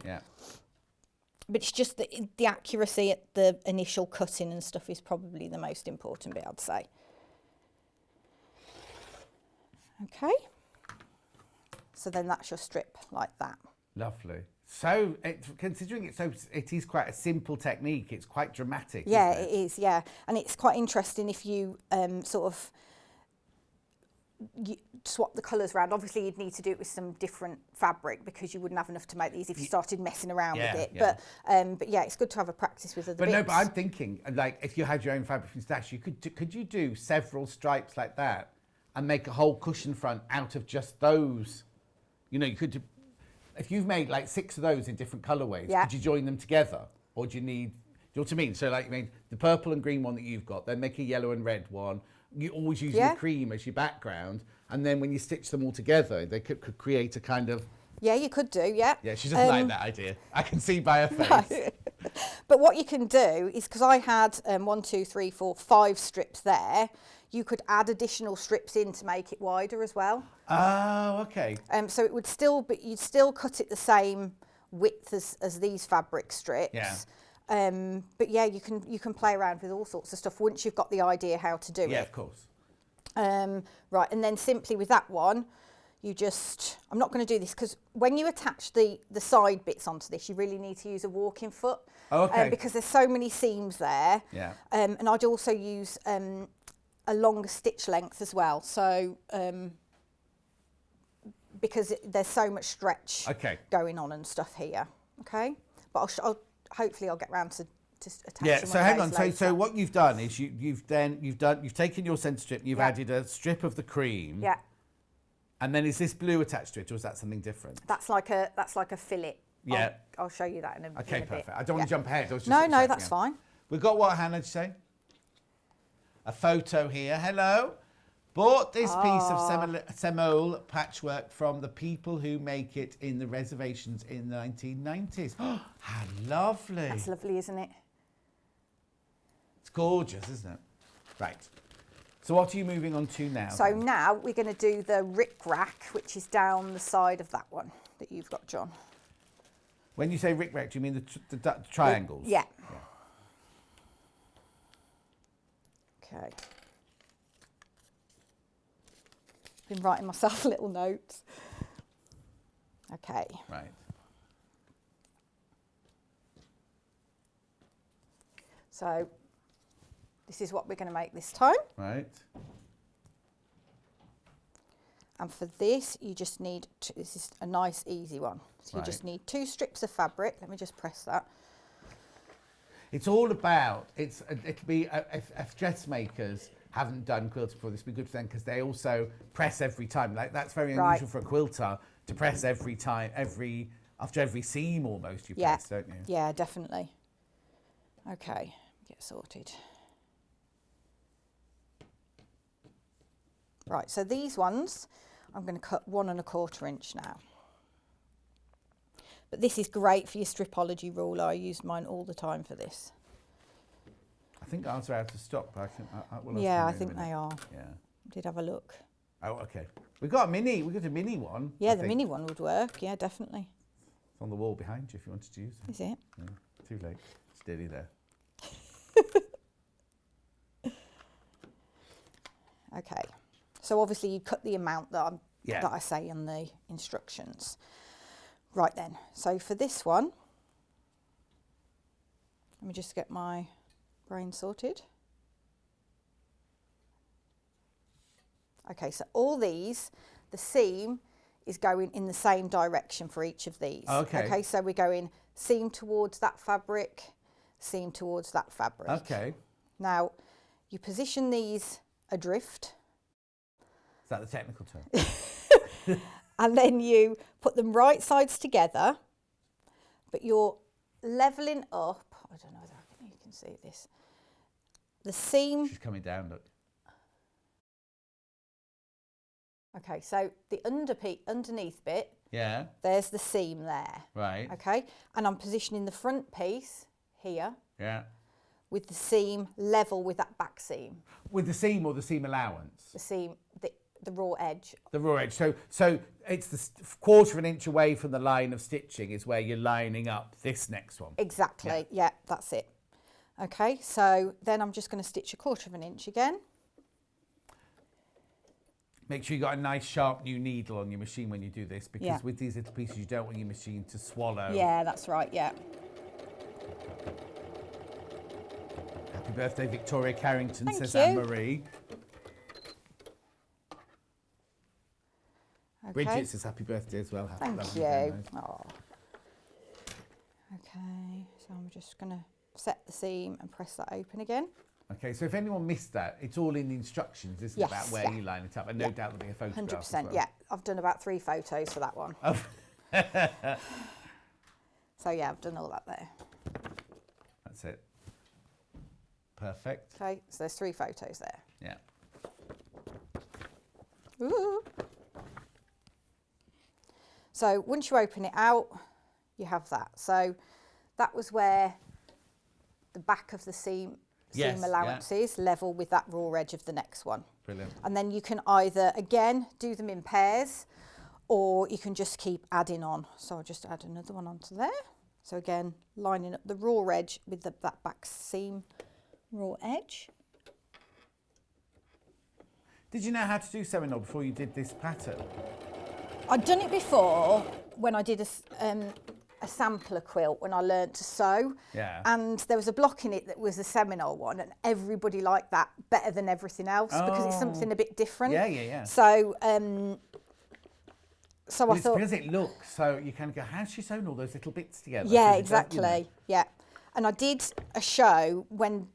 But it's just the accuracy at the initial cutting and stuff is probably the most important bit, I'd say. Okay. So then that's your strip like that. Lovely. So, considering it is quite a simple technique, it's quite dramatic. Yeah, isn't it? it is, yeah. And it's quite interesting if you sort of swap the colours around. Obviously, you'd need to do it with some different fabric because you wouldn't have enough to make these if you started messing around with it. But yeah, it's good to have a practice with other bits. No, but I'm thinking, like, if you had your own fabric from stash, could you do several stripes like that and make a whole cushion front out of just those? You know, you could, if you've made like 6 of those in different colourways, could you join them together? Or do you need, do you know what I mean? So like, you mean the purple and green one that you've got, then make a yellow and red one. You always use your cream as your background. And then when you stitch them all together, they could create a kind of... Yeah, you could do, yeah. Yeah, she doesn't like that idea. I can see by her face. But what you can do is, because I had 1, 2, 3, 4, 5 strips there, you could add additional strips in to make it wider as well. Oh, okay. So it would still, but you'd still cut it the same width as these fabric strips. Yeah. But yeah, you can play around with all sorts of stuff once you've got the idea how to do it. Yeah, of course. Right, and then simply with that one, you just, I'm not going to do this because when you attach the side bits onto this, you really need to use a walking foot. Oh, okay. Because there's so many seams there. Yeah. And I'd also use a longer stitch length as well. So, because there's so much stretch going on and stuff here. Okay. But hopefully I'll get round to attaching. Yeah, so hang on. So what you've done is you've taken your centre strip, you've added a strip of the cream. Yeah. And then is this blue attached to it, or is that something different? That's like a fillet. Yeah. I'll show you that in a bit. Okay, perfect. I don't want to jump ahead. No, that's fine. We've got what, Hannah, did you say? A photo here. Hello. Bought this piece of Seminole patchwork from the people who make it in the reservations in the 1990s. How lovely. That's lovely, isn't it? It's gorgeous, isn't it? Right. So what are you moving on to now? So now we're going to do the rick-rack, which is down the side of that one that you've got, John. When you say rick-rack, do you mean the triangles? Yeah. Okay. Been writing myself little notes. Okay. Right. So this is what we're going to make this time. Right. And for this, you just need, this is a nice, easy one. So you just need 2 strips of fabric. Let me just press that. It's all about, it'll be, if dressmakers haven't done quilts before, this would be good for them because they also press every time. Like, that's very unusual for a quilter to press every time, after every seam almost you press, don't you? Yeah, definitely. Okay, get sorted. Right, so these ones, I'm going to cut 1 1/4 inch now. But this is great for your stripology ruler. I use mine all the time for this. I think ours are out of stock, but I think they are. Yeah. Did have a look. Oh, okay. We've got a mini one. Yeah, the mini one would work. Yeah, definitely. It's on the wall behind you if you wanted to use it. Is it? Yeah, too late. Steady there. Okay. So obviously you cut the amount that that I say in the instructions. Right then. So for this one, let me just get my brain sorted. Okay, so all these, the seam is going in the same direction for each of these. Okay. Okay, so we're going seam towards that fabric, seam towards that fabric. Okay. Now, you position these adrift. Is that the technical term? And then you put them right sides together, but you're levelling up. I don't know if you can see this. The seam. She's coming down, look. Okay, so the underneath bit, Yeah. there's the seam there. Right. Okay, and I'm positioning the front piece here Yeah. with the seam level with that back seam. With the seam or the seam allowance? The seam, the raw edge. The raw edge. So it's the quarter of an inch away from the line of stitching is where you're lining up this next one. Exactly, yeah, that's it. Okay, so then I'm just going to stitch a quarter of an inch again. Make sure you got a nice sharp new needle on your machine when you do this, because Yeah. with these little pieces you don't want your machine to swallow. Yeah, that's right, yeah. Happy birthday, Victoria Carrington, Thank says you. Anne-Marie. Okay. Bridget says happy birthday as well. Thank Lovely, you. very nice. Oh. Okay, so I'm just going to set the seam and press that open again. Okay, so if anyone missed that, it's all in the instructions, isn't it, Yes, about where yeah. you line it up, and no doubt there'll be a photograph 100%, as well. yeah. I've done about 3 photos for that one. Oh. So yeah, I've done all that there. That's it. Perfect. Okay, so there's 3 photos there. Yeah. Ooh. So once you open it out, you have that. So that was where the back of the seam Yes, allowance is, level with that raw edge of the next one. Brilliant. And then you can either, again, do them in pairs, or you can just keep adding on. So I'll just add another one onto there. So again, lining up the raw edge with that back seam raw edge. Did you know how to do Seminole before you did this pattern? I'd done it before when I did a sampler quilt when I learnt to sew. Yeah. And there was a block in it that was a Seminole one, and everybody liked that better than everything else because it's something a bit different. Yeah, yeah, yeah. So, so Well, I it's thought, because it looks so you kind of go, how's she sewn all those little bits together? yeah, 'Cause it does, you know. exactly, yeah. And I did a show when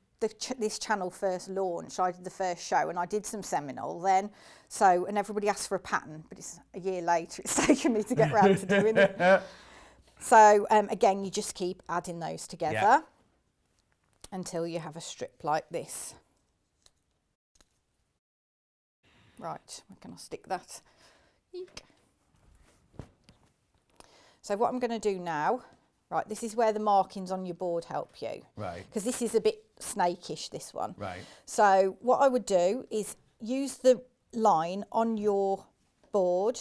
this channel first launched. I did the first show, and I did some Seminole then. So, and everybody asked for a pattern, but it's a year later. It's taken me to get round to doing it. So again, you just keep adding those together until you have a strip like this. Right, where can I stick that? Eek. So what I'm going to do now, right, this is where the markings on your board help you. Right. Because this is a bit snakish, this one. Right. So what I would do is use the line on your board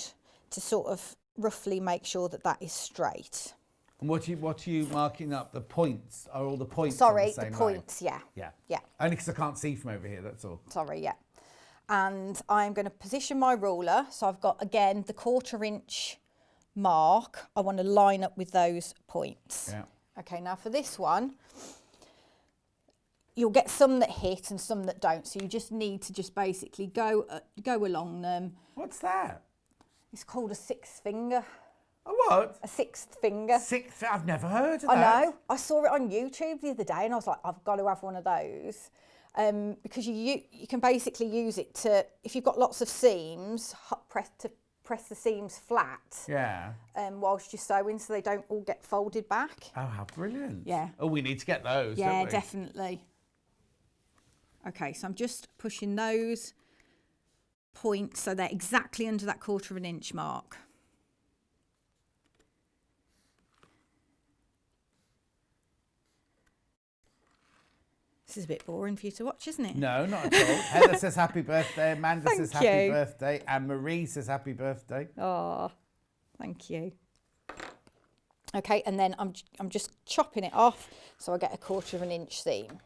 to sort of roughly make sure that that is straight. And what are you marking up? The points? Are all the points Sorry, on the the same points, line? yeah. Yeah. Yeah. Only because I can't see from over here, that's all. Sorry, yeah. And I'm going to position my ruler. So I've got, again, the 1/4 inch mark. I want to line up with those points. Yeah. Okay, now for this one, you'll get some that hit and some that don't. So you just need to just basically go along them. What's that? It's called a 6th finger. A what? A 6th finger. Sixth? I've never heard of I that. know. I saw it on YouTube the other day, and I was like, I've got to have one of those. Because you can basically use it to, if you've got lots of seams, press the seams flat. Yeah. Whilst you're sewing, so they don't all get folded back. Oh, how brilliant. Yeah. Oh, we need to get those, Yeah, don't we? definitely. Okay, so I'm just pushing those points so they're exactly under that 1/4 inch mark. This is a bit boring for you to watch, isn't it? No, not at all. Heather says happy birthday. Amanda says Thank happy you. birthday. And Marie says happy birthday. Oh, thank you. Okay, and then I'm just chopping it off so I get a 1/4 inch seam.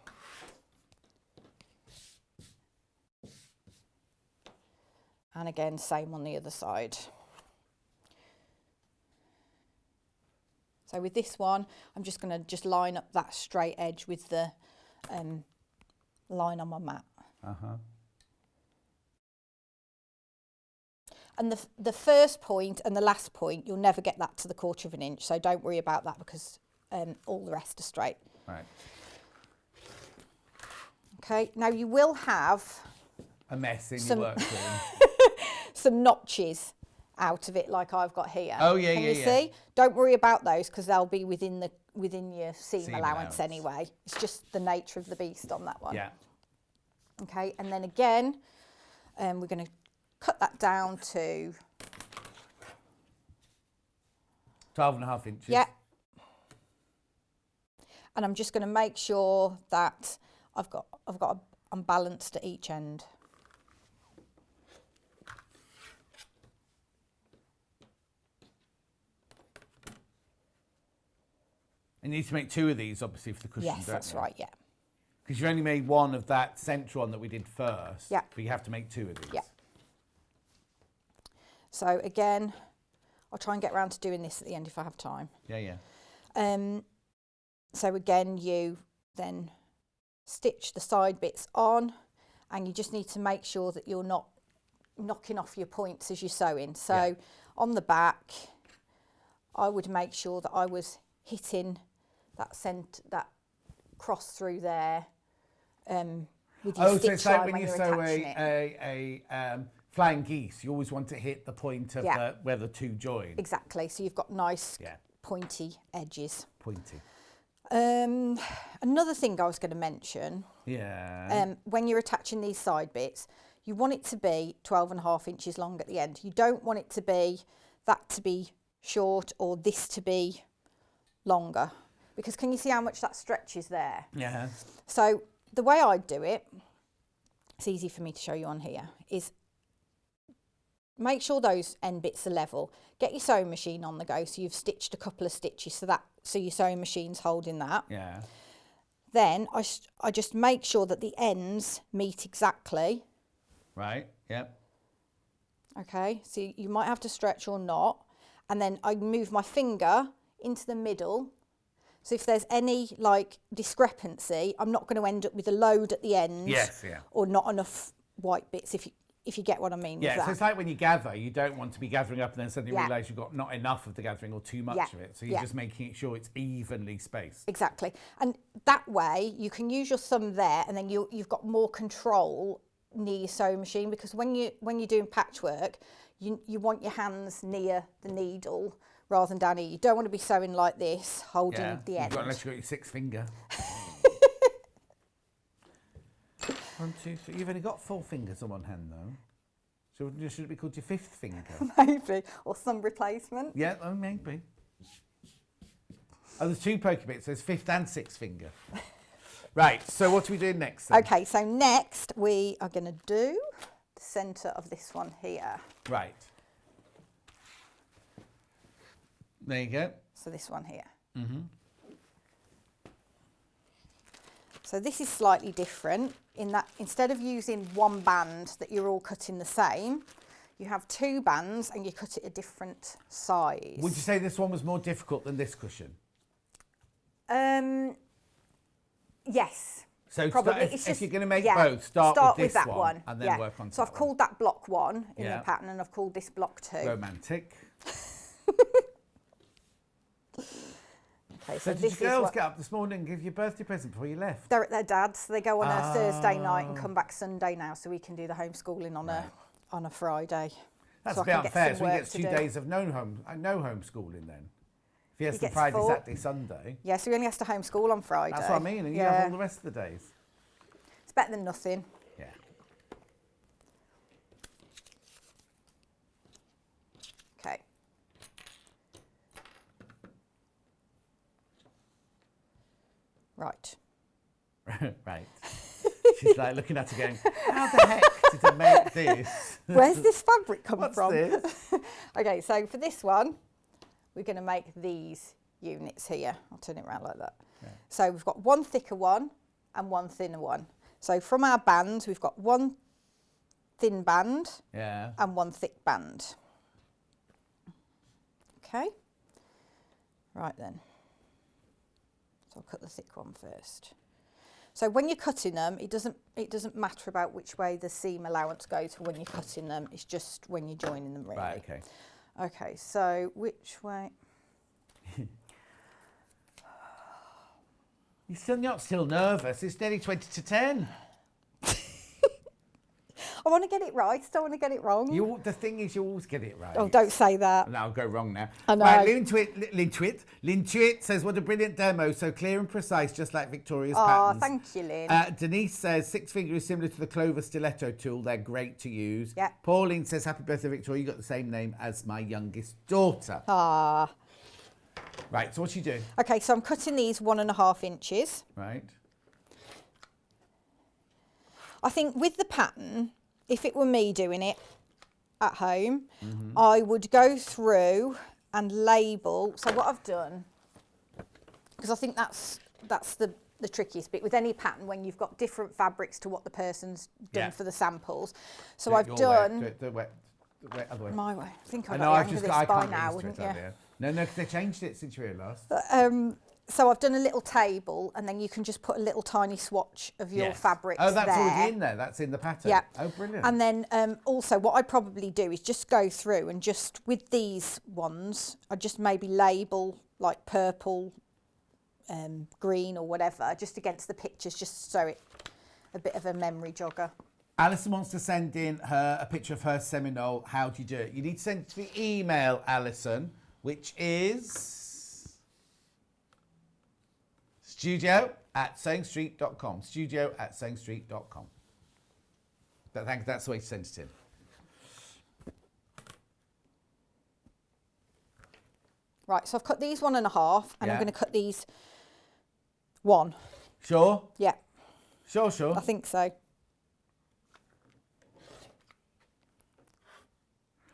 And again, same on the other side. So with this one, I'm just going to line up that straight edge with the line on my mat. Uh-huh. And the first point and the last point, you'll never get that to the 1/4 inch, so don't worry about that because all the rest are straight. Right. Okay, now you will have A mess in Some- your workroom. some notches out of it like I've got here. Oh, yeah, Can yeah, you yeah. see? Don't worry about those because they'll be within your seam Seam allowance allowance. anyway. It's just the nature of the beast on that one. Yeah. Okay, and then again, we're going to cut that down to 12.5 inches. yeah. And I'm just going to make sure that I'm balanced at each end. And you need to make 2 of these, obviously, for the cushion, Yes, don't that's you? right. Yeah. Because you only made 1 of that central one that we did first. Yeah. But you have to make 2 of these. Yeah. So again, I'll try and get around to doing this at the end if I have time. Yeah, yeah. So again, you then stitch the side bits on, and you just need to make sure that you're not knocking off your points as you're sewing. So Yeah. on the back, I would make sure that I was hitting that cross through there with your Oh, so stitch it's like line when you you're sew attaching it. a flying geese, you always want to hit the point of Yeah. where the 2 join. Exactly. So you've got nice Yeah. pointy edges. Pointy. Another thing I was going to mention, Yeah. when you're attaching these side bits, you want it to be 12.5 inches long at the end. You don't want it to be that to be short or this to be longer, because can you see how much that stretches there? Yeah. So the way I do it, it's easy for me to show you on here, is make sure those end bits are level. Get your sewing machine on the go, so you've stitched a couple of stitches so your sewing machine's holding that. Yeah. Then I just make sure that the ends meet exactly. Right. Yep. Okay, so you might have to stretch or not. And then I move my finger into the middle. So if there's any like discrepancy, I'm not going to end up with a load at the end. Yes, yeah. Or not enough white bits, if you get what I mean with Yeah, so that. it's like when you gather, you don't want to be gathering up and then suddenly Yeah. realise you've got not enough of the gathering or too much Yeah, of it. So you're yeah. just making sure it's evenly spaced. Exactly. And that way you can use your thumb there, and then you've got more control near your sewing machine, because when you're doing patchwork, you want your hands near the needle rather than down here. You don't want to be sewing like this, holding Yeah. the You've end. got, unless you've got your 6th finger. 1, 2, 3. You've only got 4 fingers on one hand though. So should it be called your 5th finger? Maybe, or thumb replacement. Yeah, oh, maybe. Oh, there's 2 pokey bits. There's 5th and 6th finger. Right, so what are we doing next then? Okay, so next we are going to do the centre of this one here. Right. There you go. So this one here. So this is slightly different in that instead of using one band that you're all cutting the same, you have 2 bands and you cut it a different size. Would you say this one was more difficult than this cushion? Yes. So probably. if you're going to make both, start with this that one and then work on So I've called that block 1 in Yeah. the pattern, and I've called this block 2. Romantic. Okay, So so did this your is girls what get up this morning and give you a birthday present before you left? they're at their dad's. So they go on a Thursday night Oh. and come back Sunday now, so we can do the homeschooling on a Friday. That's so a bit I can get unfair. some So he work gets to 2 do. days of no homeschooling then. If he has He the gets Friday, 4. Saturday, Sunday. Yeah, so he only has to homeschool on Friday. That's what I mean. And you have all the rest of the days. It's better than nothing. Yeah. Okay. Right. Right. She's like looking at it going, how the heck did I make this? Where's this fabric come What's from? this? Okay, so for this one, we're going to make these units here. I'll turn it around like that. Yeah. So we've got 1 thicker one and 1 thinner one. So from our bands, we've got 1 thin band Yeah. and 1 thick band. Okay. Right then. So I'll cut the thick one first. So when you're cutting them, it doesn't matter about which way the seam allowance goes for when you're cutting them. It's just when you're joining them, really. Right, okay. Okay, so which way? You're still not nervous. It's nearly 20 to 10. I want to get it right. I don't want to get it wrong. The thing is, you always get it right. Oh, don't say that. No, I'll go wrong now. I know. Right, Lintuit says, what a brilliant demo. So clear and precise, just like Victoria's patterns. Thank you, Lynn. Denise says, 6-finger is similar to the Clover stiletto tool. They're great to use. Yeah. Pauline says, happy birthday, Victoria. You got the same name as my youngest daughter. Right, so what are you doing? Okay, so I'm cutting these 1.5 inches. Right. I think with the pattern, if it were me doing it at home, I would go through and label. So what I've done, because I think that's the trickiest bit with any pattern when you've got different fabrics to what the person's done for the samples. So I've done The other way. my way. I think I know, know I've hang just of got, this I by can't now, get used wouldn't to it, you? yeah. No, because they changed it since you were here last. So I've done a little table, and then you can just put a little tiny swatch of your fabrics Oh, that's there. already in there. That's in the pattern. Yeah. Oh, brilliant. And then also what I'd probably do is just go through and just with these ones, I'd just maybe label like purple, green or whatever, just against the pictures, just so it a bit of a memory jogger. Alison wants to send in a picture of her Seminole. How do you do it? You need to send it to the email, Alison, which is studio@sewingstreet.com. Studio@sewingstreet.com. That's the way to send it in. Right, so I've cut these 1.5, and I'm going to cut these 1. Sure? Yeah, Sure. I think so.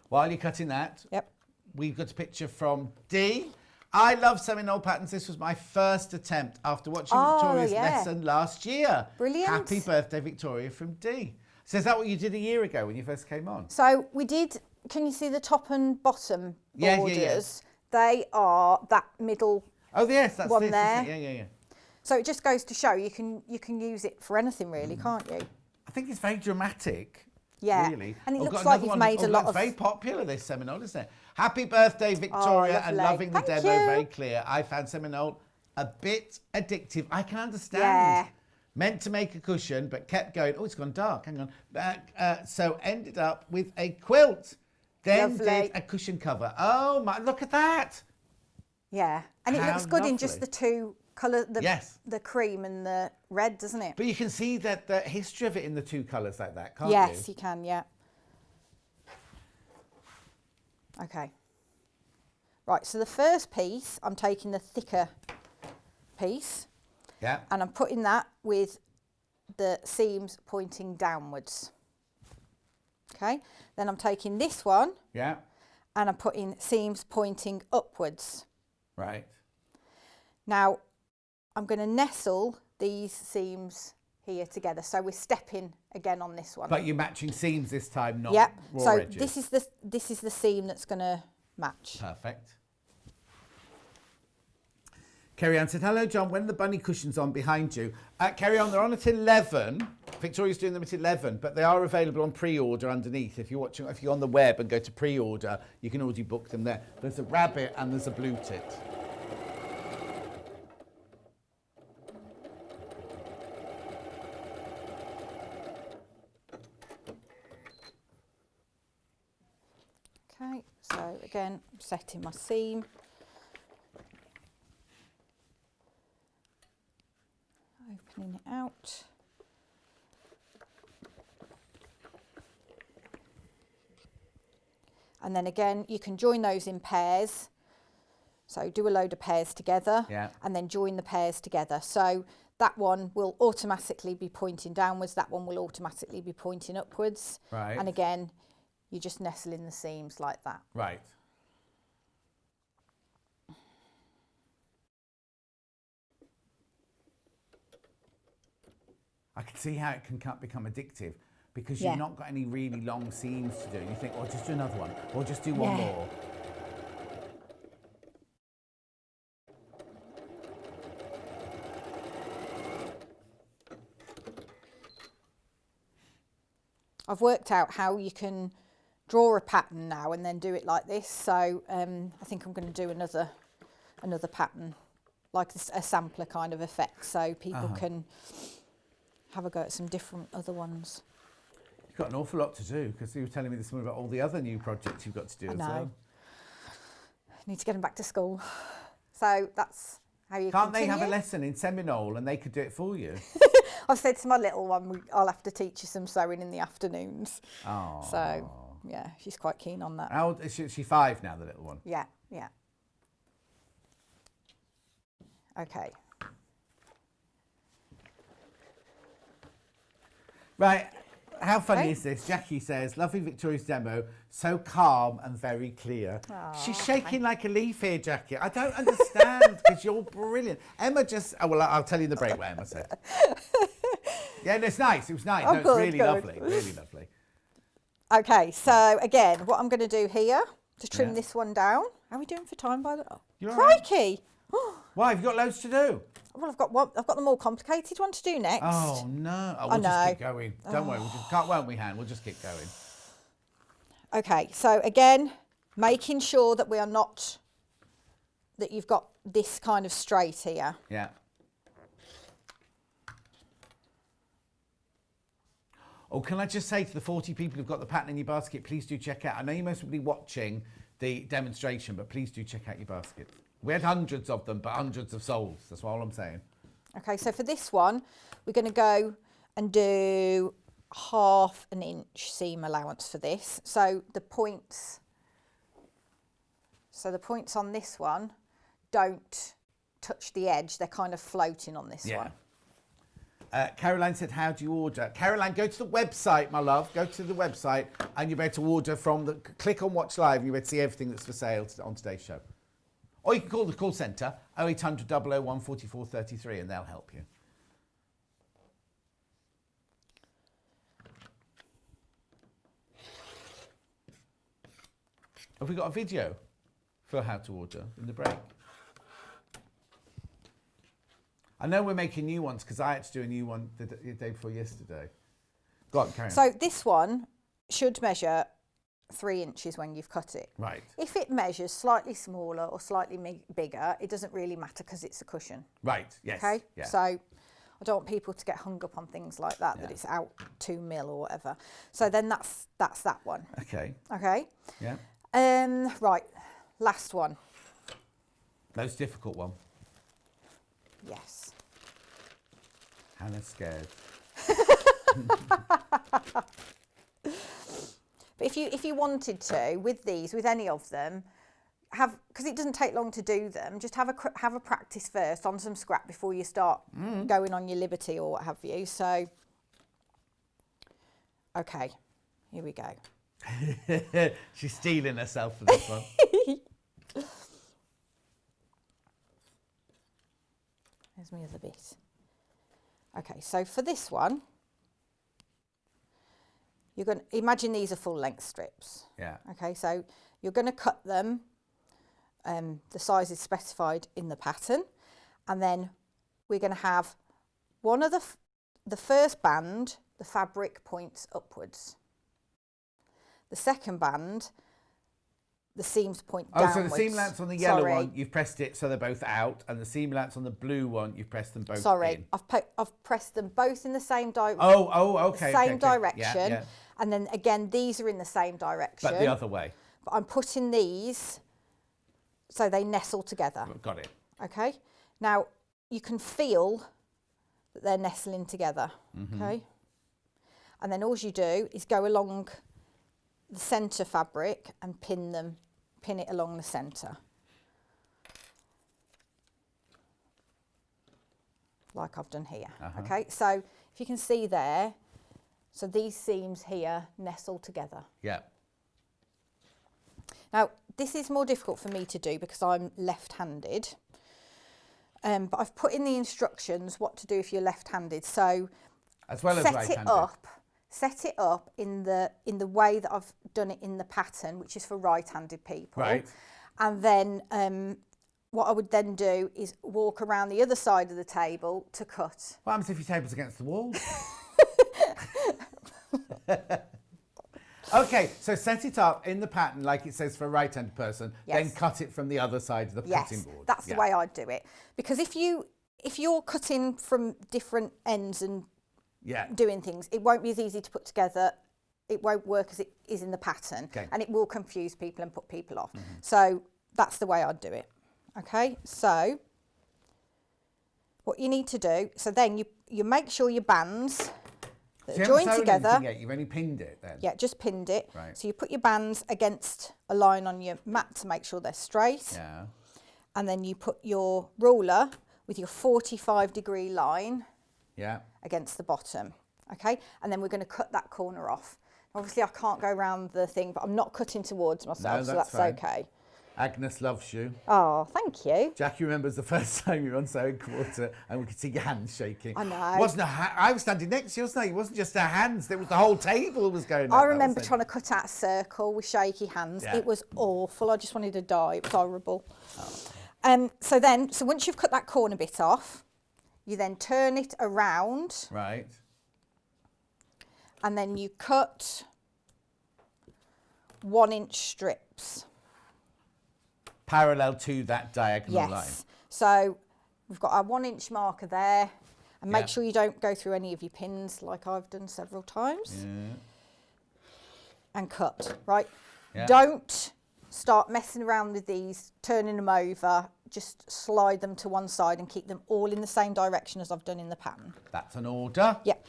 While you're cutting that, Yep. we've got a picture from Dee. I love Seminole patterns. This was my first attempt after watching Victoria's lesson last year. Brilliant. Happy birthday, Victoria, from Dee. So is that what you did a year ago when you first came on? So we did, can you see the top and bottom Yeah. borders? They are that middle. Oh, yes, that's one this, there. isn't it? Yeah. So it just goes to show you can use it for anything really, can't you? I think it's very dramatic. Yeah. Really. And it I've looks got like another you've one. made a lot It's of... very popular, this Seminole, isn't it? Happy birthday, Victoria, and lovely. loving the Thank demo, you. very clear. I found Seminole a bit addictive. I can understand. Yeah. Meant to make a cushion, but kept going. Oh, it's gone dark. Hang on. So ended up with a quilt. Then Lovely. did a cushion cover. Oh my! Look at that. Yeah. And it How looks good in just lovely. the two colour, Yes. the cream and the red, doesn't it? But you can see that the history of it in the two colours like that, can't Yes, you? you can, yeah. Okay. Right, so the first piece, I'm taking the thicker piece Yeah. and I'm putting that with the seams pointing downwards. Okay, then I'm taking this one Yeah. and I'm putting seams pointing upwards. Right. Now, I'm going to nestle these seams here together. So we're stepping again on this one. But you're matching seams this time, not Yep. raw So edges. this is the seam that's going to match. Perfect. Kerry Ann said, hello, John. When are the bunny cushions on behind you? Kerry Ann, they're on at 11. Victoria's doing them at 11, but they are available on pre-order underneath. If you're on the web and go to pre-order, you can already book them there. There's a rabbit and there's a blue tit. Okay, so again, setting my seam. Opening it out. And then again, you can join those in pairs. So do a load of pairs together, Yeah. and then join the pairs together. So that one will automatically be pointing downwards, that one will automatically be pointing upwards. Right. And again, you just nestle in the seams like that. Right. I can see how it can become addictive because Yeah. you've not got any really long seams to do. You think, oh, just do another one, or just do one Yeah. more. I've worked out how you can draw a pattern now and then do it like this. So I think I'm going to do another pattern, like a sampler kind of effect, so people can have a go at some different other ones. got an awful lot to do because you were telling me this morning about all the other new projects you've got to do as well. Need to get them back to school. So that's how you Can't they have a lesson in Seminole and they could do it for you? I've said to my little one, I'll have to teach you some sewing in the afternoons. Oh. So, yeah, she's quite keen on that. How old is she? 5 now, the little one? Yeah, yeah. Okay. Right. How funny is this? Jackie says, lovely Victoria's demo, so calm and very clear. She's shaking like a leaf here, Jackie. I don't understand because you're brilliant. Emma just, I'll tell you in the break what Emma said. Yeah, no, it's nice. It was nice. Oh, no, good, it's really good. lovely. Really lovely. Okay, so again, what I'm going to do here to trim this one down. How are we doing for time, by the way? You're all right? Crikey! Why? Have you got loads to do? Well, I've got the more complicated one to do next. Oh, no. Oh, we'll just keep going. Don't worry. We'll just, won't we, Han? We'll just keep going. Okay, so again, making sure that we are not, that you've got this kind of straight here. Yeah. Oh, can I just say to the 40 people who've got the pattern in your basket, please do check out. I know you're mostly watching the demonstration, but please do check out your basket. We had hundreds of them, but hundreds of souls. That's all I'm saying. Okay, so for this one, we're going to go and do 1/2 inch seam allowance for this. So the points on this one don't touch the edge. They're kind of floating on this one. Caroline said, how do you order? Caroline, go to the website, my love. Go to the website and you'll be able to order from the... Click on Watch Live and you'll be able to see everything that's for sale on today's show. Or you can call the call centre, 0800 001 4433, and they'll help you. Have we got a video for how to order in the break? I know we're making new ones because I had to do a new one the day before yesterday. Go on, carry on. So this one should measure 3 inches when you've cut it. Right. If it measures slightly smaller or slightly bigger, it doesn't really matter because it's a cushion. Right, yes. Okay, yeah. so I don't want people to get hung up on things like that, that it's out 2 mil or whatever. So then that's that one. Okay. Okay. Yeah. Right, last one. Most difficult one. Yes. Hannah's scared. But if you wanted to, with these, with any of them, because it doesn't take long to do them, just have a practice first on some scrap before you start going on your Liberty or what have you. So, okay, here we go. She's stealing herself for this one. There's my other bit. Okay, so for this one, you're going to imagine these are full length strips. Yeah. Okay, so you're going to cut them. The size is specified in the pattern, and then we're going to have one of the first band, the fabric points upwards. The second band, the seams point downwards. Oh, so the seam allowance on the yellow one, you've pressed it so they're both out, and the seam allowance on the blue one, you've pressed them both in. I've pressed them both in the same direction. Okay. Same direction. Yeah. And then again, these are in the same direction. But the other way. But I'm putting these so they nestle together. Got it. Okay. Now, you can feel that they're nestling together. Okay. And then all you do is go along the centre fabric and pin it along the centre. Like I've done here. Okay. So if you can see there, so these seams here nestle together. Yeah. Now, this is more difficult for me to do because I'm left-handed. But I've put in the instructions what to do if you're left-handed. So as well as right-handed. Set it up in the way that I've done it in the pattern, which is for right-handed people. Right. And then what I would then do is walk around the other side of the table to cut. What happens if your table's against the wall? Okay, so set it up in the pattern like it says for a right-handed person, then cut it from the other side of the cutting board. That's the way I'd do it. Because if you're cutting from different ends and doing things, it won't be as easy to put together it won't work as it is in the pattern, Okay. and it will confuse people and put people off. So that's the way I'd do it. Okay, so what you need to do, so then you make sure your bands that So are you haven't joined sewn together. anything yet, you've only pinned it then? Yeah, just pinned it. Right. So you put your bands against a line on your mat to make sure they're straight. Yeah. And then you put your ruler with your 45-degree line Yeah. against the bottom. Okay, and then we're going to cut that corner off. Obviously, I can't go around the thing, but I'm not cutting towards myself, so that's fine. okay. Agnes loves you. Oh, thank you. Jackie remembers the first time you were on sewing quarter and we could see your hands shaking. I know. Wasn't I was standing next to you, wasn't I? It wasn't just our hands, it was the whole table was going I up, remember wasn't it? trying to cut out a circle with shaky hands. Yeah. It was awful. I just wanted to die. It was horrible. So once you've cut that corner bit off, you then turn it around Right. and then you cut 1-inch strips. Parallel to that diagonal line. Yes. So we've got our 1-inch marker there, and make Yeah. sure you don't go through any of your pins like I've done several times. Yeah. And cut, right? Yeah. Don't start messing around with these, turning them over. Just slide them to one side and keep them all in the same direction as I've done in the pattern. That's an order. Yep.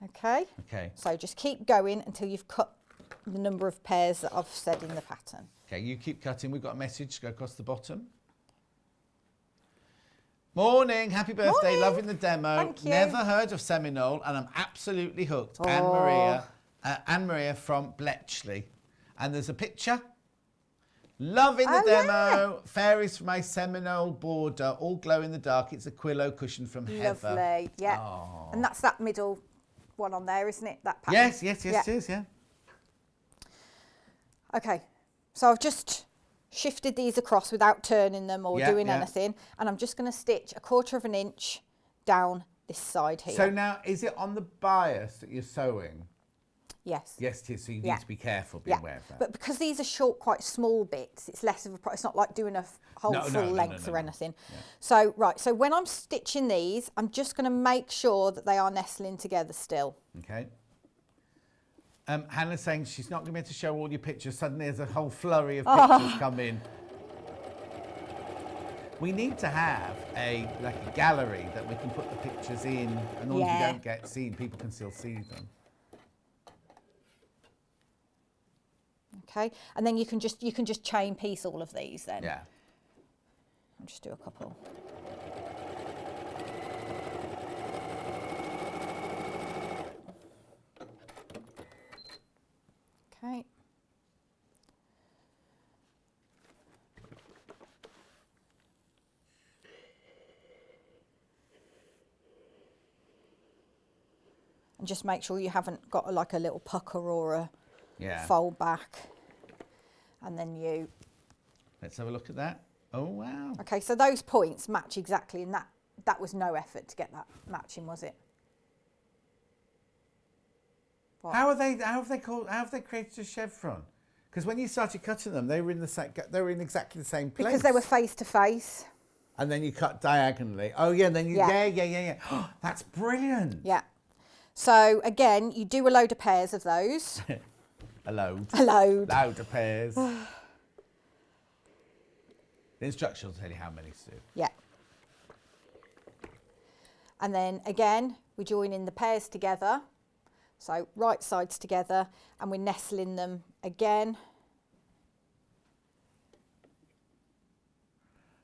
Okay. Okay. So just keep going until you've cut the number of pairs that I've said in the pattern. Okay, you keep cutting. We've got a message go across the bottom. Morning, happy birthday, Morning. loving the demo. Thank you. Never heard of Seminole and I'm absolutely hooked. Anne Maria from Bletchley. And there's a picture. Loving the Oh, demo. Fairies from my Seminole border, all glow in the dark. It's a Quillo cushion from Heather. Lovely. Yeah. Oh. And that's that middle one on there, isn't it? That pattern. Yes, Yeah. it is, yeah. Okay. So I've just shifted these across without turning them or Yeah, doing yeah. anything. And I'm just going to stitch 1/4 of an inch down this side here. So now, is it on the bias that you're sewing? Yes. Yes, it is. So you Yeah. need to be careful, be Yeah. aware of that. But because these are short, quite small bits, it's less of a it's not like doing a whole No, full no, length no, or no. anything. Yeah. So, right, so when I'm stitching these, I'm just going to make sure that they are nestling together still. Okay. Hannah's saying she's not going to be able to show all your pictures. Suddenly there's a whole flurry of pictures come in. We need to have a gallery that we can put the pictures in, and the ones we Yeah. don't get seen, people can still see them. Okay, and then you can just chain piece all of these then. Yeah. I'll just do a couple. Okay. And just make sure you haven't got like a little pucker or a Yeah. fold back. And then you, Let's have a look at that. Oh, wow. okay, so those points match exactly, and that was no effort to get that matching, was it? What? How have they created a chevron? Because when you started cutting them, they were in exactly the same place. Because they were face to face. And then you cut diagonally. Oh yeah, and then you Yeah. Oh, that's brilliant. Yeah. So again, you do a load of pairs of those. A load. A load. Load of pairs. The instructions will tell you how many to do. Yeah. And then again, we join in the pairs together. So right sides together, and we're nestling them again.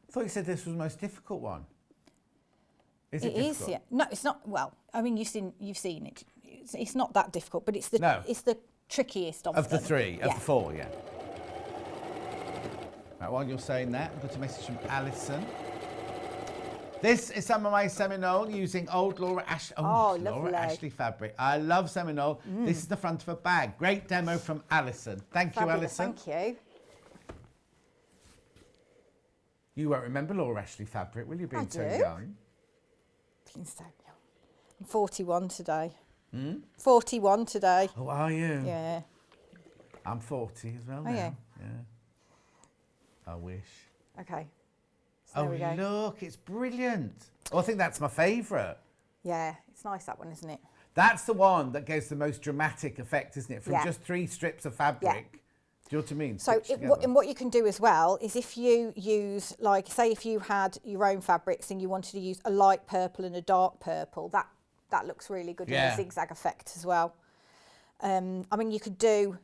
I thought you said this was the most difficult one. Is it It is, difficult? yeah. No, it's not. Well, I mean, you've seen it. It's not that difficult, but it's the No. it's the trickiest of Of the them. three, of Yeah. the four, yeah. Right, while you're saying that, I've got a message from Alison. This is some of my Seminole using old Laura Ashley. Oh, Laura lovely. Ashley fabric. I love Seminole. This is the front of a bag. Great demo from Alison. Thank you, Fabulous, Alison. thank you. You won't remember Laura Ashley fabric, will you, being so do. young? Please don't. I'm 41 today. 41 today. Oh, are you? Yeah. I'm 40 as well now. you? Yeah. I wish. Okay. So there we go. Look, it's brilliant. Oh, I think that's my favourite. Yeah, it's nice that one, isn't it? That's the one that gives the most dramatic effect, isn't it? From Yeah. just 3 strips of fabric. Yeah. Do you know what I mean? So what you can do as well is if you use, like, say if you had your own fabrics and you wanted to use a light purple and a dark purple, that looks really good in a zigzag effect as well. I mean, you could do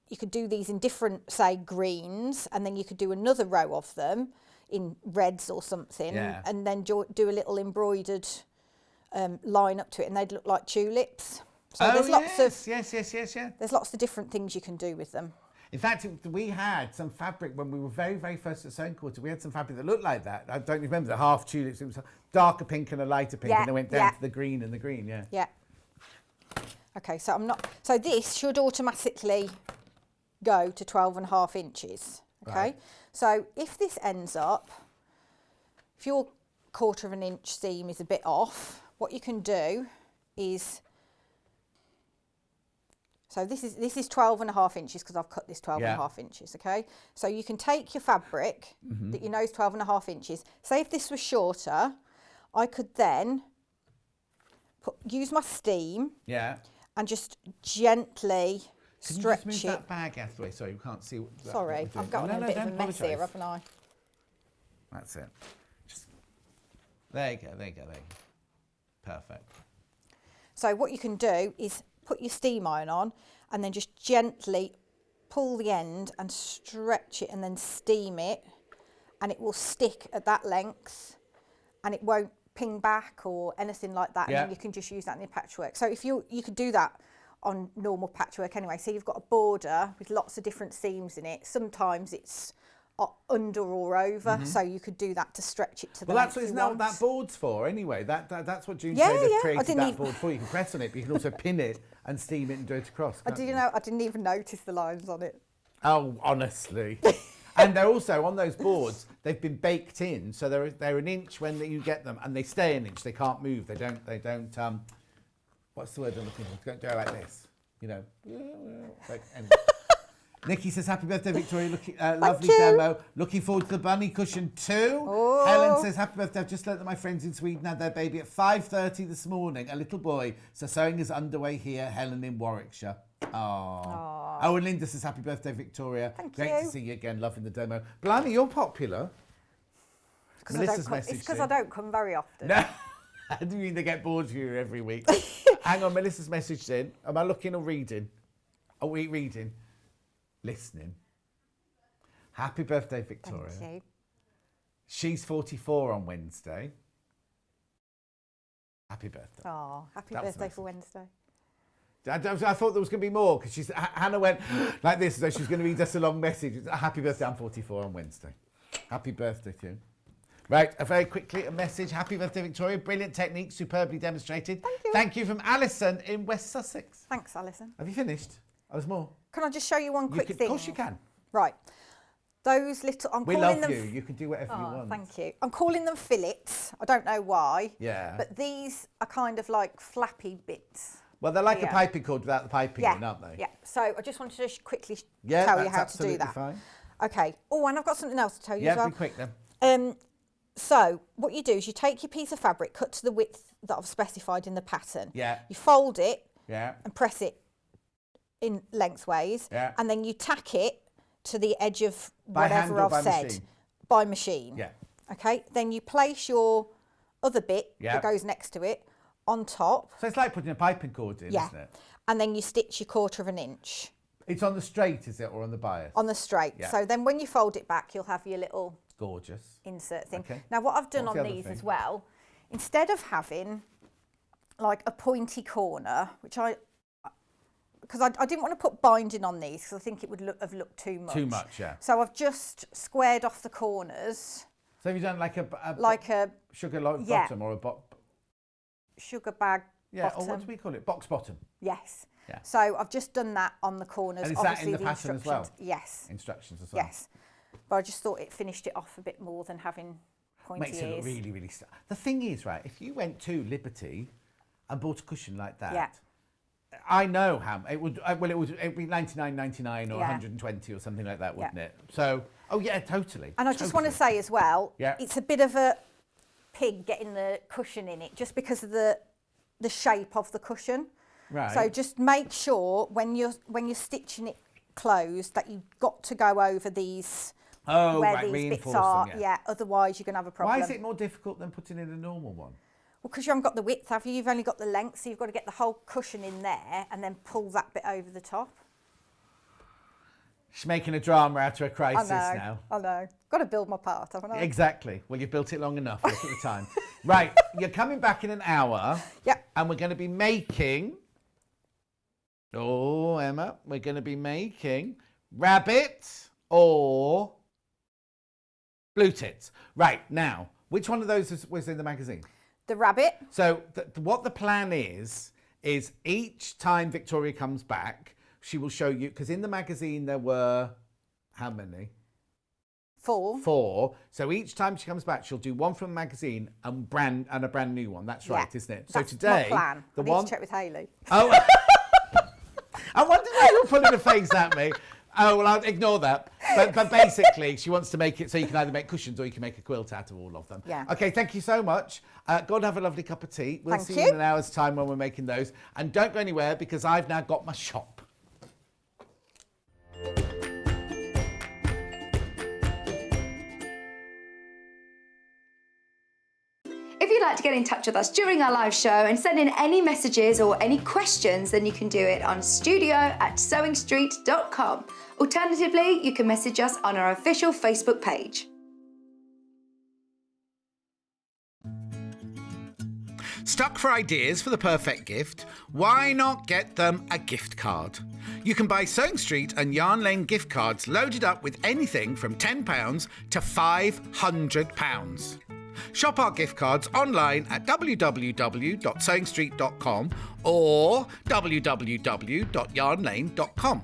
these in different, say, greens, and then you could do another row of them in reds or something, and then do a little embroidered line up to it, and they'd look like tulips. So there's lots of there's lots of different things you can do with them. In fact, we had some fabric when we were very, very first at Sewing Quarter. We had some fabric that looked like that. I don't remember the half tulips. It was a darker pink and a lighter pink, and they went down to the green and the green. Yeah. Okay, so so this should automatically go to 12.5 inches. Okay, Right. so if this ends up, if your 1/4 inch seam is a bit off, what you can do is, so this is 12.5 inches because I've cut this 12.5 inches. Okay, so you can take your fabric that you know is 12.5 inches. Say if this was shorter, I could then use my steam and just gently stretch Can you just move that bag out of the way? Sorry, you can't see. Sorry, I've got a bit of a mess here, haven't I? That's it. There you go. Perfect. So what you can do is put your steam iron on and then just gently pull the end and stretch it and then steam it, and it will stick at that length and it won't ping back or anything like that, and then you can just use that in your patchwork. So if you could do that on normal patchwork anyway. So you've got a border with lots of different seams in it. Sometimes it's under or over, so you could do that to stretch it to the length you want. Well, that's what that board's for anyway. That's what June said created that board for. You can press on it, but you can also pin it and steam it and do it across. I didn't even notice the lines on it. Oh, honestly. And they're also on those boards. They've been baked in, so they're an inch when you get them, and they stay an inch. They can't move. They don't. What's the word I'm looking for? Don't go like this. You know. Anyway. Nikki says, happy birthday, Victoria. Lovely demo. Looking forward to the bunny cushion too. Oh. Helen says, happy birthday. I've just learnt that my friends in Sweden had their baby at 5:30 this morning, a little boy. So sewing is underway here, Helen in Warwickshire. Oh. Oh, and Linda says, happy birthday, Victoria. Great to see you again. Loving the demo. Blimey, you're popular. It's because I don't come very often. No. I do mean they get bored of you every week. Hang on, Melissa's messaged in. Am I looking or reading? Are we reading? Listening. Happy birthday, Victoria. Thank you. She's 44 on Wednesday. Happy birthday. Oh, happy birthday for Wednesday. I thought there was going to be more because Hannah went like this, as though she was going to read us a long message. Happy birthday, I'm 44 on Wednesday. Happy birthday to you. Right, very quickly, a message. Happy birthday, Victoria. Brilliant technique, superbly demonstrated. Thank you. Thank you from Alison in West Sussex. Thanks, Alison. Have you finished? Oh, there's more. Can I just show you one quick thing? Of course you can. Right. Those little... We love you. You can do whatever you want. Thank you. I'm calling them fillets. I don't know why. Yeah. But these are kind of like flappy bits. Well, they're like a piping cord without the piping in, aren't they? Yeah. So I just wanted to quickly tell you how to do that. Fine. Okay. Oh, and I've got something else to tell you as well. Yeah, be quick then. So what you do is you take your piece of fabric, cut to the width that I've specified in the pattern. Yeah. You fold it. Yeah. And press it in lengthways. Yeah. And then you tack it to the edge of whatever I've said. Machine? By machine. Yeah. Okay. Then you place your other bit that goes next to it on top. So it's like putting a piping cord in, isn't it? And then you stitch your 1/4 inch. It's on the straight, is it, or on the bias? On the straight. Yeah. So then when you fold it back, you'll have your little gorgeous insert thing. Okay. Now what I've done on these as well, instead of having like a pointy corner, which because I didn't want to put binding on these because I think it would have looked too much. Too much, yeah. So I've just squared off the corners. So have you done like a sugar bottom or a sugar bag bottom? Or what do we call it? Box bottom. Yes. Yeah. So I've just done that on the corners. And is obviously that in the pattern as well? Yes. Instructions as well? Yes. But I just thought it finished it off a bit more than having pointy ears. Makes it look really, really... The thing is, right, if you went to Liberty and bought a cushion like that, I know how... It would be $99.99 or 120 or something like that, wouldn't it? So, totally. And I just want to say as well, it's a bit of a pig getting the cushion in it just because of the the shape of the cushion. Right. So just make sure when you're stitching it closed that you've got to go over these where these bits are. Them, yeah, otherwise you're going to have a problem. Why is it more difficult than putting in a normal one? Well, because you haven't got the width, have you? You've only got the length, so you've got to get the whole cushion in there and then pull that bit over the top. She's making a drama out of a crisis now. I know. Got to build my part, haven't I? Exactly. Well, you've built it long enough. Look at the time. Right, you're coming back in an hour. Yep. And we're going to be making... Oh, Emma, we're going to be making rabbit or blue tits. Right, now, which one of those was in the magazine? The rabbit. So what the plan is each time Victoria comes back, she will show you, because in the magazine there were, how many? 4. 4. So each time she comes back, she'll do one from the magazine and a brand new one. That's right, isn't it? So that's today, my plan. the I need one to check with Hayley. Oh, I wondered why you were pulling a face at me. Oh, well, I'll ignore that. But basically, she wants to make it so you can either make cushions or you can make a quilt out of all of them. Yeah. Okay, thank you so much. Go and have a lovely cup of tea. We'll Thank see you. you in an hour's time when we're making those. And don't go anywhere because I've now got my shop. If you'd like to get in touch with us during our live show and send in any messages or any questions, then you can do it on studio@sewingstreet.com. Alternatively, you can message us on our official Facebook page. Stuck for ideas for the perfect gift? Why not get them a gift card? You can buy Sewing Street and Yarn Lane gift cards loaded up with anything from £10 to £500. Shop our gift cards online at www.sewingstreet.com or www.yarnlane.com,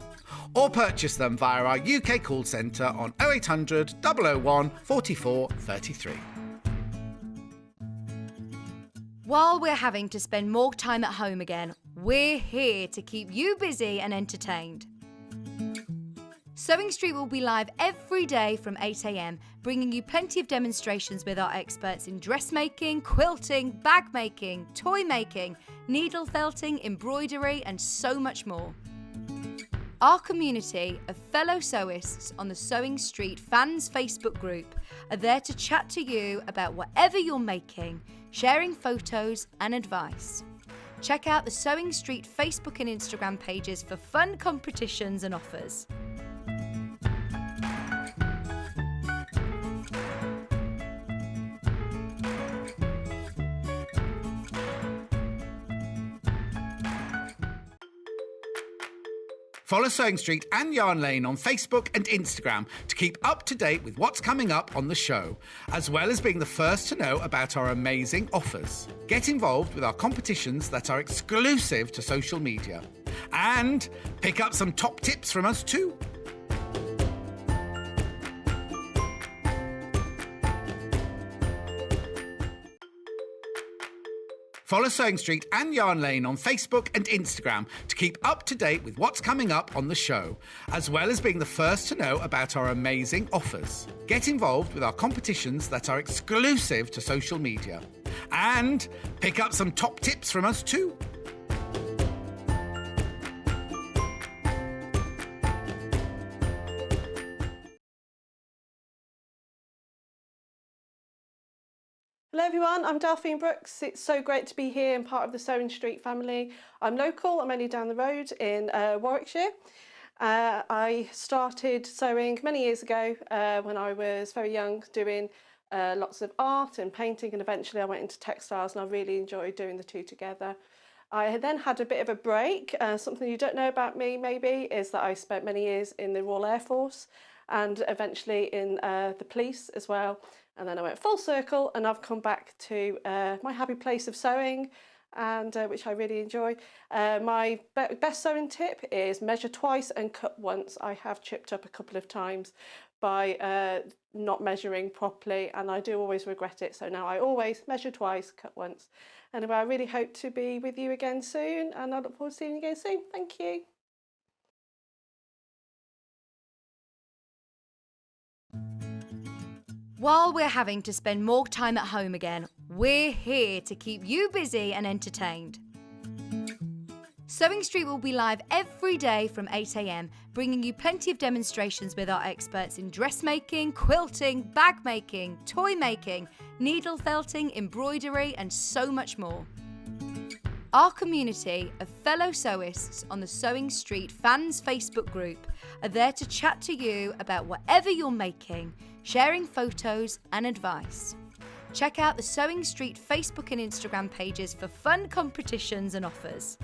or purchase them via our UK call centre on 0800 001 44 33. While we're having to spend more time at home again, we're here to keep you busy and entertained. Sewing Street will be live every day from 8 a.m, bringing you plenty of demonstrations with our experts in dressmaking, quilting, bag making, toy making, needle felting, embroidery, and so much more. Our community of fellow sewists on the Sewing Street fans Facebook group are there to chat to you about whatever you're making, sharing photos and advice. Check out the Sewing Street Facebook and Instagram pages for fun competitions and offers. Follow Sewing Street and Yarn Lane on Facebook and Instagram to keep up to date with what's coming up on the show, as well as being the first to know about our amazing offers. Get involved with our competitions that are exclusive to social media. And pick up some top tips from us too. Follow Sewing Street and Yarn Lane on Facebook and Instagram to keep up to date with what's coming up on the show, as well as being the first to know about our amazing offers. Get involved with our competitions that are exclusive to social media. And pick up some top tips from us too. Hello everyone, I'm Delphine Brooks. It's so great to be here and part of the Sewing Street family. I'm local, I'm only down the road in Warwickshire. I started sewing many years ago when I was very young, doing lots of art and painting, and eventually I went into textiles and I really enjoyed doing the two together. I then had a bit of a break. Something you don't know about me maybe is that I spent many years in the Royal Air Force and eventually in the police as well. And then I went full circle and I've come back to my happy place of sewing, and which I really enjoy. My best sewing tip is measure twice and cut once. I have chipped up a couple of times by not measuring properly, and I do always regret it. So now I always measure twice, cut once. Anyway, I really hope to be with you again soon, and I look forward to seeing you again soon. Thank you. While we're having to spend more time at home again, we're here to keep you busy and entertained. Sewing Street will be live every day from 8 a.m, bringing you plenty of demonstrations with our experts in dressmaking, quilting, bag making, toy making, needle felting, embroidery, and so much more. Our community of fellow sewists on the Sewing Street Fans Facebook group are there to chat to you about whatever you're making, sharing photos and advice. Check out the Sewing Street Facebook and Instagram pages for fun competitions and offers.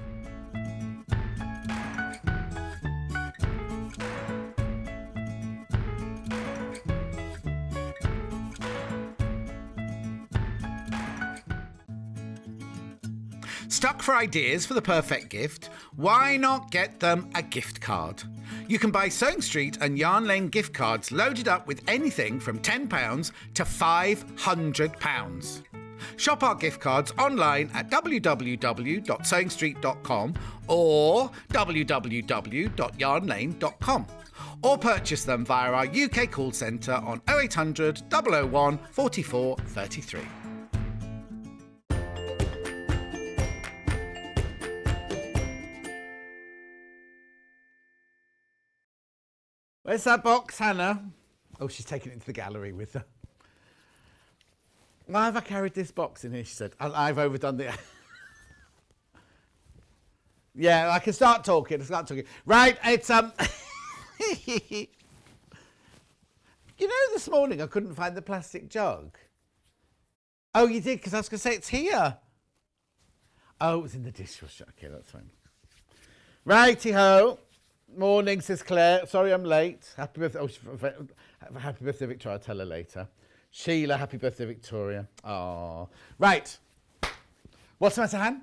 Stuck for ideas for the perfect gift? Why not get them a gift card? You can buy Sewing Street and Yarn Lane gift cards loaded up with anything from £10 to £500. Shop our gift cards online at www.sewingstreet.com or www.yarnlane.com, or purchase them via our UK call centre on 0800 001 44 33. Where's that box, Hannah? Oh, she's taking it into the gallery with her. Why have I carried this box in here? She said. I've overdone the... Yeah, I can start talking. Right, it's... You know, this morning I couldn't find the plastic jug. Oh, you did? Because I was going to say it's here. Oh, it was in the dishwasher. Okay, that's fine. Righty-ho. Morning, says Claire. Sorry I'm late. Happy birthday. Oh, happy birthday, Victoria. I'll tell her later. Sheila, happy birthday, Victoria. Oh, right. What's the matter, Han?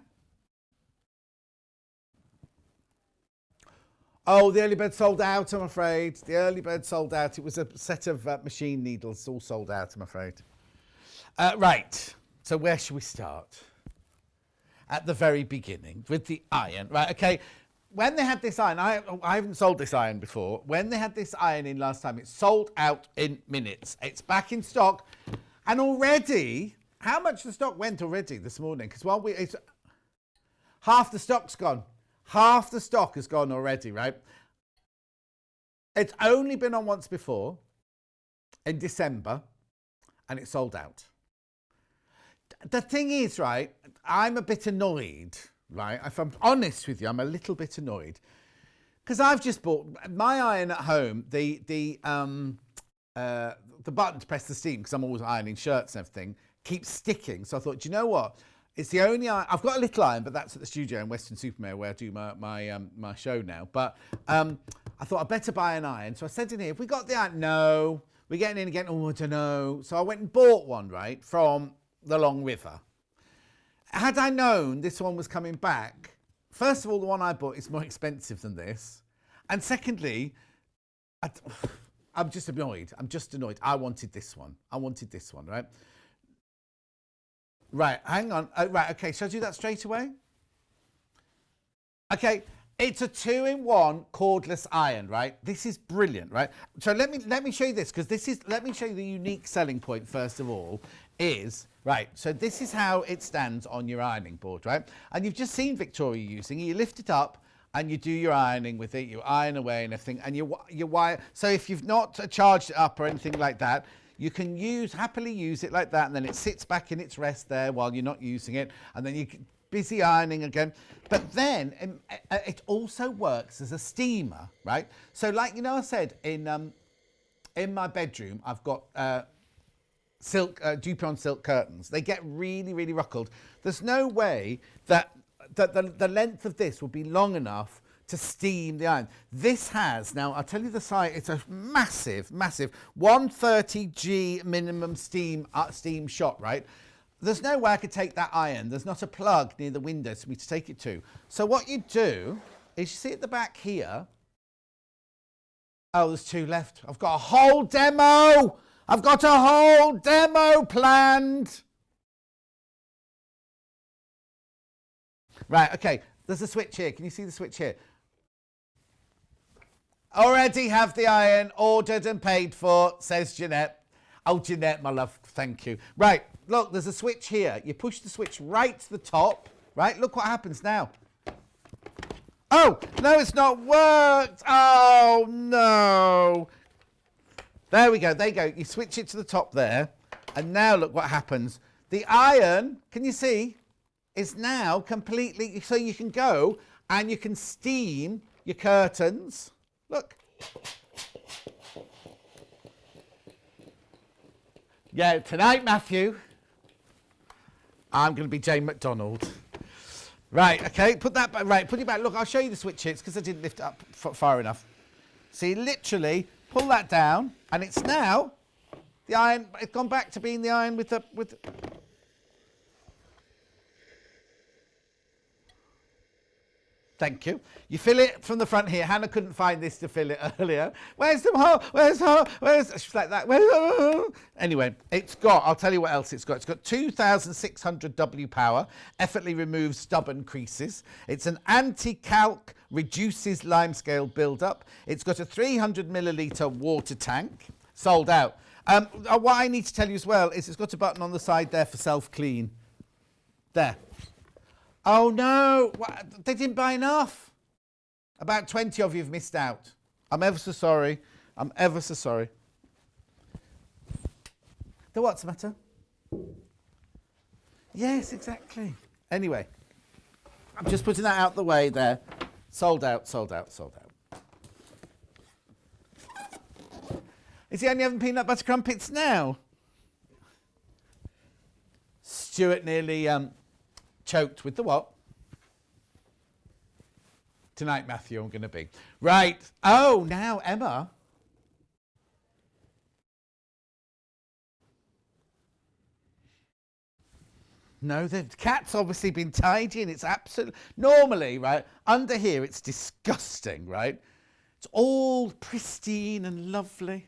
Oh, the early bird sold out, I'm afraid. The early bird sold out. It was a set of machine needles, all sold out, I'm afraid. Right. So where should we start? At the very beginning, with the iron. Right, okay. When they had this iron, I haven't sold this iron before. When they had this iron in last time, it sold out in minutes. It's back in stock. And already, how much the stock went already this morning? Because it's half the stock's gone. Half the stock has gone already, right? It's only been on once before, in December, and it sold out. The thing is, right, I'm a bit annoyed. Right, if I'm honest with you, I'm a little bit annoyed because I've just bought my iron at home. The button to press the steam, because I'm always ironing shirts and everything, keeps sticking. So I thought, do you know what? It's the only iron. I've got a little iron, but that's at the studio in Weston-super-Mare where I do my show now. But I thought I'd better buy an iron. So I said in here, if we got the iron, no, we're getting in again. Oh, I don't know. So I went and bought one, right, from the Long River. Had I known this one was coming back, first of all, the one I bought is more expensive than this. And secondly, I'm just annoyed. I wanted this one, right? Right, hang on. Right, okay, shall I do that straight away? Okay, it's a 2-in-1 cordless iron, right? This is brilliant, right? So let me show you this, because let me show you the unique selling point, first of all, is... Right, so this is how it stands on your ironing board, right? And you've just seen Victoria using it. You lift it up and you do your ironing with it. You iron away and everything, and you wire. So if you've not charged it up or anything like that, you can happily use it like that, and then it sits back in its rest there while you're not using it, and then you busy ironing again. But then it also works as a steamer, right? So like, you know, I said in my bedroom, I've got silk Dupont silk curtains. They get really, really ruckled. There's no way that the length of this will be long enough to steam the iron. This has, now I'll tell you the size, it's a massive 130G minimum steam shot, right? There's no way I could take that iron. There's not a plug near the window for me to take it to. So what you do is, you see at the back here, oh, there's 2 left. I've got a whole demo. Planned. Right, okay, there's a switch here. Can you see the switch here? Already have the iron ordered and paid for, says Jeanette. Oh, Jeanette, my love, thank you. Right, look, there's a switch here. You push the switch right to the top, right? Look what happens now. Oh, no, it's not worked. Oh, no. There we go. There you go. You switch it to the top there. And now look what happens. The iron, can you see, is now completely, so you can go and you can steam your curtains. Look. Yeah, tonight, Matthew, I'm going to be Jane McDonald. Right, okay, put that back. Right, put it back. Look, I'll show you the switch hits because I didn't lift it up far enough. See, literally pull that down, and it's now the iron. It's gone back to being the iron with the. Thank you. You fill it from the front here. Hannah couldn't find this to fill it earlier. Where's the hole? Where's her? Where's? She's like that. Anyway, it's got, I'll tell you what else it's got. It's got 2,600 W power, effortlessly removes stubborn creases. It's an anti-calc, reduces limescale build-up. It's got a 300 millilitre water tank, sold out. What I need to tell you as well is it's got a button on the side there for self-clean. There. Oh no, what? They didn't buy enough. About 20 of you have missed out. I'm ever so sorry. I'm ever so sorry. The what's the matter? Yes, exactly. Anyway, I'm just putting that out the way there. Sold out, sold out, sold out. Is he only having peanut butter crumpets now? Stuart nearly choked with the what? Tonight, Matthew, I'm going to be. Right. Oh, now, Emma. No, the cat's obviously been tidying. It's absolutely... Normally, right, under here, it's disgusting, right? It's all pristine and lovely.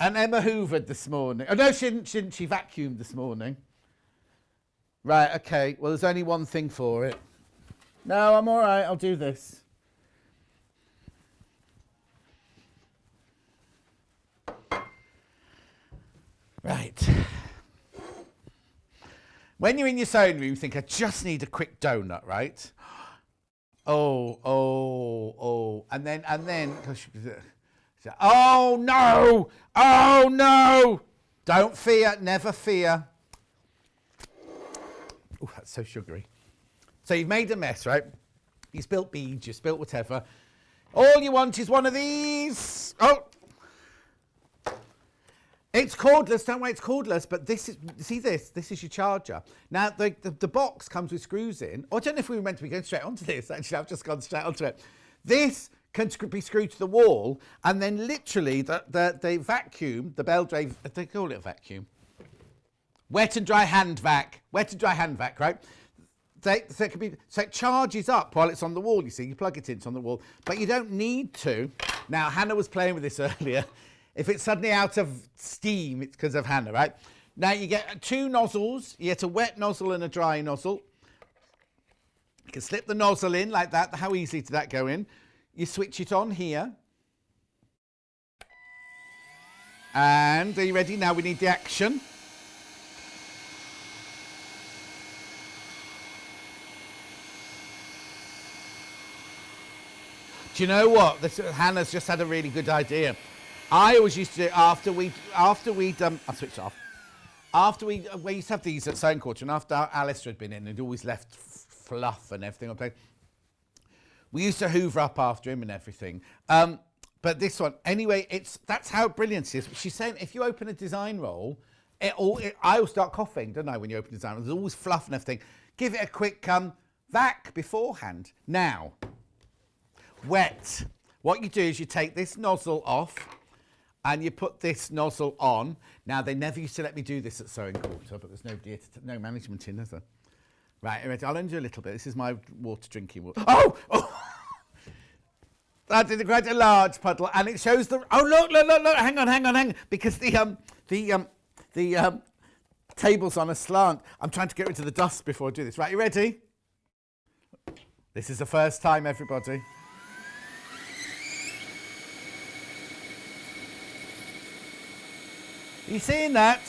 And Emma hoovered this morning. Oh, no, she didn't. She vacuumed this morning. Right, okay. Well, there's only one thing for it. No, I'm all right. I'll do this. Right. When you're in your sewing room, you think, I just need a quick donut, right? Oh. And then, oh, no. Oh, no. Don't fear. Never fear. Oh, that's so sugary. So you've made a mess, right? You spilt beads, you spilt whatever. All you want is one of these. Oh. It's cordless, don't worry, it's cordless, but this is, see this? This is your charger. Now, the box comes with screws in. Oh, I don't know if we were meant to be going straight onto this. Actually, I've just gone straight onto it. This can be screwed to the wall, and then literally the vacuum, the Beldray, they call it a vacuum. Wet and dry hand vac. Wet and dry hand vac, right? So it charges up while it's on the wall, you see. You plug it in, it's on the wall. But you don't need to. Now, Hannah was playing with this earlier. If it's suddenly out of steam, it's because of Hannah, right? Now, you get two nozzles. You get a wet nozzle and a dry nozzle. You can slip the nozzle in like that. How easy did that go in? You switch it on here. And are you ready? Now we need the action. Do you know what? Hannah's just had a really good idea. I always used to do it after we'd I switched off. We used to have these at Sewing Quarter, and after Alistair had been in, he'd always left fluff and everything on place. We used to hoover up after him and everything. But this one, anyway, that's how brilliant it is. She's saying if you open a design roll, I always start coughing, don't I, when you open a design roll? There's always fluff and everything. Give it a quick vac beforehand. Now, wet. What you do is you take this nozzle off and you put this nozzle on. Now, they never used to let me do this at Sewing Quarter, but there's nobody here no management in, is there? Right, I'll only do a little bit. This is my drinking water. Oh! That did quite a large puddle, and it shows the... Oh, look, hang on. Because the table's on a slant. I'm trying to get rid of the dust before I do this. Right, you ready? This is the first time, everybody. Are you seeing that?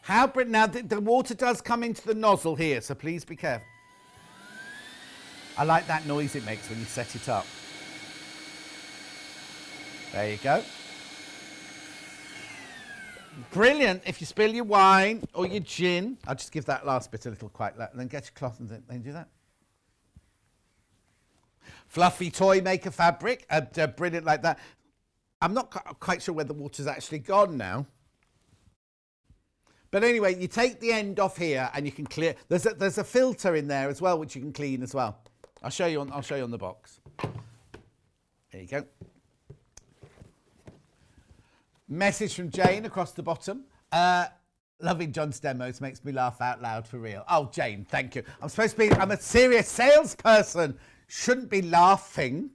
How brilliant. Now, the water does come into the nozzle here, so please be careful. I like that noise it makes when you set it up. There you go. Brilliant. If you spill your wine or your gin, I'll just give that last bit a little quite loud, and then get your cloth and then do that. Fluffy toy maker fabric, brilliant like that. I'm not quite sure where the water's actually gone now. But anyway, you take the end off here and you can clear. There's a filter in there as well, which you can clean as well. I'll show you on the box. There you go. Message from Jane across the bottom. Loving John's demos, makes me laugh out loud for real. Oh, Jane, thank you. I'm a serious salesperson. Shouldn't be laughing.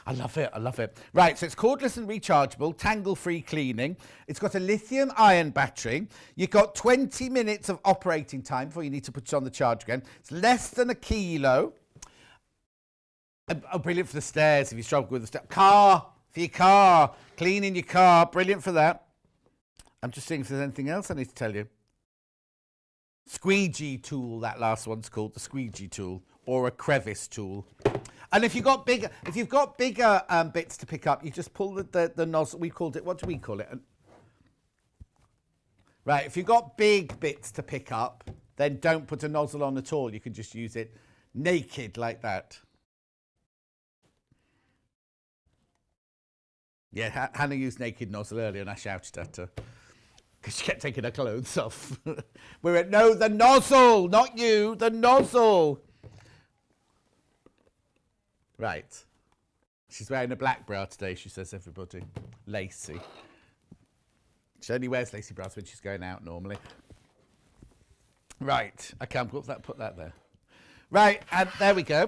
I love it. Right, so it's cordless and rechargeable, tangle-free cleaning. It's got a lithium-ion battery. You've got 20 minutes of operating time before you need to put it on the charge again. It's less than a kilo. Oh, brilliant for the stairs if you struggle with the stairs. For your car, cleaning your car, brilliant for that. I'm just seeing if there's anything else I need to tell you. Squeegee tool, that last one's called the squeegee tool, or a crevice tool. And if you've got bigger bits to pick up, you just pull the nozzle. What do we call it? Right, if you've got big bits to pick up, then don't put a nozzle on at all. You can just use it naked like that. Yeah, Hannah used naked nozzle earlier and I shouted at her because she kept taking her clothes off. The nozzle, not you, the nozzle. Right. She's wearing a black bra today, she says, everybody. Lacy. She only wears lacy bras when she's going out normally. Right. Okay, I'll put that there. Right, and there we go.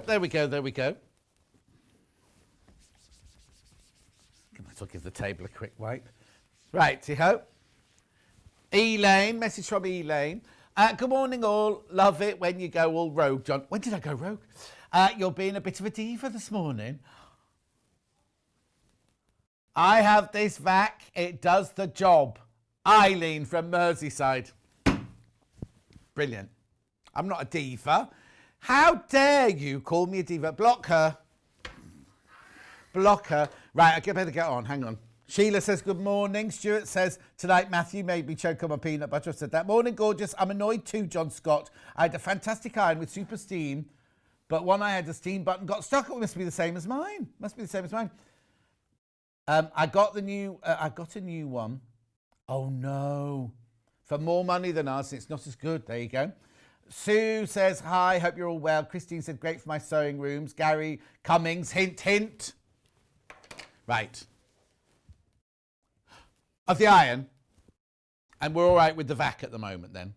I'll give the table a quick wipe. Righty-ho. Elaine, message from Elaine. Good morning all. Love it when you go all rogue, John. When did I go rogue? You're being a bit of a diva this morning. I have this vac. It does the job. Eileen from Merseyside. Brilliant. I'm not a diva. How dare you call me a diva? Block her. Block her. Right, I better get on. Hang on. Sheila says, good morning. Stuart says, tonight Matthew made me choke on my peanut butter. I said that. Morning, gorgeous. I'm annoyed too, John Scott. I had a fantastic iron with super steam, but when I had the steam button got stuck. It must be the same as mine. I got a new one. Oh, no. For more money than us, it's not as good. There you go. Sue says, hi, hope you're all well. Christine said, great for my sewing rooms. Gary Cummings, hint, hint. Right. Of the iron. And we're all right with the vac at the moment then.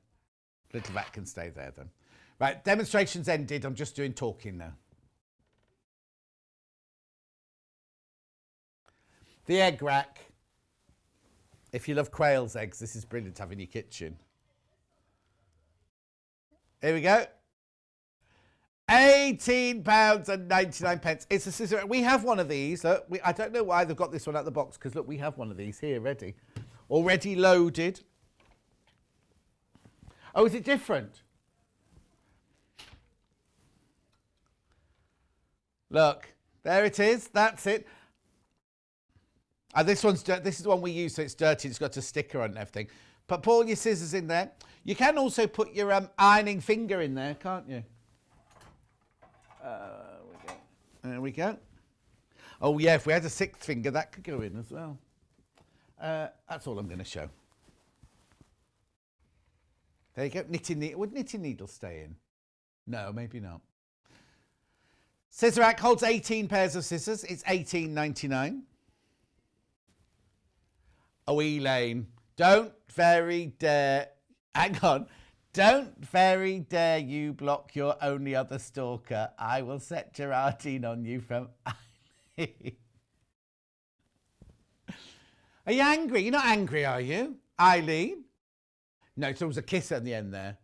Little vac can stay there then. Right, demonstration's ended. I'm just doing talking now. The egg rack. If you love quail's eggs, this is brilliant to have in your kitchen. Here we go. £18.99. It's a scissor. We have one of these. Look, I don't know why they've got this one out of the box because look, we have one of these here ready. Already loaded. Oh, is it different? Look, there it is. That's it. This is the one we use, so it's dirty. It's got a sticker on and everything. But put all your scissors in there. You can also put your ironing finger in there, can't you? There we go. Oh, yeah, if we had a sixth finger, that could go in as well. That's all I'm going to show. There you go. Knitting needle. Would knitting needles stay in? No, maybe not. Scissor rack holds 18 pairs of scissors. It's £18.99. Oh, Elaine, don't very dare... Hang on. Don't very dare you block your only other stalker. I will set Gerardine on you from... Are you angry? You're not angry, are you? Eileen? No, so there was a kiss at the end there.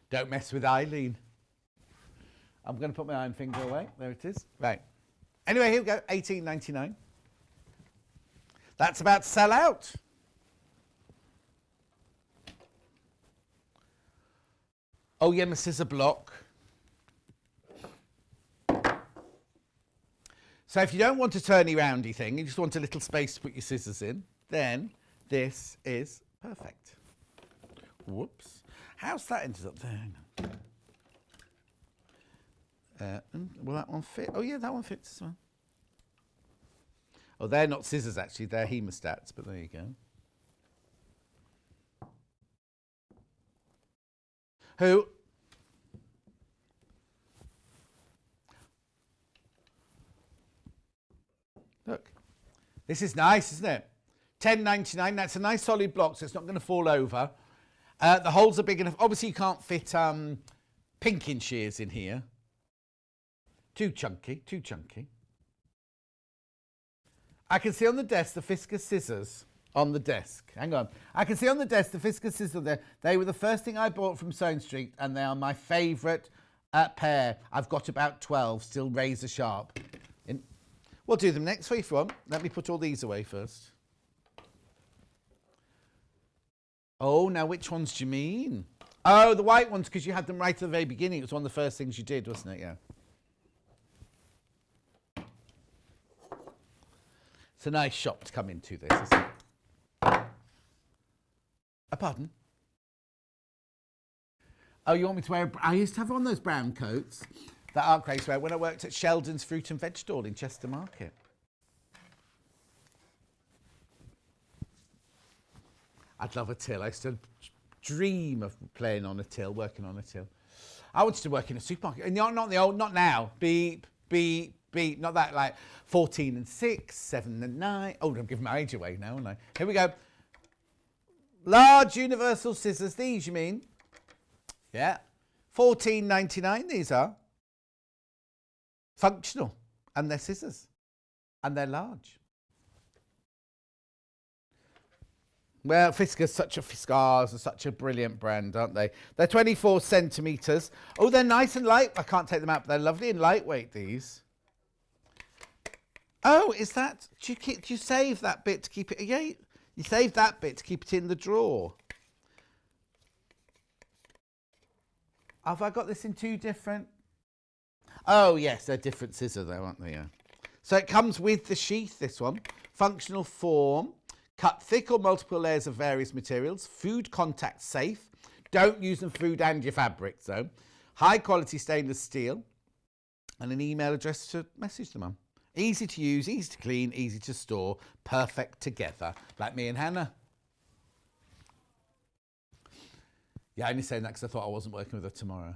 Don't mess with Eileen. I'm going to put my iron finger away. There it is. Right. Anyway, here we go. £18.99. That's about to sell out. Oh yeah, my scissor block. So if you don't want a turny roundy thing, you just want a little space to put your scissors in, then this is perfect. Whoops. How's that ended up there? Hang on. Will that one fit? Oh yeah, that one fits as well. Oh, they're not scissors actually, they're hemostats, but there you go. Who? Look, this is nice, isn't it? $10.99. That's a nice solid block, so it's not going to fall over. The holes are big enough. Obviously, you can't fit pinking shears in here. Too chunky, too chunky. I can see on the desk the Fiskars scissors on the desk. Hang on. I can see on the desk the Fiskars scissors there. They were the first thing I bought from Sewing Street, and they are my favourite pair. I've got about 12, still razor sharp. We'll do them next week if you want. Let me put all these away first. Oh, now which ones do you mean? Oh, the white ones, because you had them right at the very beginning. It was one of the first things you did, wasn't it? Yeah. It's a nice shop to come into, this, isn't it? Pardon? Oh, you want me to wear... I used to have one of those brown coats that Art Grace wear when I worked at Sheldon's Fruit and Veg stall in Chester Market. I'd love a till. I used to dream of playing on a till, working on a till. I wanted to work in a supermarket. Not the old, not now. Beep, beep, beep. Not that, like 14 and 6, 7 and 9. Oh, I'm giving my age away now, aren't I? Here we go. Large universal scissors. These, you mean? Yeah. $14.99 these are. Functional. And they're scissors. And they're large. Well, Fiskars are such a brilliant brand, aren't they? They're 24 centimetres. Oh, they're nice and light. I can't take them out, but they're lovely and lightweight, these. Oh, is that... Do you save that bit to keep it... Yeah, you save that bit to keep it in the drawer. Have I got this in two different... Oh, yes, they're different scissors, though, aren't they? Yeah. So it comes with the sheath, this one. Functional form. Cut thick or multiple layers of various materials. Food contact safe. Don't use them food and your fabrics, though. High quality stainless steel. And an email address to message them on. Easy to use, easy to clean, easy to store. Perfect together. Like me and Hannah. Yeah, I'm only saying that because I thought I wasn't working with her tomorrow.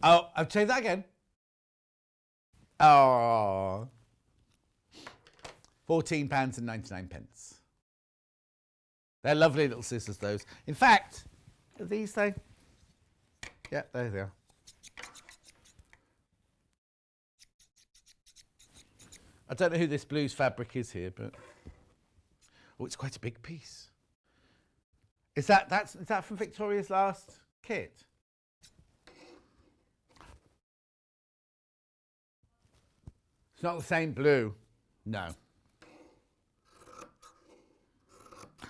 Oh, I'll say that again. Oh, £14.99. They're lovely little scissors, those. In fact, are these they? Yeah, there they are. I don't know who this blues fabric is here, but oh, it's quite a big piece. Is that from Victoria's last kit? It's not the same blue. No.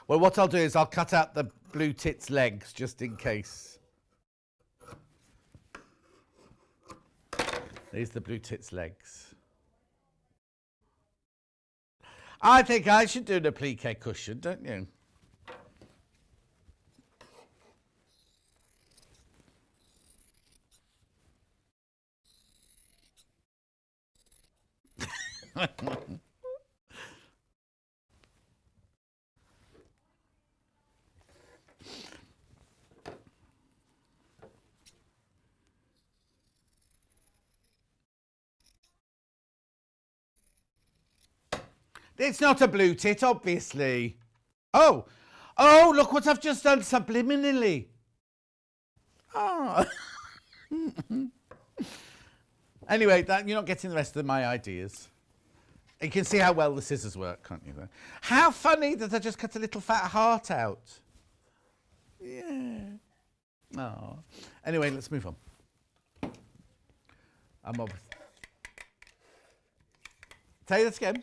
Well, what I'll do is I'll cut out the blue tits legs just in case. These are the blue tits legs. I think I should do an applique cushion, don't you? It's not a blue tit, obviously. Oh, look what I've just done subliminally. Oh. Anyway, you're not getting the rest of my ideas. You can see how well the scissors work, can't you? Though? How funny that I just cut a little fat heart out. Yeah. Oh. Anyway, let's move on. I'm obvious. Say this again.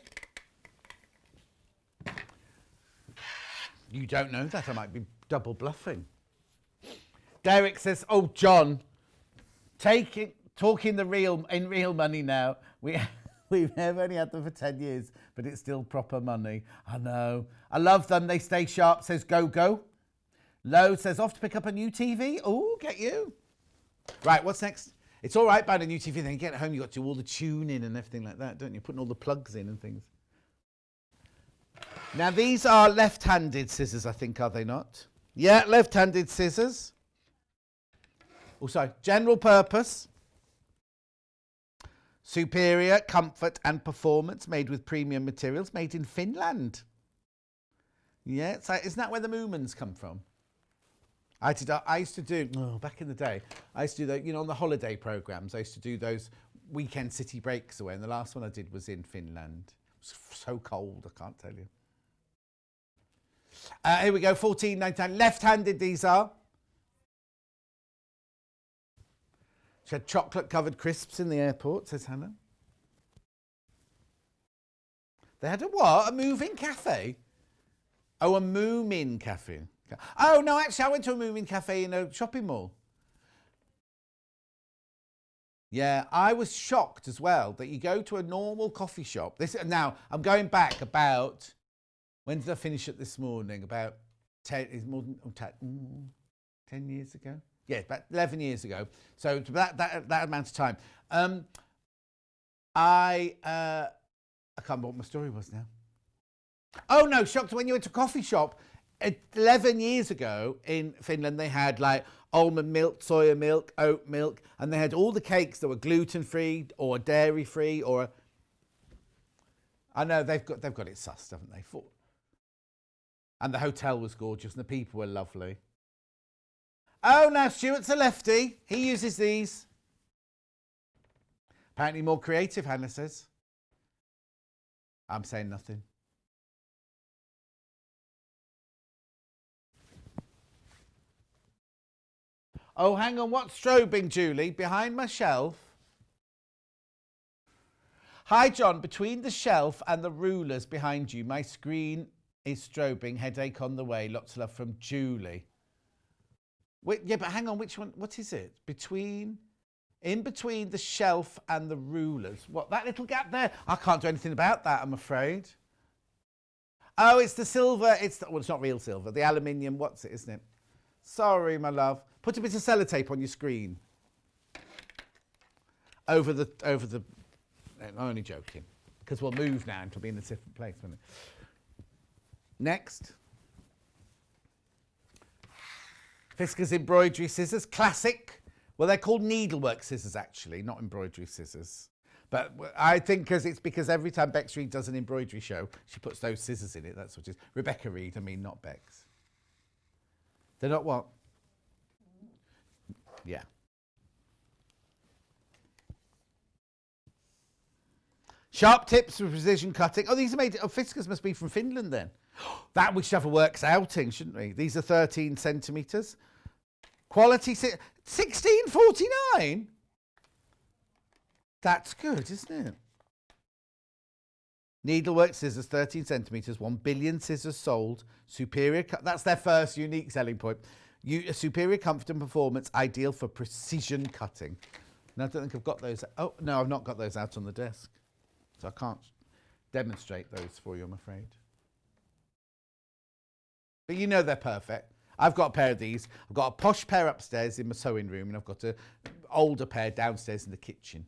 You don't know that. I might be double bluffing. Derek says, oh, John, talking in real money now. We've only had them for 10 years, but it's still proper money. I know. I love them. They stay sharp, says Go. Lowe says, off to pick up a new TV. Oh, get you. Right, what's next? It's all right buying a new TV. Then you get home, you got to do all the tuning and everything like that, don't you? Putting all the plugs in and things. Now, these are left-handed scissors, I think, are they not? Yeah, left-handed scissors. Oh, sorry. General purpose. Superior comfort and performance, made with premium materials, made in Finland. Yeah, it's like, isn't that where the Moomins come from? I used to do, back in the day, I used to do, on the holiday programmes, I used to do those weekend city breaks away, and the last one I did was in Finland. It was so cold, I can't tell you. Here we go, $14.99. Left-handed these are. She had chocolate-covered crisps in the airport, says Hannah. They had a what? A moving cafe? Oh, a Moomin cafe. Oh, no, actually, I went to a Moomin cafe in a shopping mall. Yeah, I was shocked as well that you go to a normal coffee shop. Now, I'm going back about... When did I finish it this morning? About 10 years ago? Yeah, about 11 years ago. So that amount of time. I can't remember what my story was now. Oh, no, shocked when you went to a coffee shop. 11 years ago in Finland, they had like almond milk, soya milk, oat milk, and they had all the cakes that were gluten-free or dairy-free or... I know, they've got it sussed, haven't they? And the hotel was gorgeous and the people were lovely. Oh, now Stuart's a lefty. He uses these. Apparently more creative, Hannah says. I'm saying nothing. Oh, hang on. What's strobing, Julie? Behind my shelf? Hi, John. Between the shelf and the rulers behind you, my screen is strobing. Headache on the way. Lots of love from Julie. Wait, yeah, but hang on. Which one? What is it? In between the shelf and the rulers. What, that little gap there? I can't do anything about that, I'm afraid. Oh, it's the silver. Well, it's not real silver. The aluminium. What's it, isn't it? Sorry, my love. Put a bit of sellotape on your screen. Over the. I'm only joking, because we'll move now and it'll be in a different place, won't it? Next. Fiskars embroidery scissors, classic. Well, they're called needlework scissors, actually, not embroidery scissors. But I think because every time Bex Reed does an embroidery show, she puts those scissors in it. That's what it is. Rebecca Reed, I mean, not Bex. They're not what? Yeah. Sharp tips for precision cutting. Oh, these are made... Oh, Fiskars must be from Finland then. That we should have a works outing, shouldn't we? These are 13 centimetres. Quality... $16.49? That's good, isn't it? Needlework scissors, 13 centimetres, 1 billion scissors sold. Superior... That's their first unique selling point. Superior comfort and performance, ideal for precision cutting. And I don't think I've got those... Oh, no, I've not got those out on the desk. So I can't demonstrate those for you, I'm afraid. But you know they're perfect. I've got a pair of these. I've got a posh pair upstairs in my sewing room, and I've got an older pair downstairs in the kitchen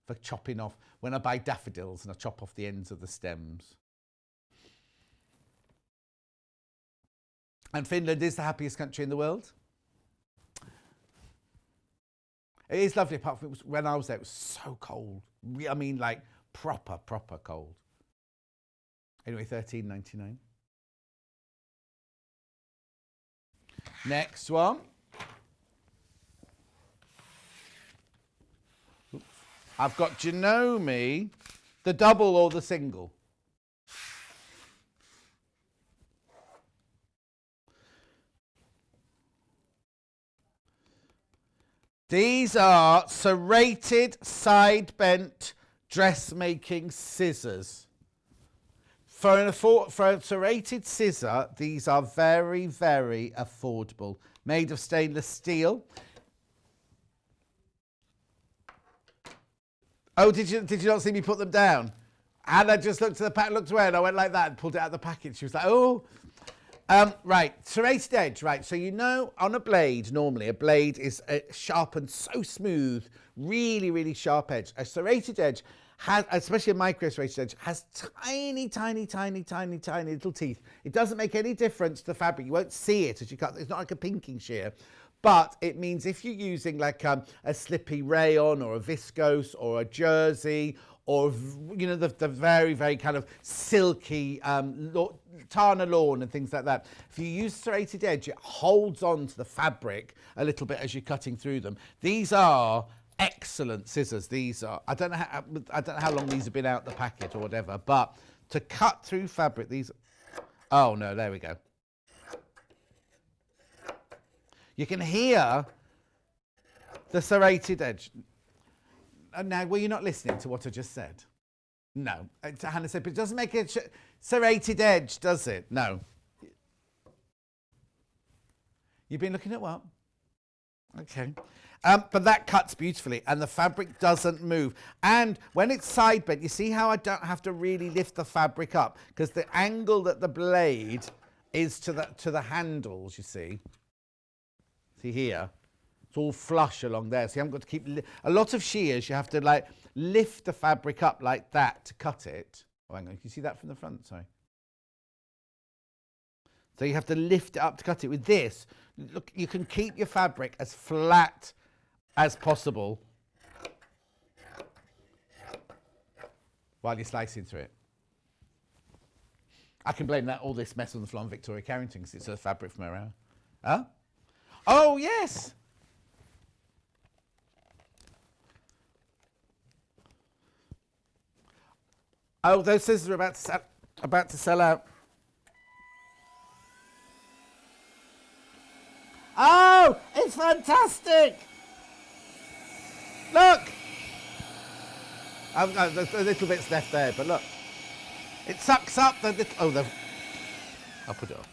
for chopping off. When I buy daffodils and I chop off the ends of the stems. And Finland is the happiest country in the world. It is lovely, apart from when I was there, it was so cold. I mean, like, proper cold. Anyway, $13.99. Next one. Oops. I've got Janome, the double or the single. These are serrated, side-bent dressmaking scissors. For a serrated scissor, these are very, very affordable. Made of stainless steel. Oh, did you not see me put them down? And I just looked at the pack, looked away, and I went like that and pulled it out of the package. She was like, oh. Right, serrated edge, right. So you know on a blade, normally a blade is sharpened so smooth, really, really sharp edge. A serrated edge has, especially a micro serrated edge, has tiny, tiny, tiny, tiny, tiny little teeth. It doesn't make any difference to the fabric. You won't see it as you cut. It's not like a pinking shear. But it means if you're using like a slippy rayon or a viscose or a jersey or, you know, the very, very kind of silky Tana lawn and things like that. If you use serrated edge, it holds on to the fabric a little bit as you're cutting through them. These are excellent scissors. These are, I don't know how long these have been out the packet or whatever, but to cut through fabric, these, oh no, there we go. You can hear the serrated edge. Now, were you not listening to what I just said? No. Hannah said, but it doesn't make a serrated edge, does it? No. You've been looking at what? Okay. But that cuts beautifully and the fabric doesn't move. And when it's side bent, you see how I don't have to really lift the fabric up because the angle that the blade is to the handles, you see. See here, it's all flush along there. So you haven't got to keep, a lot of shears, you have to like lift the fabric up like that to cut it. Oh, hang on, can you see that from the front? Sorry. So you have to lift it up to cut it. With this, look, you can keep your fabric as flat as possible while you're slicing through it. I can blame that all this mess on the floor on Victoria Carrington because it's a fabric from around. Huh? Oh, yes. Oh, those scissors are about to sell out. Oh, it's fantastic. Look. There's a little bits left there, but look. It sucks up the little, oh, I'll put it on.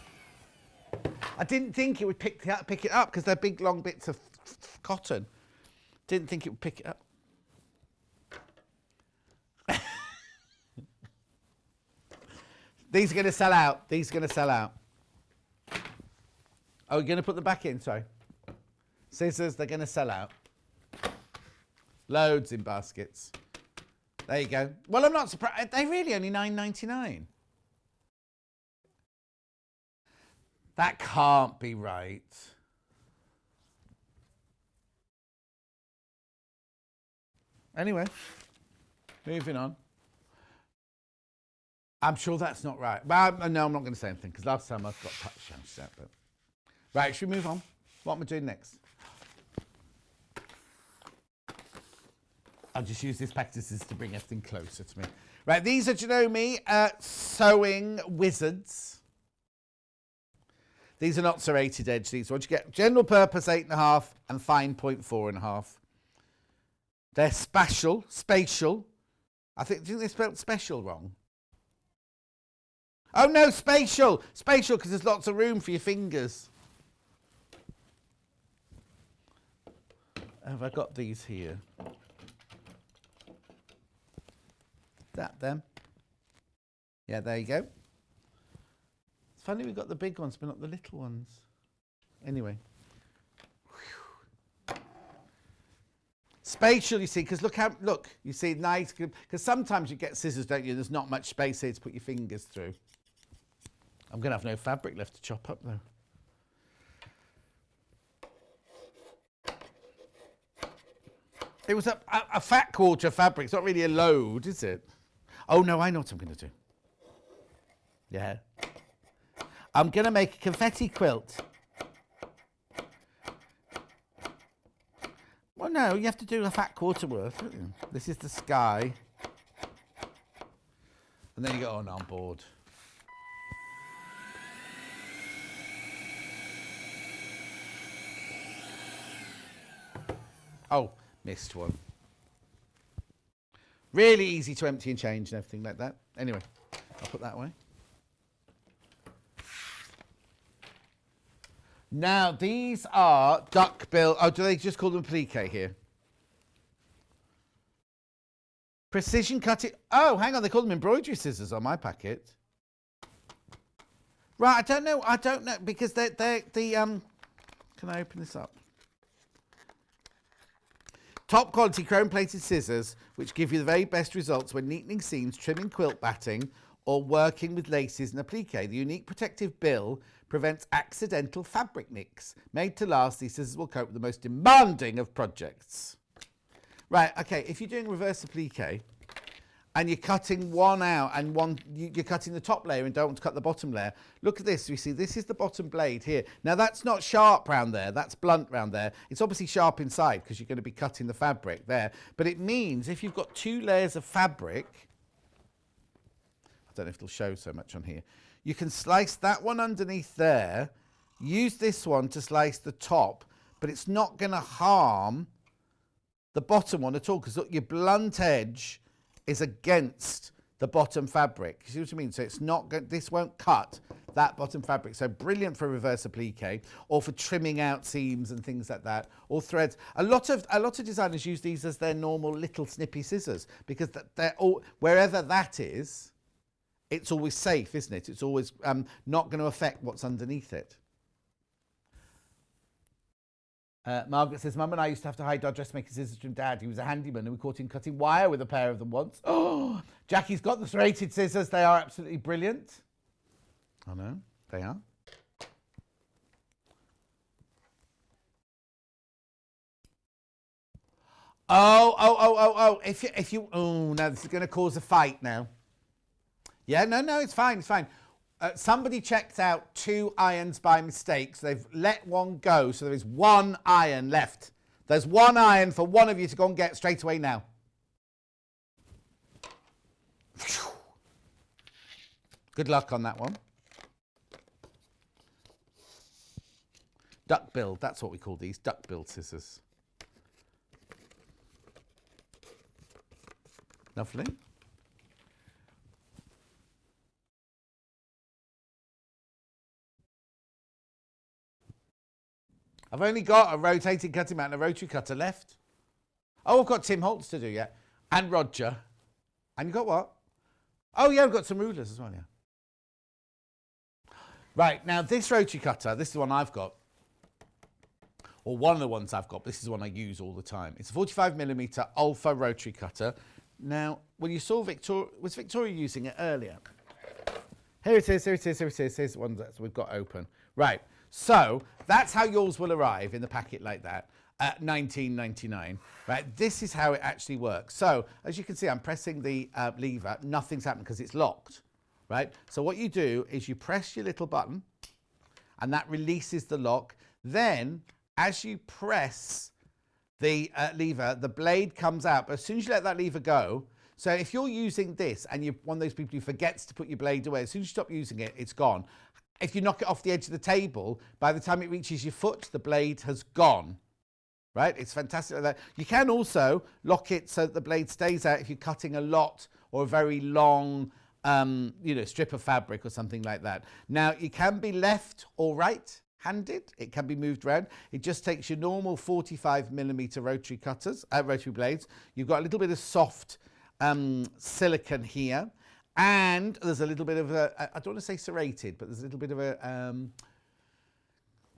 I didn't think it would pick it up because they're big, long bits of cotton. Didn't think it would pick it up. These are going to sell out. These are going to sell out. Oh, you're going to put them back in? Sorry. Scissors, they're going to sell out. Loads in baskets. There you go. Well, I'm not surprised. They're really only $9.99. That can't be right. Anyway, moving on. I'm sure that's not right. Well, no, I'm not going to say anything because last time I've got touchdowns out. But right, should we move on? What am I doing next? I'll just use this practices to bring everything closer to me. Right, these are, do you know me, sewing wizards. These are not serrated edge. These what you get. General purpose 8.5 and fine point 4.5. They're spatial. I think they spelled special wrong. Oh no, spatial because there's lots of room for your fingers. Have I got these here? That them? Yeah, there you go. It's funny we've got the big ones, but not the little ones. Anyway. Whew. Spatial, you see, because look, you see, nice, because sometimes you get scissors, don't you? There's not much space here to put your fingers through. I'm going to have no fabric left to chop up, though. It was a fat quarter of fabric. It's not really a load, is it? Oh, no, I know what I'm going to do. Yeah. I'm going to make a confetti quilt. Well, no, you have to do a fat quarter worth. Don't you? This is the sky. And then you go, oh, no, I'm bored. Oh, missed one. Really easy to empty and change and everything like that. Anyway, I'll put that away. Now, these are duckbill. Oh, do they just call them applique here? Precision cutting. Oh, hang on. They call them embroidery scissors on my packet. Right, I don't know. Because they're can I open this up? Top quality chrome plated scissors, which give you the very best results when neatening seams, trimming quilt batting, or working with laces and applique. The unique protective bill prevents accidental fabric nicks. Made to last, these scissors will cope with the most demanding of projects. Right, okay, if you're doing reverse applique and you're cutting one out and you're cutting the top layer and don't want to cut the bottom layer, look at this. You see, this is the bottom blade here. Now, that's not sharp round there. That's blunt round there. It's obviously sharp inside because you're going to be cutting the fabric there. But it means if you've got 2 layers of fabric, I don't know if it'll show so much on here, you can slice that one underneath there, use this one to slice the top, but it's not going to harm the bottom one at all because look, your blunt edge is against the bottom fabric. You see what I mean? So it's not this won't cut that bottom fabric. So brilliant for reverse applique or for trimming out seams and things like that, or threads. A lot of designers use these as their normal little snippy scissors because they're all, wherever that is, it's always safe, isn't it? It's always not going to affect what's underneath it. Margaret says, Mum and I used to have to hide our dressmaking scissors from Dad. He was a handyman and we caught him cutting wire with a pair of them once. Oh, Jackie's got the serrated scissors. They are absolutely brilliant. I know, they are. Oh, if you, oh, no, this is going to cause a fight now. Yeah, no, it's fine, it's fine. Somebody checked out 2 irons by mistake, so they've let one go, so there is 1 iron left. There's 1 iron for one of you to go and get straight away now. Phew. Good luck on that one. Duck-billed, that's what we call these, duck-billed scissors. Lovely. I've only got a rotating cutting mat and a rotary cutter left. Oh, I've got Tim Holtz to do, yeah. And Roger. And you got what? Oh, yeah, I've got some rulers as well, yeah. Right, now this rotary cutter, this is the one I've got. Or one of the ones I've got. This is the one I use all the time. It's a 45mm Alpha rotary cutter. Now, when you saw Victoria, was Victoria using it earlier? Here it is. Here's the one that we've got open. Right. So that's how yours will arrive in the packet like that at $19.99. Right, this is how it actually works. So as you can see, I'm pressing the lever. Nothing's happened because it's locked. Right. So what you do is you press your little button, and that releases the lock. Then, as you press the lever, the blade comes out. But as soon as you let that lever go, so if you're using this and you're one of those people who forgets to put your blade away, as soon as you stop using it, it's gone. If you knock it off the edge of the table, by the time it reaches your foot, the blade has gone, right? It's fantastic like that. You can also lock it so that the blade stays out if you're cutting a lot or a very long, strip of fabric or something like that. Now, you can be left or right-handed. It can be moved around. It just takes your normal 45mm rotary blades. You've got a little bit of soft silicone here. And there's a little bit of a, I don't want to say serrated, but there's a little bit of a,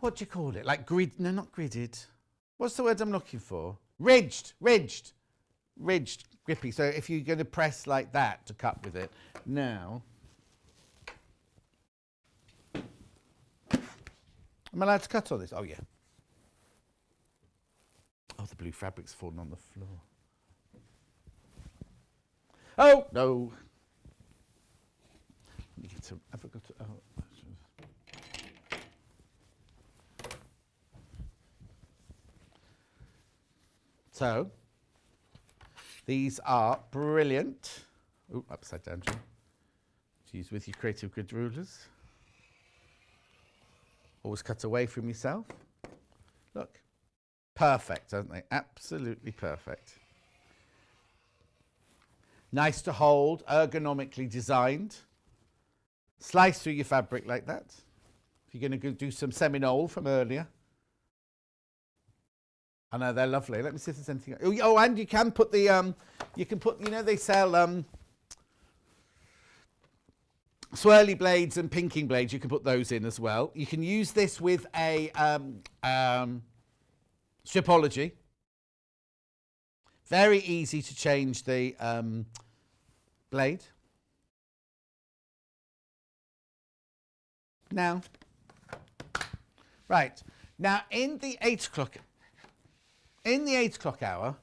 what do you call it? Like grid, no, not gridded. What's the word I'm looking for? Ridged, grippy. So if you're going to press like that to cut with it. Now, am I allowed to cut on this? Oh, yeah. Oh, the blue fabric's fallen on the floor. Oh, no. I forgot to, So, these are brilliant. Oh, upside down, Jim. To use with your creative grid rulers. Always cut away from yourself. Look. Perfect, aren't they? Absolutely perfect. Nice to hold, ergonomically designed. Slice through your fabric like that. If you're going to do some Seminole from earlier. I know, they're lovely. Let me see if there's anything. Oh, and you can put the, they sell swirly blades and pinking blades. You can put those in as well. You can use this with a stripology. Very easy to change the blade. Now, right, now in the 8 o'clock hour,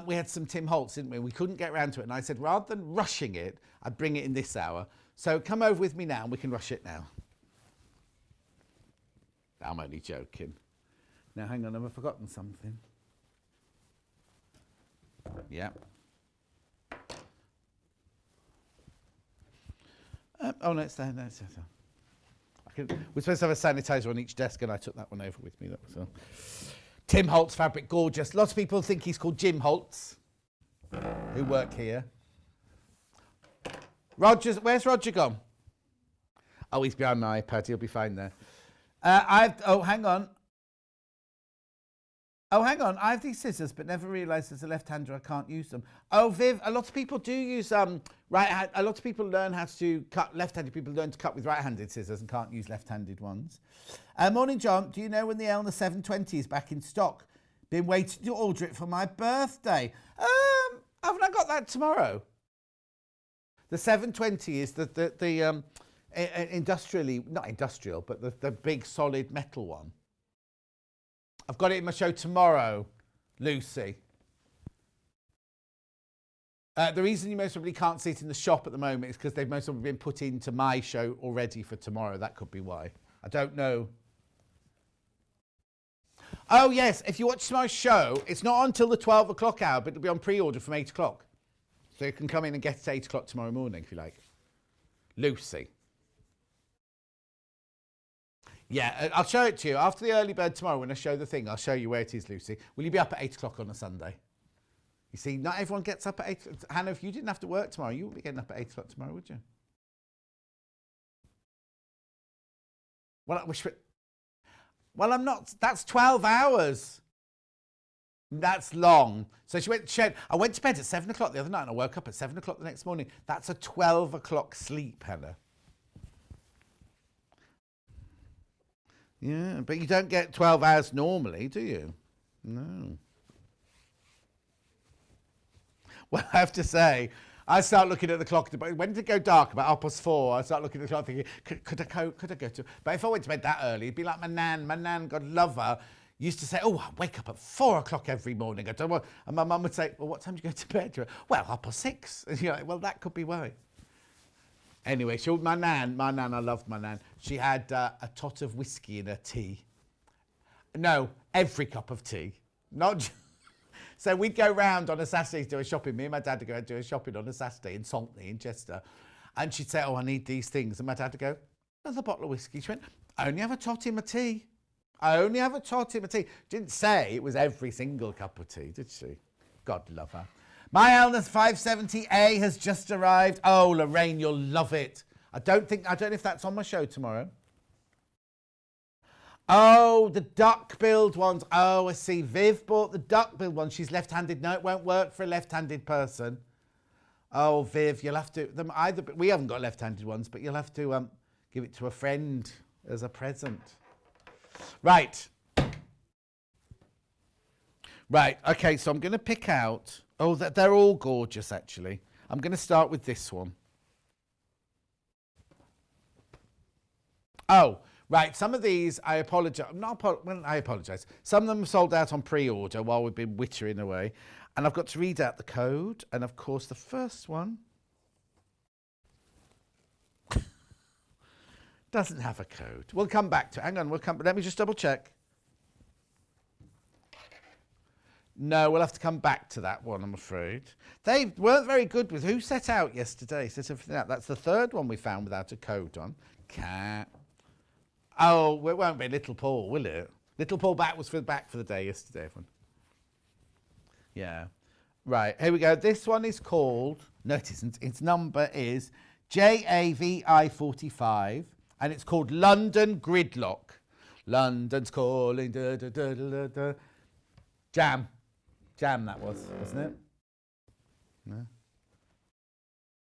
we had some Tim Holtz, didn't we? We couldn't get around to it, and I said rather than rushing it, I'd bring it in this hour. So come over with me now, and we can rush it now. I'm only joking. Now, hang on, have I forgotten something? Yeah. Oh, no, it's there. No, it's there. We're supposed to have a sanitizer on each desk, and I took that one over with me. That was all. Tim Holtz fabric, gorgeous. Lots of people think he's called Jim Holtz, who work here. Roger's, where's Roger gone? Oh, he's behind my iPad. He'll be fine there. Hang on. Oh, hang on. I have these scissors, but never realised as a left-hander I can't use them. Oh, Viv, a lot of people do use right hand. A lot of people learn how to cut. Left-handed people learn to cut with right-handed scissors and can't use left-handed ones. Morning, John. Do you know when the Elna 720 is back in stock? Been waiting to order it for my birthday. Haven't I got that tomorrow? The 720 is the industrially, not industrial, but the big solid metal one. I've got it in my show tomorrow, Lucy. The reason you most probably can't see it in the shop at the moment is because they've most probably been put into my show already for tomorrow. That could be why. I don't know. Oh, yes. If you watch tomorrow's show, it's not until the 12 o'clock hour, but it'll be on pre-order from 8 o'clock. So you can come in and get it at 8 o'clock tomorrow morning, if you like. Lucy. Yeah, I'll show it to you. After the early bird tomorrow, when I show the thing, I'll show you where it is, Lucy. Will you be up at 8 o'clock on a Sunday? You see, not everyone gets up at 8. Hannah, if you didn't have to work tomorrow, you wouldn't be getting up at 8 o'clock tomorrow, would you? Well, I wish. Well, I'm not. That's 12 hours. That's long. So she went to bed. I went to bed at 7 o'clock the other night and I woke up at 7 o'clock the next morning. That's a 12 o'clock sleep, Hannah. Yeah, but you don't get 12 hours normally, do you? No. Well, I have to say, I start looking at the clock. When did it go dark? About 4:30. I start looking at the clock thinking, could I go to? But if I went to bed that early, it'd be like my nan. My nan, God love her, used to say, oh, I wake up at 4 o'clock every morning. I don't want, and my mum would say, well, what time do you go to bed? Well, 6:30. And you're like, well, that could be why. Anyway, my nan, I loved my nan. She had a tot of whiskey in her tea. No, every cup of tea. Not So we'd go round on a Saturday to do a shopping. Me and my dad would go and do a shopping on a Saturday in Saltney, in Chester. And she'd say, oh, I need these things. And my dad would go, another bottle of whiskey. She went, I only have a tot in my tea. I only have a tot in my tea. Didn't say it was every single cup of tea, did she? God love her. My Elna's 570A has just arrived. Oh, Lorraine, you'll love it. I don't know if that's on my show tomorrow. Oh, the duck-billed ones. Oh, I see. Viv bought the duck-billed one. She's left-handed. No, it won't work for a left-handed person. Oh, Viv, you'll have to... we haven't got left-handed ones, but you'll have to give it to a friend as a present. Right. Right, okay, so I'm going to pick out... Oh, they're all gorgeous, actually. I'm going to start with this one. Oh, right, some of these, I apologise. I apologise. Some of them sold out on pre-order while we've been wittering away. And I've got to read out the code. And, of course, the first one doesn't have a code. We'll come back to it. Hang on, let me just double check. No, we'll have to come back to that one, I'm afraid. They weren't very good with who set out yesterday. Set everything out. That's the third one we found without a code on. Cat. Oh, it won't be Little Paul, will it? Little Paul was back for the day yesterday, everyone. Yeah. Right, here we go. This one is called... No, it isn't. Its number is JAVI 45, and it's called London Gridlock. London's calling, da, da, da, da, da. Jam that was, wasn't it? No.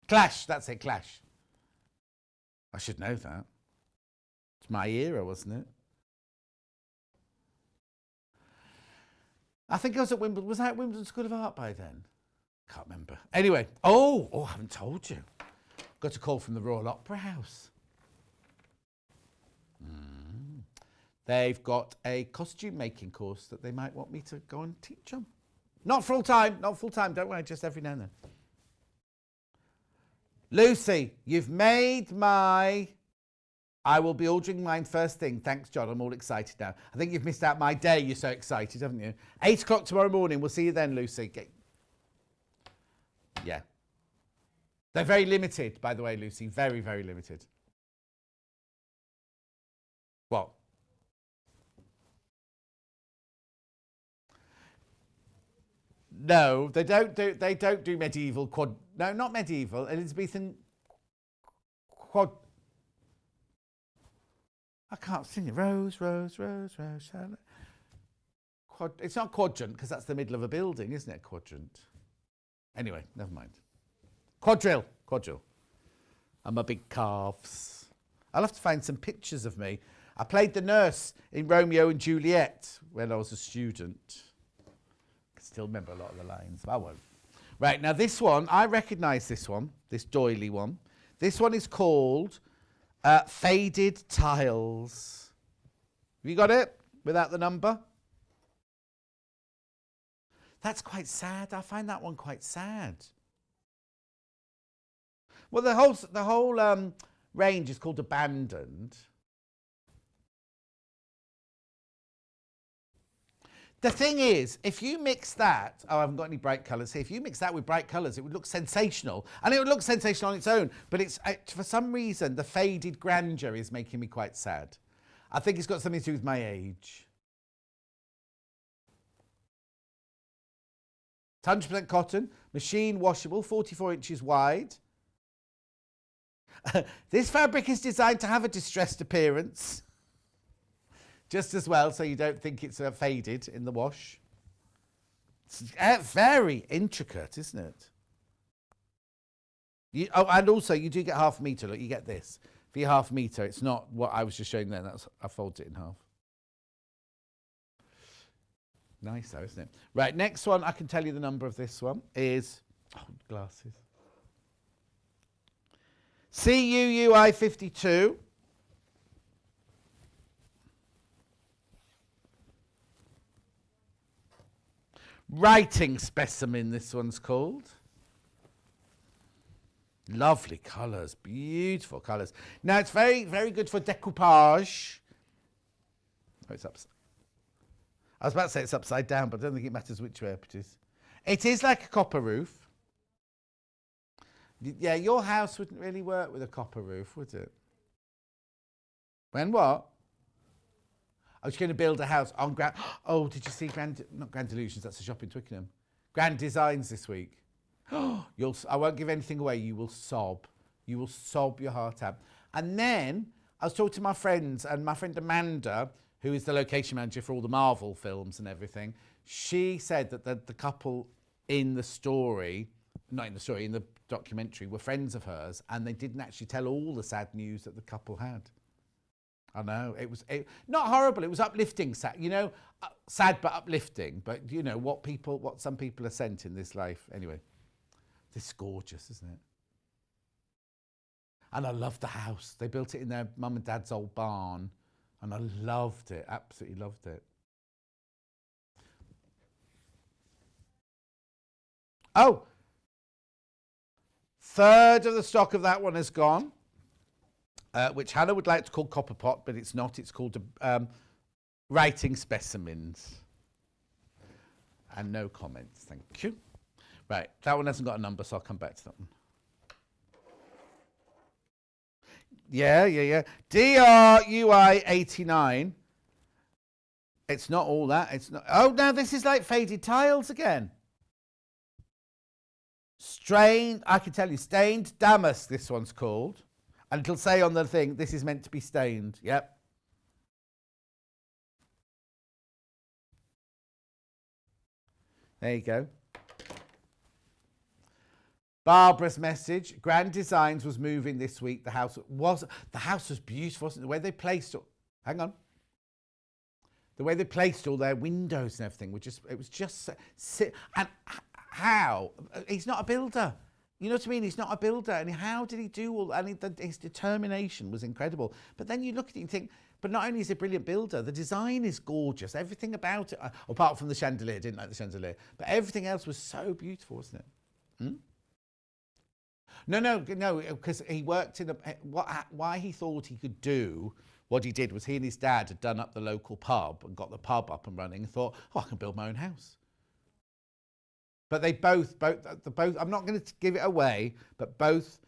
Clash, that's it, Clash. I should know that. It's my era, wasn't it? I think I was at Wimbledon. Was I at Wimbledon School of Art by then? Can't remember. Anyway, oh, I haven't told you. Got a call from the Royal Opera House. They've got a costume making course that they might want me to go and teach them. Not full time, don't worry, just every now and then. Lucy, you've made my... I will be ordering mine first thing. Thanks, John. I'm all excited now. I think you've missed out my day. You're so excited, haven't you? 8 o'clock tomorrow morning. We'll see you then, Lucy. Yeah. They're very limited, by the way, Lucy. Very, very limited. What? No, they don't do medieval quad. No, not medieval. Elizabethan quad. I can't sing it. Rose, rose, rose, rose, Charlotte. It's not quadrant because that's the middle of a building, isn't it? Quadrant. Anyway, never mind. Quadrille. And my big calves. I'll have to find some pictures of me. I played the nurse in Romeo and Juliet when I was a student. I still remember a lot of the lines, but I won't. Right, now this one, I recognise this one, this doily one. This one is called Faded Tiles. Have you got it without the number? That's quite sad. I find that one quite sad. Well, the whole range is called Abandoned. The thing is, if you mix that, I haven't got any bright colours here. If you mix that with bright colours, it would look sensational. And it would look sensational on its own. But it's for some reason, the faded grandeur is making me quite sad. I think it's got something to do with my age. It's 100% cotton, machine washable, 44 inches wide. This fabric is designed to have a distressed appearance. Just as well, so you don't think it's faded in the wash. It's very intricate, isn't it? And also, you do get half a metre. Look, you get this. For your half metre, it's not what I was just showing there. I fold it in half. Nice, though, isn't it? Right, next one, I can tell you the number of this one is... Oh, glasses. CUUI 52. Writing specimen, this one's called. Lovely colours, beautiful colours. Now, it's very, very good for decoupage. Oh, it's upside. I was about to say it's upside down, but I don't think it matters which way up it is. It is like a copper roof. Yeah, your house wouldn't really work with a copper roof, would it? When what? I was going to build a house on Grand... Oh, did you see not Grand Illusions, that's a shop in Twickenham. Grand Designs this week. I won't give anything away, you will sob. You will sob your heart out. And then I was talking to my friends, and my friend Amanda, who is the location manager for all the Marvel films and everything, she said that the couple in the story, not in the story, in the documentary, were friends of hers, and they didn't actually tell all the sad news that the couple had. I know, it was not horrible, it was uplifting, sad, you know, sad but uplifting, but you know, what some people are sent in this life. Anyway, this is gorgeous, isn't it? And I love the house. They built it in their mum and dad's old barn, and I loved it, absolutely loved it. Oh, third of the stock of that one is gone. Which Hannah would like to call copper pot, but it's not. It's called writing specimens. And no comments, thank you. Right, that one hasn't got a number, so I'll come back to that one. Yeah. DRUI 89. It's not all that. It's not. Oh, now this is like faded tiles again. I can tell you, stained damask, this one's called. And it'll say on the thing, this is meant to be stained. Yep. There you go. Barbara's message. Grand Designs was moving this week. The house was beautiful, wasn't it? The way they placed it. Hang on. The way they placed all their windows and everything it was just and how he's not a builder. You know what I mean? He's not a builder, and how did he do all? And his determination was incredible. But then you look at it and think, but not only is he a brilliant builder, the design is gorgeous. Everything about it, apart from the chandelier, didn't like the chandelier, but everything else was so beautiful, wasn't it? Hmm? No, because he worked in why he thought he could do what he did was he and his dad had done up the local pub and got the pub up and running and thought, I can build my own house. But they both, I'm not going to give it away, but both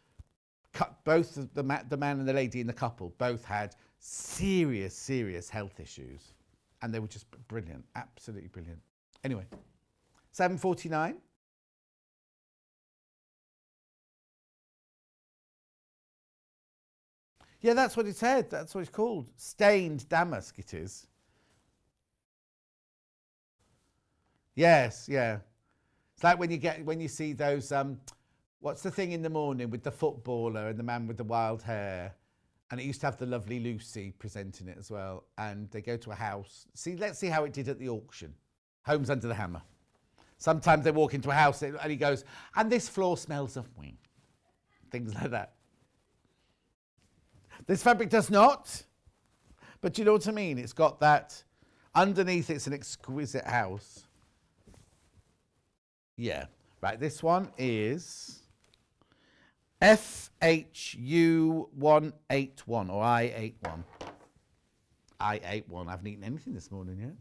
the man and the lady in the couple both had serious health issues. And they were just brilliant, absolutely brilliant. Anyway, 7:49. Yeah, that's what it said. That's what it's called. Stained damask it is. Yes, yeah. It's like when you see those, what's the thing in the morning with the footballer and the man with the wild hair? And it used to have the lovely Lucy presenting it as well. And they go to a house. Let's see how it did at the auction. Homes Under the Hammer. Sometimes they walk into a house and he goes, and this floor smells of wing. Things like that. This fabric does not. But you know what I mean? It's got that. Underneath it's an exquisite house. Yeah. Right, this one is FHU181 or I81. I81. I haven't eaten anything this morning yet.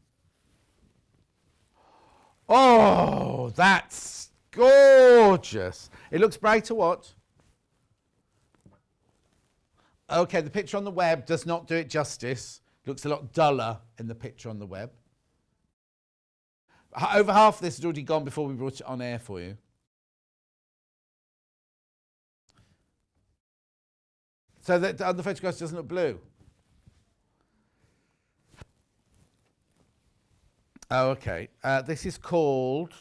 Oh, that's gorgeous. It looks brighter what? Okay, the picture on the web does not do it justice. Looks a lot duller in the picture on the web. Over half of this had already gone before we brought it on air for you. So that on the photographs doesn't look blue. Oh, okay. This is called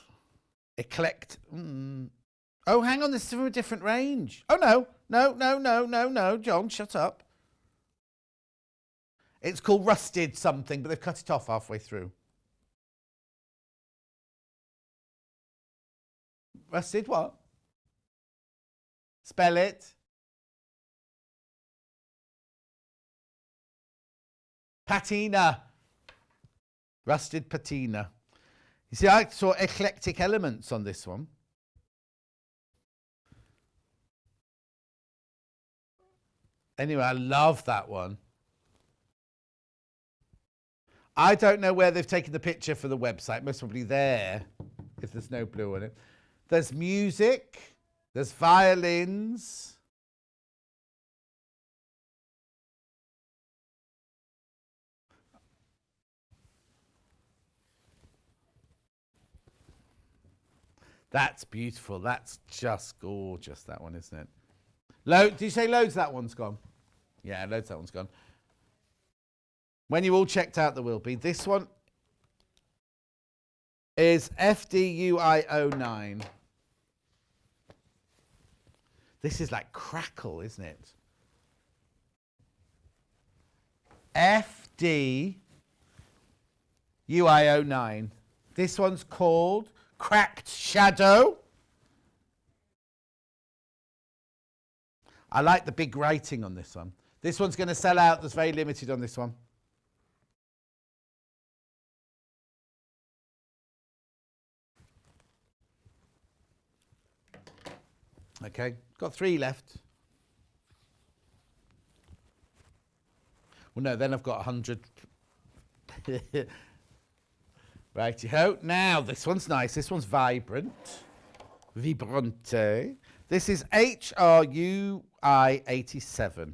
Eclect. Oh, hang on. This is from a different range. Oh, no. No. John, shut up. It's called Rusted something, but they've cut it off halfway through. Rusted what? Spell it. Patina. Rusted patina. You see, I saw eclectic elements on this one. Anyway, I love that one. I don't know where they've taken the picture for the website. Most probably there, if there's no blue on it. There's music. There's violins. That's beautiful. That's just gorgeous, that one, isn't it? Did you say loads that one's gone? Yeah, loads that one's gone. When you all checked out, there will be. This one is FDUI09. This is like crackle, isn't it? FDUI09. This one's called Cracked Shadow. I like the big writing on this one. This one's going to sell out. There's very limited on this one. Okay, got 3 left. Well, no, then I've got 100. Righty-ho. Now, this one's nice. This one's vibrant. Vibrante. This is HRUI87.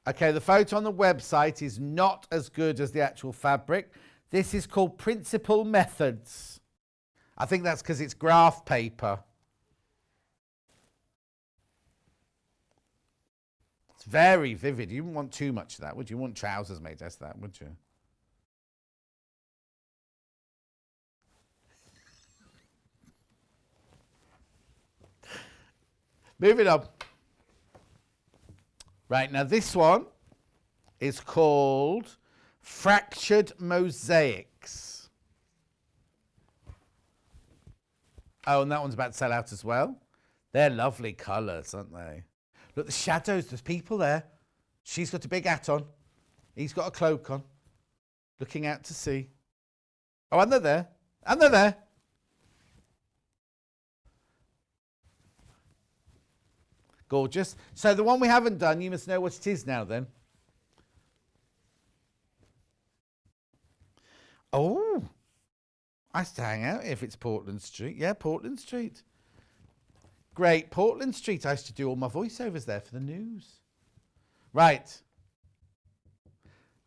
Okay, the photo on the website is not as good as the actual fabric. This is called Principal Methods. I think that's because it's graph paper. It's very vivid. You wouldn't want too much of that, would you? You wouldn't trousers made as that, would you? Moving on. Right, now this one is called Fractured Mosaics. Oh, and that one's about to sell out as well. They're lovely colours, aren't they? Look, the shadows, there's people there. She's got a big hat on. He's got a cloak on. Looking out to sea. Oh, and they're there. And they're there. Gorgeous. So the one we haven't done, you must know what it is now then. Oh, I used to hang out if it's Portland Street. Yeah, Portland Street. Great, Portland Street. I used to do all my voiceovers there for the news. Right.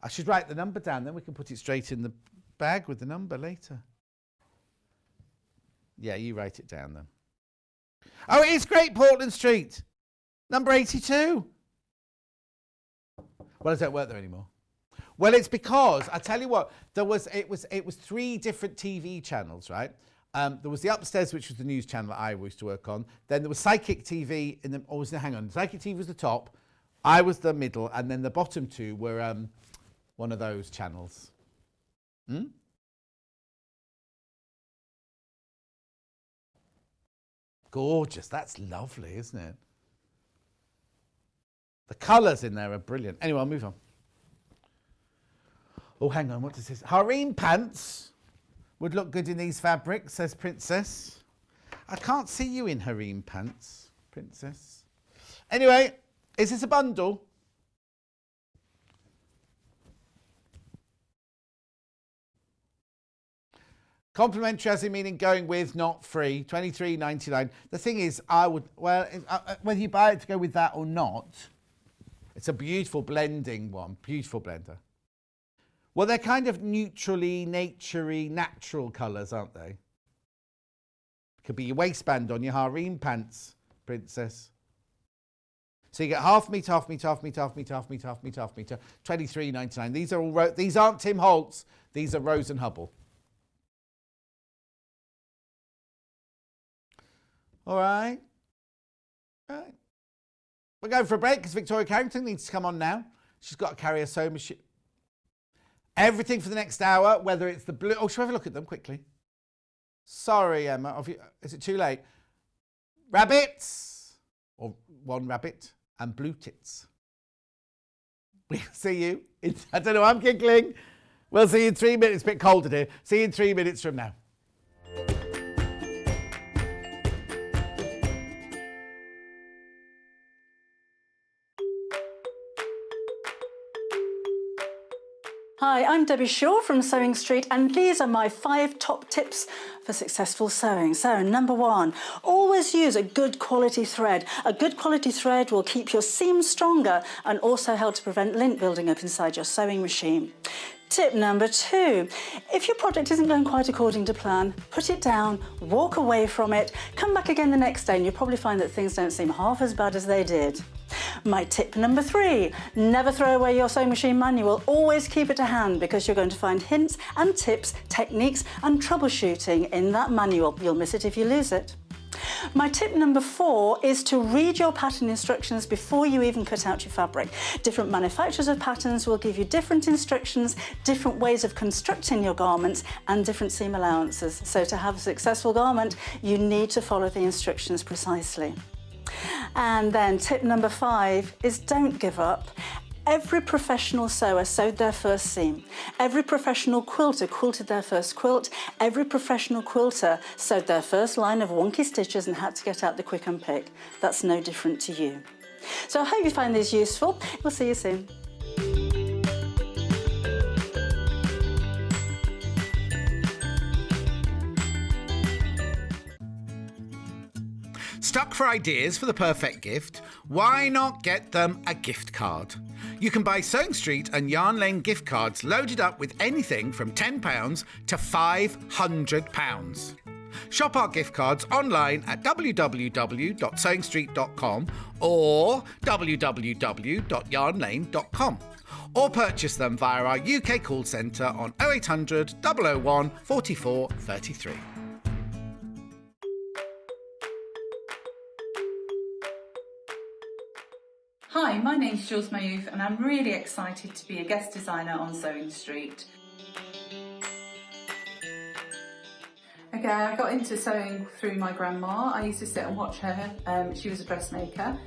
I should write the number down, then we can put it straight in the bag with the number later. Yeah, you write it down then. Oh, it is Great Portland Street. Number 82. Well, I don't work there anymore. Well, it's because, I tell you what, it was 3 different TV channels, right? There was the upstairs, which was the news channel that I used to work on. Then there was Psychic TV, Psychic TV was the top, I was the middle, and then the bottom 2 were one of those channels. Gorgeous, that's lovely, isn't it? The colours in there are brilliant. Anyway, I'll move on. Oh, hang on, what does this? Harem pants would look good in these fabrics, says Princess. I can't see you in harem pants, Princess. Anyway, is this a bundle? Complimentary as in meaning going with, not free. $23.99. The thing is, I would, well, whether you buy it to go with that or not, it's a beautiful blending one. Beautiful blender. Well, they're kind of neutrally, naturey, natural colours, aren't they? Could be your waistband on your harem pants, Princess. So you get half meter, half meter, half meter, half meter, half meter, half meter, half meter. $23.99. These are all. These aren't Tim Holtz. These are Rose and Hubble. All right. All right. We're going for a break because Victoria Carrington needs to come on now. She's got to carry a sewing machine. Everything for the next hour, whether it's the blue... Oh, shall we have a look at them quickly? Sorry, Emma. Is it too late? Rabbits. Or one rabbit. And blue tits. We'll see you. I don't know, I'm giggling. We'll see you in 3 minutes. It's a bit colder here. See you in 3 minutes from now. Hi, I'm Debbie Shaw from Sewing Street, and these are my 5 top tips for successful sewing. So, number 1, always use a good quality thread. A good quality thread will keep your seams stronger and also help to prevent lint building up inside your sewing machine. Tip number 2, if your project isn't going quite according to plan, put it down, walk away from it, come back again the next day and you'll probably find that things don't seem half as bad as they did. My tip number 3, never throw away your sewing machine manual, always keep it to hand because you're going to find hints and tips, techniques and troubleshooting in that manual. You'll miss it if you lose it. My tip number 4 is to read your pattern instructions before you even cut out your fabric. Different manufacturers of patterns will give you different instructions, different ways of constructing your garments and different seam allowances. So to have a successful garment, you need to follow the instructions precisely. And then tip number 5 is don't give up. Every professional sewer sewed their first seam. Every professional quilter quilted their first quilt. Every professional quilter sewed their first line of wonky stitches and had to get out the quick and pick. That's no different to you. So I hope you find these useful. We'll see you soon. Stuck for ideas for the perfect gift? Why not get them a gift card? You can buy Sewing Street and Yarn Lane gift cards loaded up with anything from £10 to £500. Shop our gift cards online at www.sewingstreet.com or www.yarnlane.com, or purchase them via our UK call centre on 0800 001 44 33. Hi, my name's Jules Mayouf and I'm really excited to be a guest designer on Sewing Street. Okay, I got into sewing through my grandma. I used to sit and watch her. She was a dressmaker,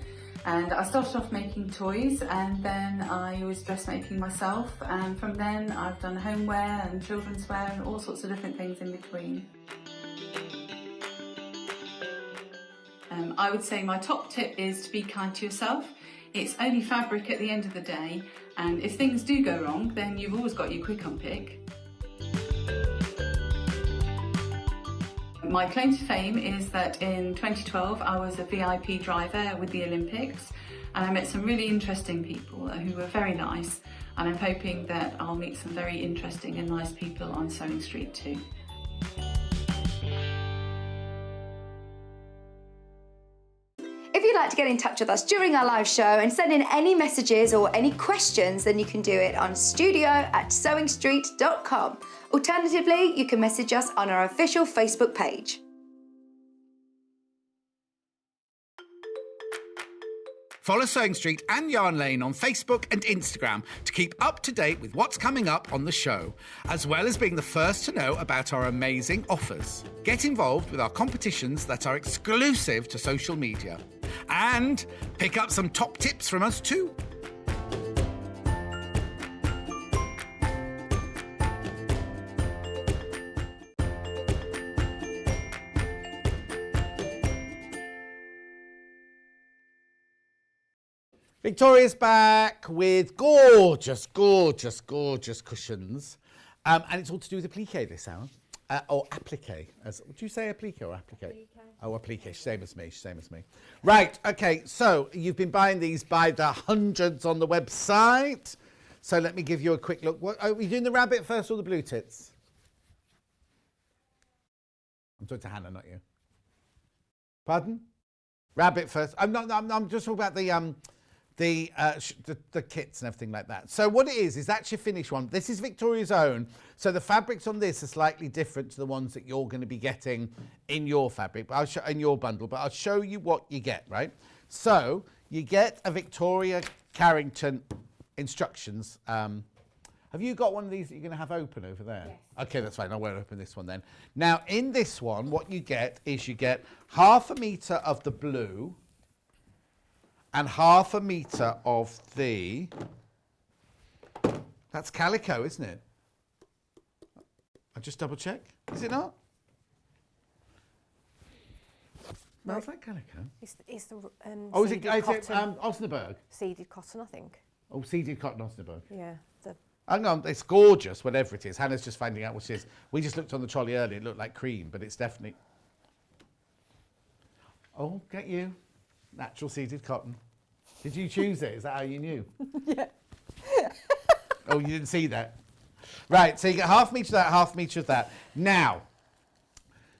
and I started off making toys, and then I was dressmaking myself, and from then I've done homeware and children's wear and all sorts of different things in between. I would say my top tip is to be kind to yourself. It's only fabric at the end of the day, and if things do go wrong, then you've always got your quick unpick. My claim to fame is that in 2012 I was a VIP driver with the Olympics, and I met some really interesting people who were very nice, and I'm hoping that I'll meet some very interesting and nice people on Sewing Street too. If you'd like to get in touch with us during our live show and send in any messages or any questions, then you can do it on studio@sewingstreet.com. Alternatively, you can message us on our official Facebook page. Follow Sewing Street and Yarn Lane on Facebook and Instagram to keep up to date with what's coming up on the show, as well as being the first to know about our amazing offers. Get involved with our competitions that are exclusive to social media, and pick up some top tips from us too. Victoria's back with gorgeous, gorgeous, gorgeous cushions. And it's all to do with applique this hour. Or applique. Would you say applique or applique? Applique. Oh, applique. Same as me. Same as me. Right. Okay. So you've been buying these by the hundreds on the website. So let me give you a quick look. What, are we doing the rabbit first or the blue tits? I'm talking to Hannah, not you. Pardon? Rabbit first. I'm just talking about the kits and everything like that. So what it is that's your finished one. This is Victoria's own. So the fabrics on this are slightly different to the ones that you're going to be getting in your fabric, but in your bundle. But I'll show you what you get, right? So you get a Victoria Carrington instructions. Have you got one of these that you're going to have open over there? Yes. Okay, that's fine. I won't open this one then. Now, in this one, what you get is you get 1/2 metre of the blue and 1/2 metre of the... That's calico, isn't it? I'll just double check. Is it not? Smells like calico. It's the is it cotton. Osnaburg? Seeded cotton, I think. Oh, seeded cotton Osnaburg. Yeah. Hang on, it's gorgeous, whatever it is. Hannah's just finding out what it is. We just looked on the trolley earlier, it looked like cream, but it's definitely... Oh, get you. Natural seeded cotton. Did you choose it? Is that how you knew? Yeah. Oh, you didn't see that? Right, so you get 1/2 metre of that, 1/2 metre of that. Now,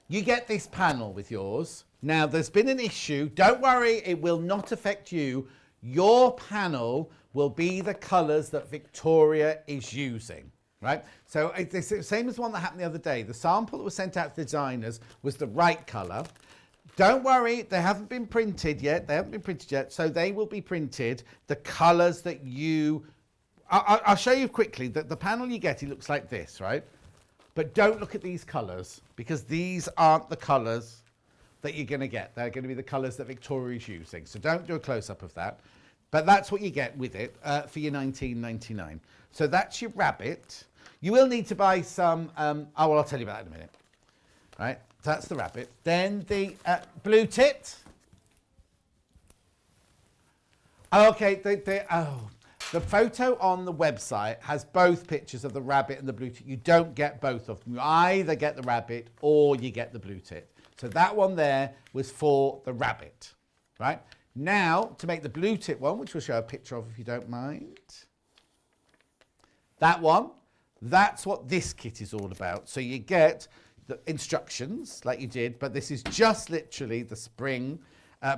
you get this panel with yours. Now, there's been an issue. Don't worry, it will not affect you. Your panel will be the colours that Victoria is using, right? So it's the same as the one that happened the other day. The sample that was sent out to the designers was the right colour. Don't worry, they haven't been printed yet. So they will be printed the colours that you... I'll show you quickly. The panel you get, it looks like this, right? But don't look at these colours, because these aren't the colours that you're going to get. They're going to be the colours that Victoria is using. So don't do a close-up of that. But that's what you get with it for your $19.99. So that's your rabbit. You will need to buy some... I'll tell you about that in a minute. Right? So that's the rabbit. Then the blue tit. Okay, the photo on the website has both pictures of the rabbit and the blue tit. You don't get both of them. You either get the rabbit or you get the blue tit. So that one there was for the rabbit, right? Now, to make the blue tit one, which we'll show a picture of if you don't mind. That one, that's what this kit is all about. So you get the instructions like you did, but this is just literally the spring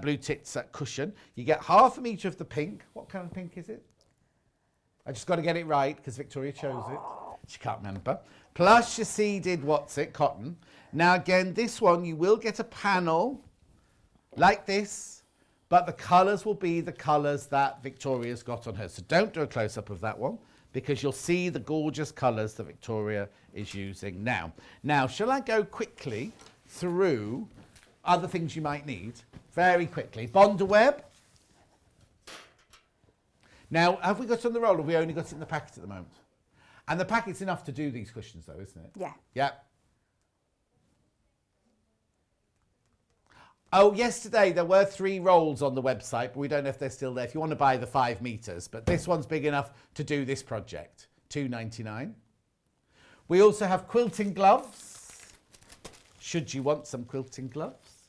blue tits cushion. You get half a metre of the pink. What kind of pink is it? I just got to get it right because Victoria chose it. She can't remember. Plus your seeded, cotton. Now again, this one, you will get a panel like this, but the colours will be the colours that Victoria's got on her. So don't do a close-up of that one because you'll see the gorgeous colours that Victoria is using now. Now, shall I go quickly through other things you might need? Very quickly. Bonder web. Now, have we got it on the roll or have we only got it in the packet at the moment? And the packet's enough to do these cushions though, isn't it? Yeah. Yeah. Oh, yesterday there were 3 rolls on the website, but we don't know if they're still there. If you want to buy the 5 metres, but this one's big enough to do this project. £2.99. We also have quilting gloves. Should you want some quilting gloves?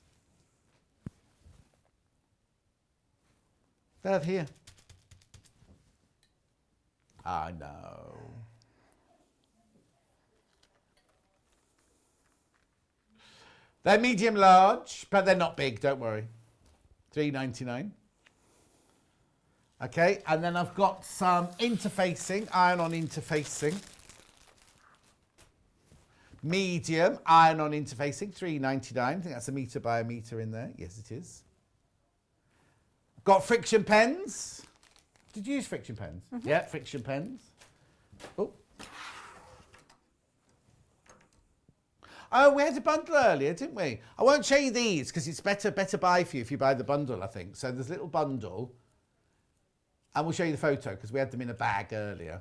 They're here. I know. They're medium large, but they're not big, don't worry. £3.99. Okay, and then I've got some interfacing, iron-on interfacing. Medium iron-on interfacing, £3.99. I think that's a metre by a metre in there. Yes, it is. Got friction pens. Did you use friction pens? Mm-hmm. Yeah, friction pens. Oh. Oh, we had a bundle earlier, didn't we? I won't show you these because it's better buy for you if you buy the bundle, I think. So there's a little bundle. And we'll show you the photo because we had them in a bag earlier.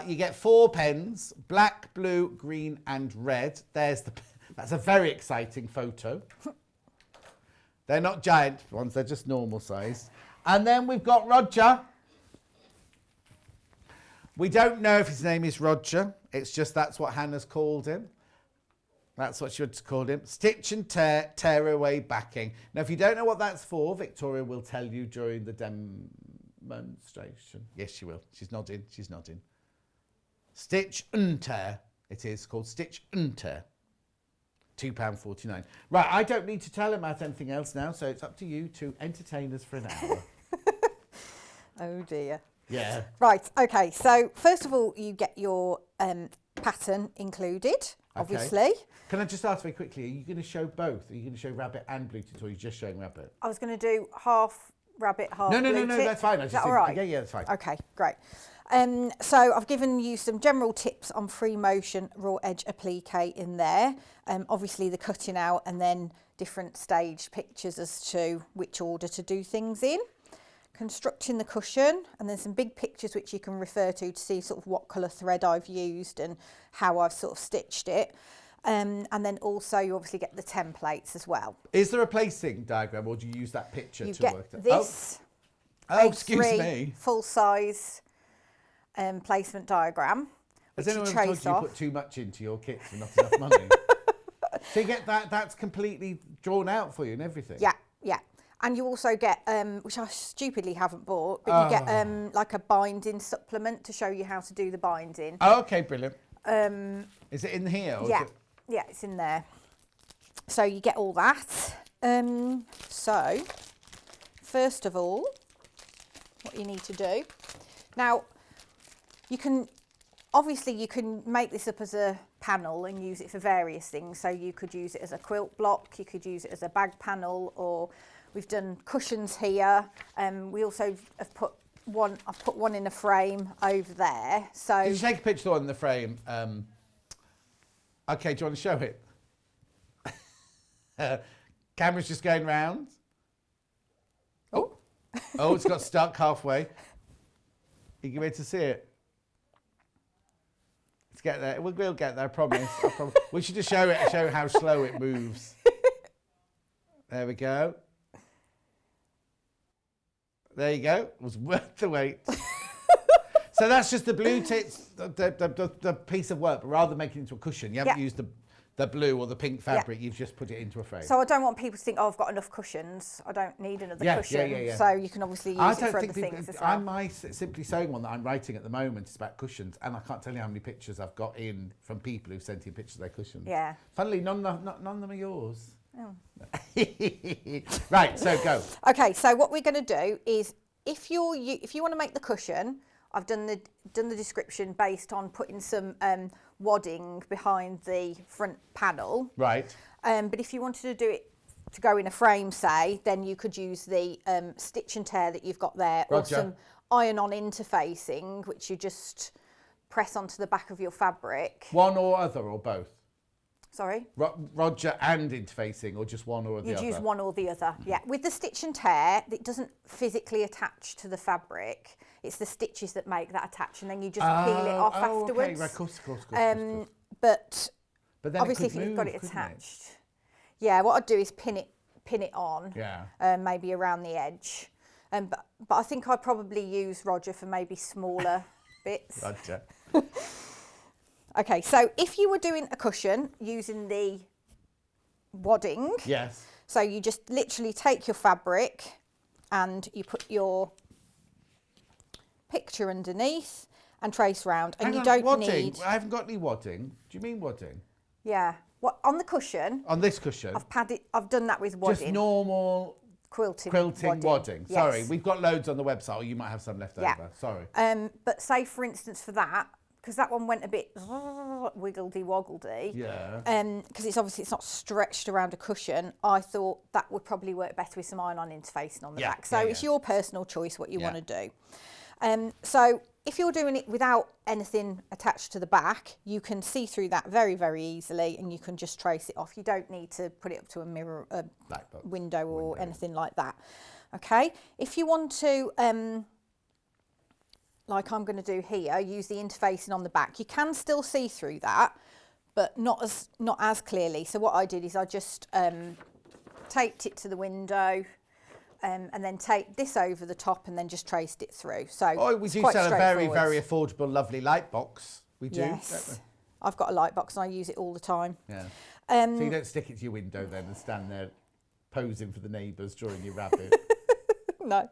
You get 4 pens, black, blue, green and red. That's a very exciting photo. They're not giant ones, they're just normal size. And then we've got Roger. We don't know if his name is Roger. It's just that's what Hannah's called him. That's what she would call him. Stitch and tear away backing. Now, if you don't know what that's for, Victoria will tell you during the demonstration. Yes, she will. She's nodding. She's nodding. Stitch and tear. It is called Stitch and tear. £2.49. Right, I don't need to tell him about anything else now, so it's up to you to entertain us for an hour. Oh dear. Yeah. Right, okay, so first of all, you get your pattern included, obviously. Okay. Can I just ask very quickly, are you going to show both? Are you going to show rabbit and blue tits, or are you just showing rabbit? I was going to do half rabbit, half No, blue tit. that's fine. Is that all right? Yeah, that's fine. Okay, great. So I've given you some general tips on free motion raw edge applique in there. Obviously the cutting out and then different stage pictures as to which order to do things in. Constructing the cushion, and then some big pictures which you can refer to see sort of what colour thread I've used and how I've sort of stitched it. And then also you obviously get the templates as well. Is there a placing diagram, or do you use that picture to work that? This excuse me. Full size placement diagram. Has anyone ever told you you put too much into your kits and not enough money? So you get that's completely drawn out for you and everything? Yeah, yeah. And you also get, which I stupidly haven't bought, but you get like a binding supplement to show you how to do the binding. Oh, okay, brilliant. Is it in here? Or yeah, it's in there. So you get all that. So, first of all, what you need to do. Now, you can make this up as a panel and use it for various things. So you could use it as a quilt block, you could use it as a bag panel, or we've done cushions here. We also have I've put one in a frame over there. So did you take a picture on the frame? Okay, do you want to show it? Camera's just going round. Oh, it's got stuck halfway. You get ready to see it? Let's get there. We'll get there, I promise. We should just show how slow it moves. There we go. There you go. It was worth the wait. So that's just the blue tits, the piece of work, but rather than making it into a cushion, you haven't used the blue or the pink fabric, you've just put it into a frame. So I don't want people to think, oh, I've got enough cushions. I don't need another cushion. Yeah. So you can obviously use it for other things as well. My Simply Sewing one that I'm writing at the moment is about cushions, and I can't tell you how many pictures I've got in from people who've sent in pictures of their cushions. Yeah. Funnily, none of them are yours. Oh. Right, so go. Okay, so what we're going to do is, if you want to make the cushion, I've done the description based on putting some wadding behind the front panel. Right. But if you wanted to do it to go in a frame, say, then you could use the stitch and tear that you've got there, or some iron-on interfacing, which you just press onto the back of your fabric. One or other, or both? Sorry? Roger and interfacing, or just one or the other? You'd use one or the other, yeah. With the stitch and tear, it doesn't physically attach to the fabric. It's the stitches that make that attach, and then you just peel it off afterwards. Okay, right, of course. But then obviously, if you've got it attached, yeah, what I'd do is pin it on, maybe around the edge. But I think I'd probably use Roger for maybe smaller bits. Roger. Okay, so if you were doing a cushion using the wadding, yes. So you just literally take your fabric and you put your picture underneath and trace round, and you don't need. I haven't got any wadding. Do you mean wadding? Yeah. What on the cushion? On this cushion. I've done that with wadding. Just normal quilting wadding. Yes. Sorry, we've got loads on the website, or you might have some left over. Sorry. But say for instance for that, because that one went a bit wiggledy-woggledy. Yeah. Because it's not stretched around a cushion. I thought that would probably work better with some iron-on interfacing on the back. So it's your personal choice what you want to do. So if you're doing it without anything attached to the back, you can see through that very, very easily, and you can just trace it off. You don't need to put it up to a mirror, window or anything like that. Okay. If you want to, like I'm going to do here, use the interfacing on the back. You can still see through that, but not as clearly. So what I did is I just taped it to the window. And then take this over the top and then just traced it through. So we do sell a very, very affordable, lovely light box. We do. Yes. Don't we? I've got a light box and I use it all the time. Yeah. So you don't stick it to your window then and stand there posing for the neighbours, drawing your rabbit. No.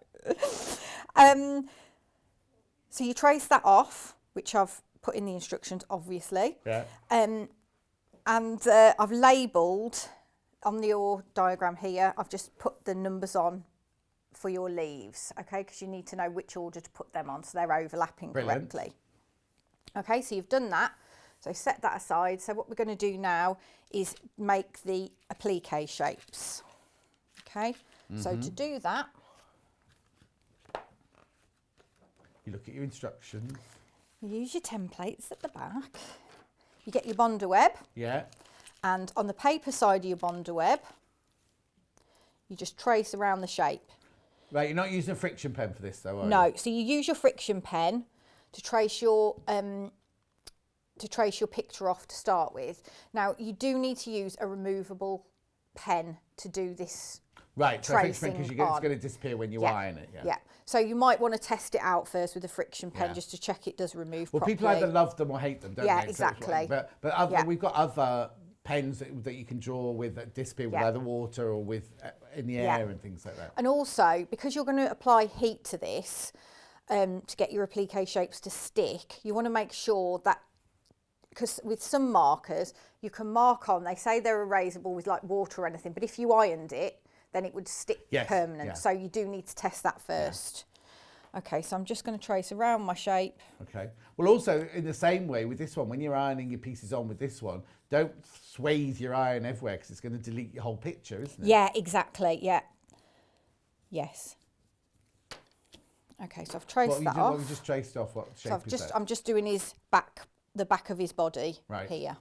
So you trace that off, which I've put in the instructions, obviously. Yeah. And I've labelled on your diagram here. I've just put the numbers on for your leaves, okay, because you need to know which order to put them on so they're overlapping correctly. Okay, so you've done that, so set that aside. So what we're going to do now is make the applique shapes. Okay, so to do that, you look at your instructions, you use your templates at the back, you get your Bonder web, and on the paper side of your Bonder web you just trace around the shape. Right, you're not using a friction pen for this though, are you? No, so you use your friction pen to trace your picture off to start with. Now you do need to use a removable pen to do this. Right, so friction pen, because it's going to disappear when you iron it. Yeah. So you might want to test it out first with a friction pen just to check it does remove properly. People either love them or hate them, don't they? Yeah, exactly. But we've got other pens that you can draw with that disappear with either water or with in the air and things like that. And also, because you're going to apply heat to this to get your applique shapes to stick, you want to make sure that, because with some markers you can mark on, they say they're erasable with like water or anything, but if you ironed it then it would stick permanent. So you do need to test that first. Okay, so I'm just going to trace around my shape. Okay. Well, also in the same way with this one, when you're ironing your pieces on with this one, don't swathe your iron everywhere because it's going to delete your whole picture, isn't it? Yeah, exactly. Yeah. Yes. Okay, so I've traced that off. What have you just traced off? What shape is that? I'm just doing his back, the back of his body here.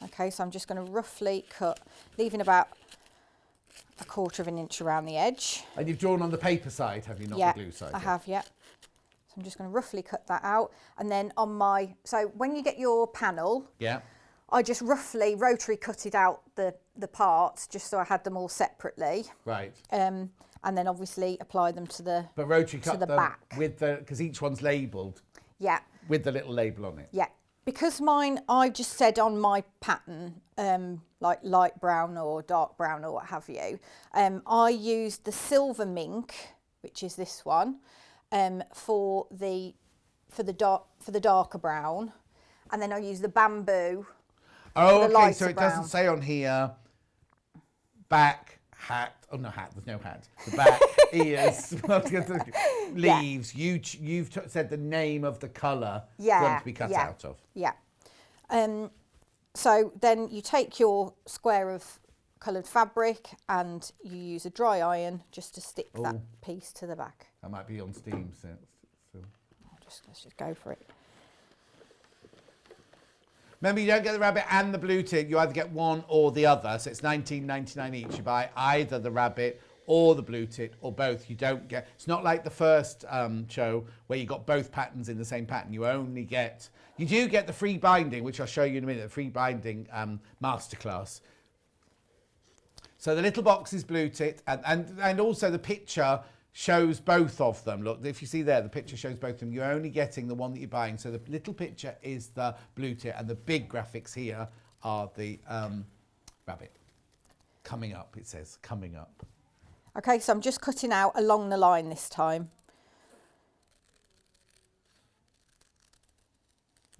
Okay, so I'm just going to roughly cut, leaving about 1/4 of an inch around the edge. And you've drawn on the paper side, have you, not the glue side? I have, yeah. So I'm just going to roughly cut that out. And then on my, so when you get your panel, I just roughly rotary cutted out the parts just so I had them all separately. Right. And then obviously apply them to the rotary cut them back. with the, because each one's labelled. Yeah. With the little label on it. Yeah. Because mine, I just said on my pattern, like light brown or dark brown or what have you, I used the silver mink, which is this one, for the darker brown, and then I used the bamboo. Oh, for the okay. So it brown. doesn't say on here back hat. Oh no, hat. There's no hat. The back ears, leaves. Yeah. You've said the name of the colour for Yeah, them to be cut yeah, out of. Yeah. So then you take your square of coloured fabric and you use a dry iron just to stick that piece to the back. That might be on Steam. So. Let's just go for it. Remember, you don't get the rabbit and the blue tint. You either get one or the other. So it's $19.99 each. You buy either the rabbit or the blue tint or both. You don't get. It's not like the first show where you got both patterns in the same pattern. You only get. You do get the free binding, which I'll show you in a minute. The free binding masterclass. So the little box is blue tint, and also the picture shows both of them. Look, if you see there, the picture shows both of them. You're only getting the one that you're buying. So the little picture is the blue tint, and the big graphics here are the rabbit. Coming up, it says, coming up. Okay, so I'm just cutting out along the line this time.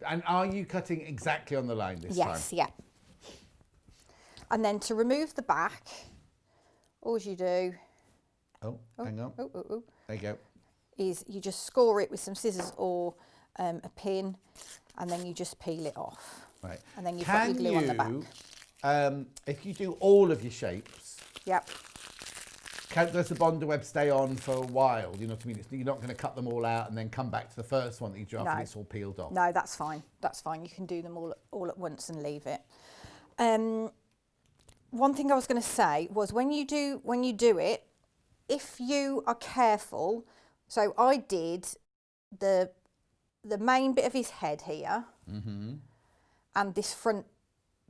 And are you cutting exactly on the line this time? Yes, yeah. And then to remove the back, all you do... Hang on. There you go. Is you just score it with some scissors or a pin, and then you just peel it off. Right. And then you've got your glue on the back. If you do all of your shapes, yep. Does the Bonder web stay on for a while? You know what I mean? You're not going to cut them all out and then come back to the first one that you drew off and it's all peeled off. No, that's fine. That's fine. You can do them all at once and leave it. One thing I was going to say was when you do it, if you are careful, so I did the main bit of his head here and this front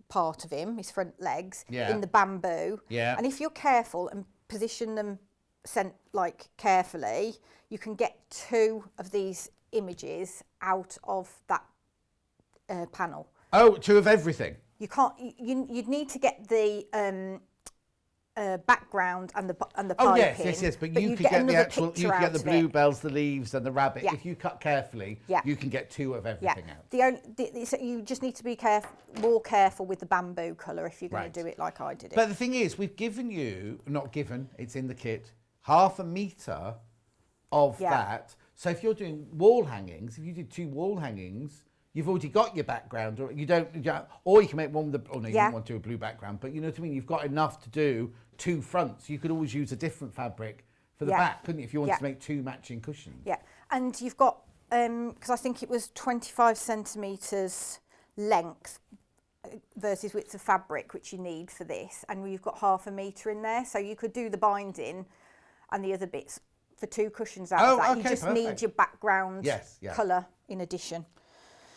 part of him, his front legs, in the bamboo. Yeah. And if you're careful and position them carefully, you can get two of these images out of that panel. Oh, two of everything. You can't. You'd need to get the background and the piping. Oh yes. But you could get the actual. You could get the bluebells, the leaves, and the rabbit. Yeah. If you cut carefully, you can get two of everything out. So you just need to be more careful with the bamboo colour if you're going to do it like I did it. But the thing is, we've given you, it's in the kit, 1/2 metre of that. So if you're doing wall hangings, if you did 2 wall hangings, you've already got your background, or you can make one with you don't want to do a blue background, but you know what I mean? You've got enough to do 2 fronts. You could always use a different fabric for the back, couldn't you, if you wanted to make 2 matching cushions? Yeah, and you've got, because I think it was 25 centimetres length versus width of fabric, which you need for this, and you've got 1/2 metre in there, so you could do the binding and the other bits for 2 cushions out of that. You just need your background colour in addition.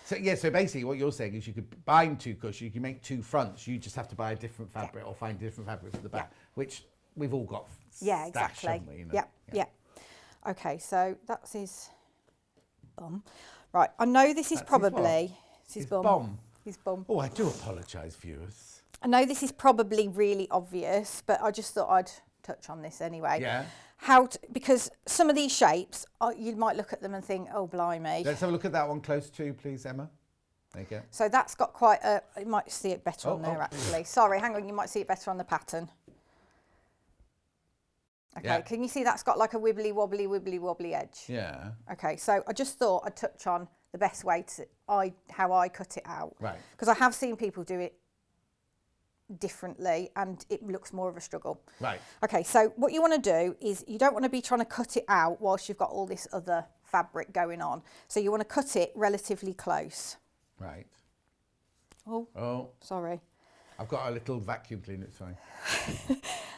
So basically what you're saying is you could bind 2 cushions, you can make 2 fronts, you just have to buy a different fabric or find a different fabric for the back, which we've all got stashed, haven't we, you know? Yeah. Okay, so that's his bum. Right, I know this is probably... His bum. His bum. Oh, I do apologise, viewers. I know this is probably really obvious, but I just thought I'd touch on this anyway. Yeah. Because some of these shapes, you might look at them and think, oh, blimey. Let's have a look at that one close too, please, Emma. There you go. So that's got quite a... You might see it better on there, actually. Sorry, hang on, you might see it better on the pattern. Okay, can you see that's got like a wibbly wobbly edge? Yeah. Okay, so I just thought I'd touch on the best way how I cut it out. Right. Because I have seen people do it differently and it looks more of a struggle. Right. Okay, so what you want to do is you don't want to be trying to cut it out whilst you've got all this other fabric going on. So you want to cut it relatively close. Right. Oh. Sorry. I've got a little vacuum cleaner, it's fine.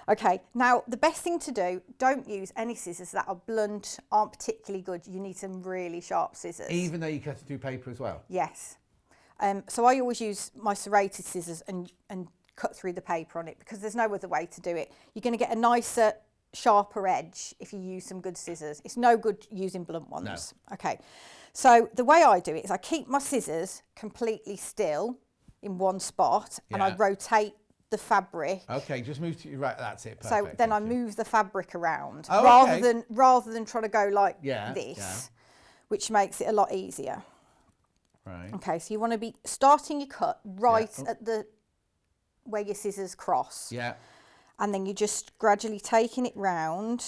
Okay, now the best thing to do, don't use any scissors that are blunt, aren't particularly good. You need some really sharp scissors. Even though you cut it through paper as well? Yes. So I always use my serrated scissors and cut through the paper on it because there's no other way to do it. You're going to get a nicer sharper edge if you use some good scissors. It's no good using blunt ones. No. Okay, so the way I do it is I keep my scissors completely still in one spot and I rotate the fabric. Okay, just move to your right. That's it. Perfect. So then I move the fabric around rather than trying to go like this, which makes it a lot easier. Right. Okay, so you want to be starting your cut right at the where your scissors cross. Yeah. And then you're just gradually taking it round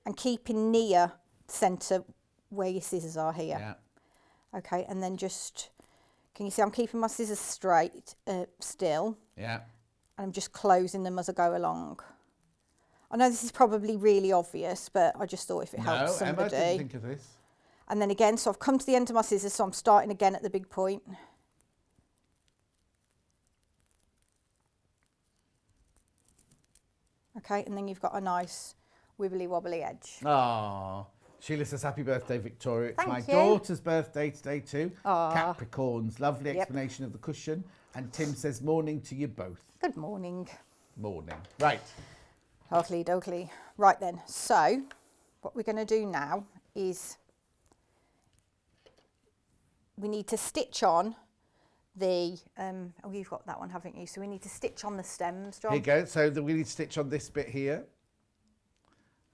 and keeping near the centre where your scissors are here. Yeah. Okay, and then just, can you see I'm keeping my scissors straight, still? Yeah. And I'm just closing them as I go along. I know this is probably really obvious, but I just thought if it helps somebody. Emma didn't think of this. And then again, so I've come to the end of my scissors, so I'm starting again at the big point. Okay, and then you've got a nice wibbly wobbly edge. Oh, Sheila says happy birthday, Victoria. It's my you. daughter's birthday today too. Capricorns, lovely explanation of the cushion. And Tim says morning to you both. Good morning. Morning. Right. Oakley dokley. Right then, so what we're going to do now is we need to stitch on the, oh, you've got that one, haven't you? So we need to stitch on the stems, John. Here you go. So we need to stitch on this bit here.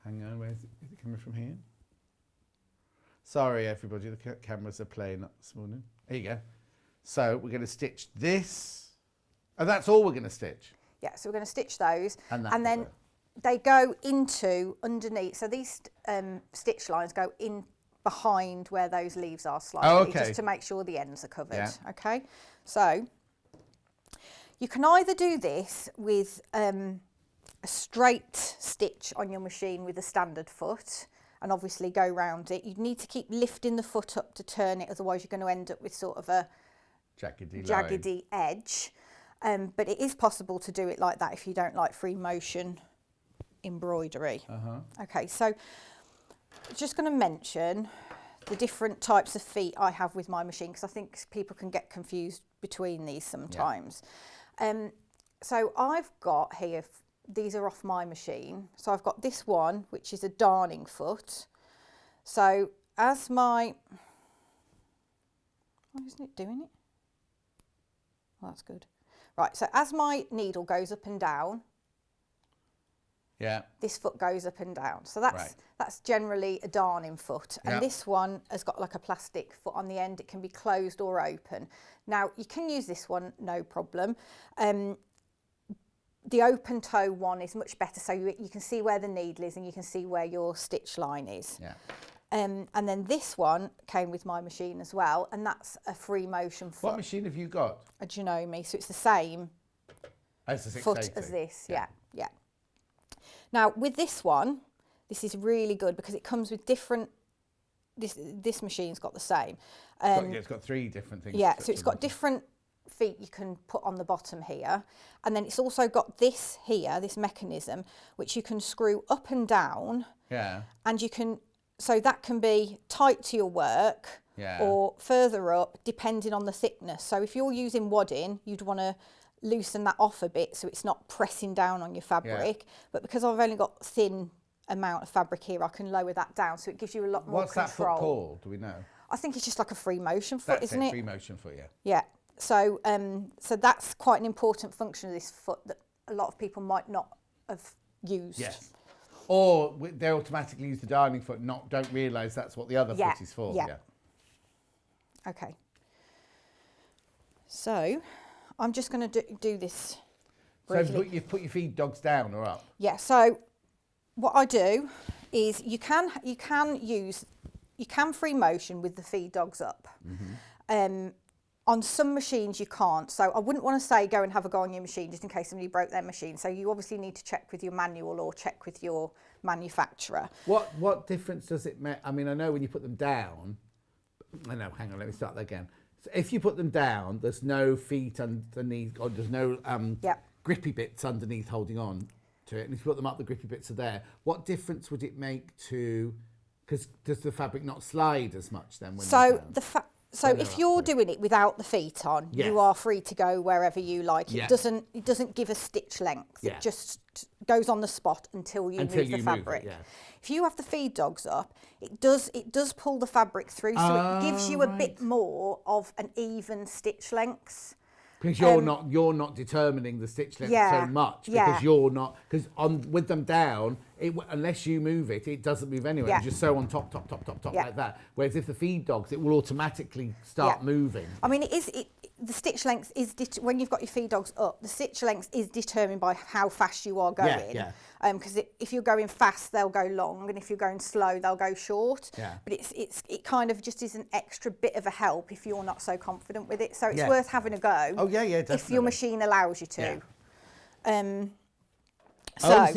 Hang on, where is it coming from here? Sorry, everybody, the cameras are playing up this morning. Here you go. So we're going to stitch this. And that's all we're going to stitch. Yeah, so we're going to stitch those. And then they go into underneath. So these stitch lines go in behind where those leaves are slightly, just to make sure the ends are covered. Yeah. Okay, so you can either do this with a straight stitch on your machine with a standard foot and obviously go round it. You need to keep lifting the foot up to turn it, otherwise you're going to end up with sort of a jaggedy edge. But it is possible to do it like that if you don't like free motion embroidery. Okay, so just going to mention the different types of feet I have with my machine, because I think people can get confused between these sometimes. So I've got here, these are off my machine. So I've got this one, which is a darning foot. So as my, why isn't it doing it? Well, that's good. Right, so as my needle goes up and down, this foot goes up and down. So that's generally a darning foot. And this one has got like a plastic foot on the end. It can be closed or open. Now, you can use this one, no problem. The open toe one is much better, so you can see where the needle is and you can see where your stitch line is. And then this one came with my machine as well, and that's a free motion foot. What machine have you got? A Janome, so it's the same foot as this. Yeah. Now with this one, this is really good because it comes with different. This machine's got the same. It's got 3 different things. Yeah, so it's got different feet you can put on the bottom here, and then it's also got this here, this mechanism, which you can screw up and down. Yeah. And you can. So that can be tight to your work or further up, depending on the thickness. So if you're using wadding, you'd want to loosen that off a bit so it's not pressing down on your fabric. But because I've only got thin amount of fabric here, I can lower that down, so it gives you a lot more control. What's that foot called? Do we know? I think it's just like a free motion foot, isn't it? Free motion foot, yeah. Yeah. So, so that's quite an important function of this foot that a lot of people might not have used. Yes. Or they automatically use the darning foot, don't realise that's what the other foot is for. Yeah. Okay. So I'm just going to do this briefly. So you put your feed dogs down or up? Yeah. So what I do is you can free motion with the feed dogs up. On some machines you can't, so I wouldn't want to say go and have a go on your machine just in case somebody broke their machine. So you obviously need to check with your manual or check with your manufacturer. What difference does it make? I mean, I know when you put them down, hang on, let me start that again. So if you put them down, there's no feet underneath, or there's no grippy bits underneath holding on to it. And if you put them up, the grippy bits are there. What difference would it make to, because does the fabric not slide as much then when so you're down? So if you're doing it without the feet on, you are free to go wherever you like. It doesn't give a stitch length. It just goes on the spot until you move the fabric. If you have the feed dogs up, it does pull the fabric through, so it gives you a bit more of an even stitch length. Because you're not determining the stitch length so much, because you're not, because with them down, unless you move it, it doesn't move anyway. You just sew on top like that. Whereas if the feed dogs, it will automatically start moving. I mean, the stitch length is when you've got your feed dogs up, the stitch length is determined by how fast you are going. Because if you're going fast, they'll go long, and if you're going slow, they'll go short. But it kind of just is an extra bit of a help if you're not so confident with it. So it's worth having a go. Oh yeah, definitely. If your machine allows you to.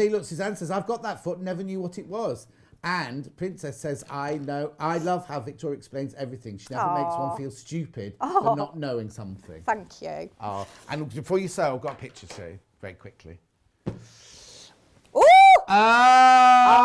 Look, Suzanne says, I've got that foot, never knew what it was. And Princess says, I love how Victoria explains everything. She never makes one feel stupid for not knowing something. Thank you. And before you sew, I've got a picture too, very quickly. Ooh! Oh,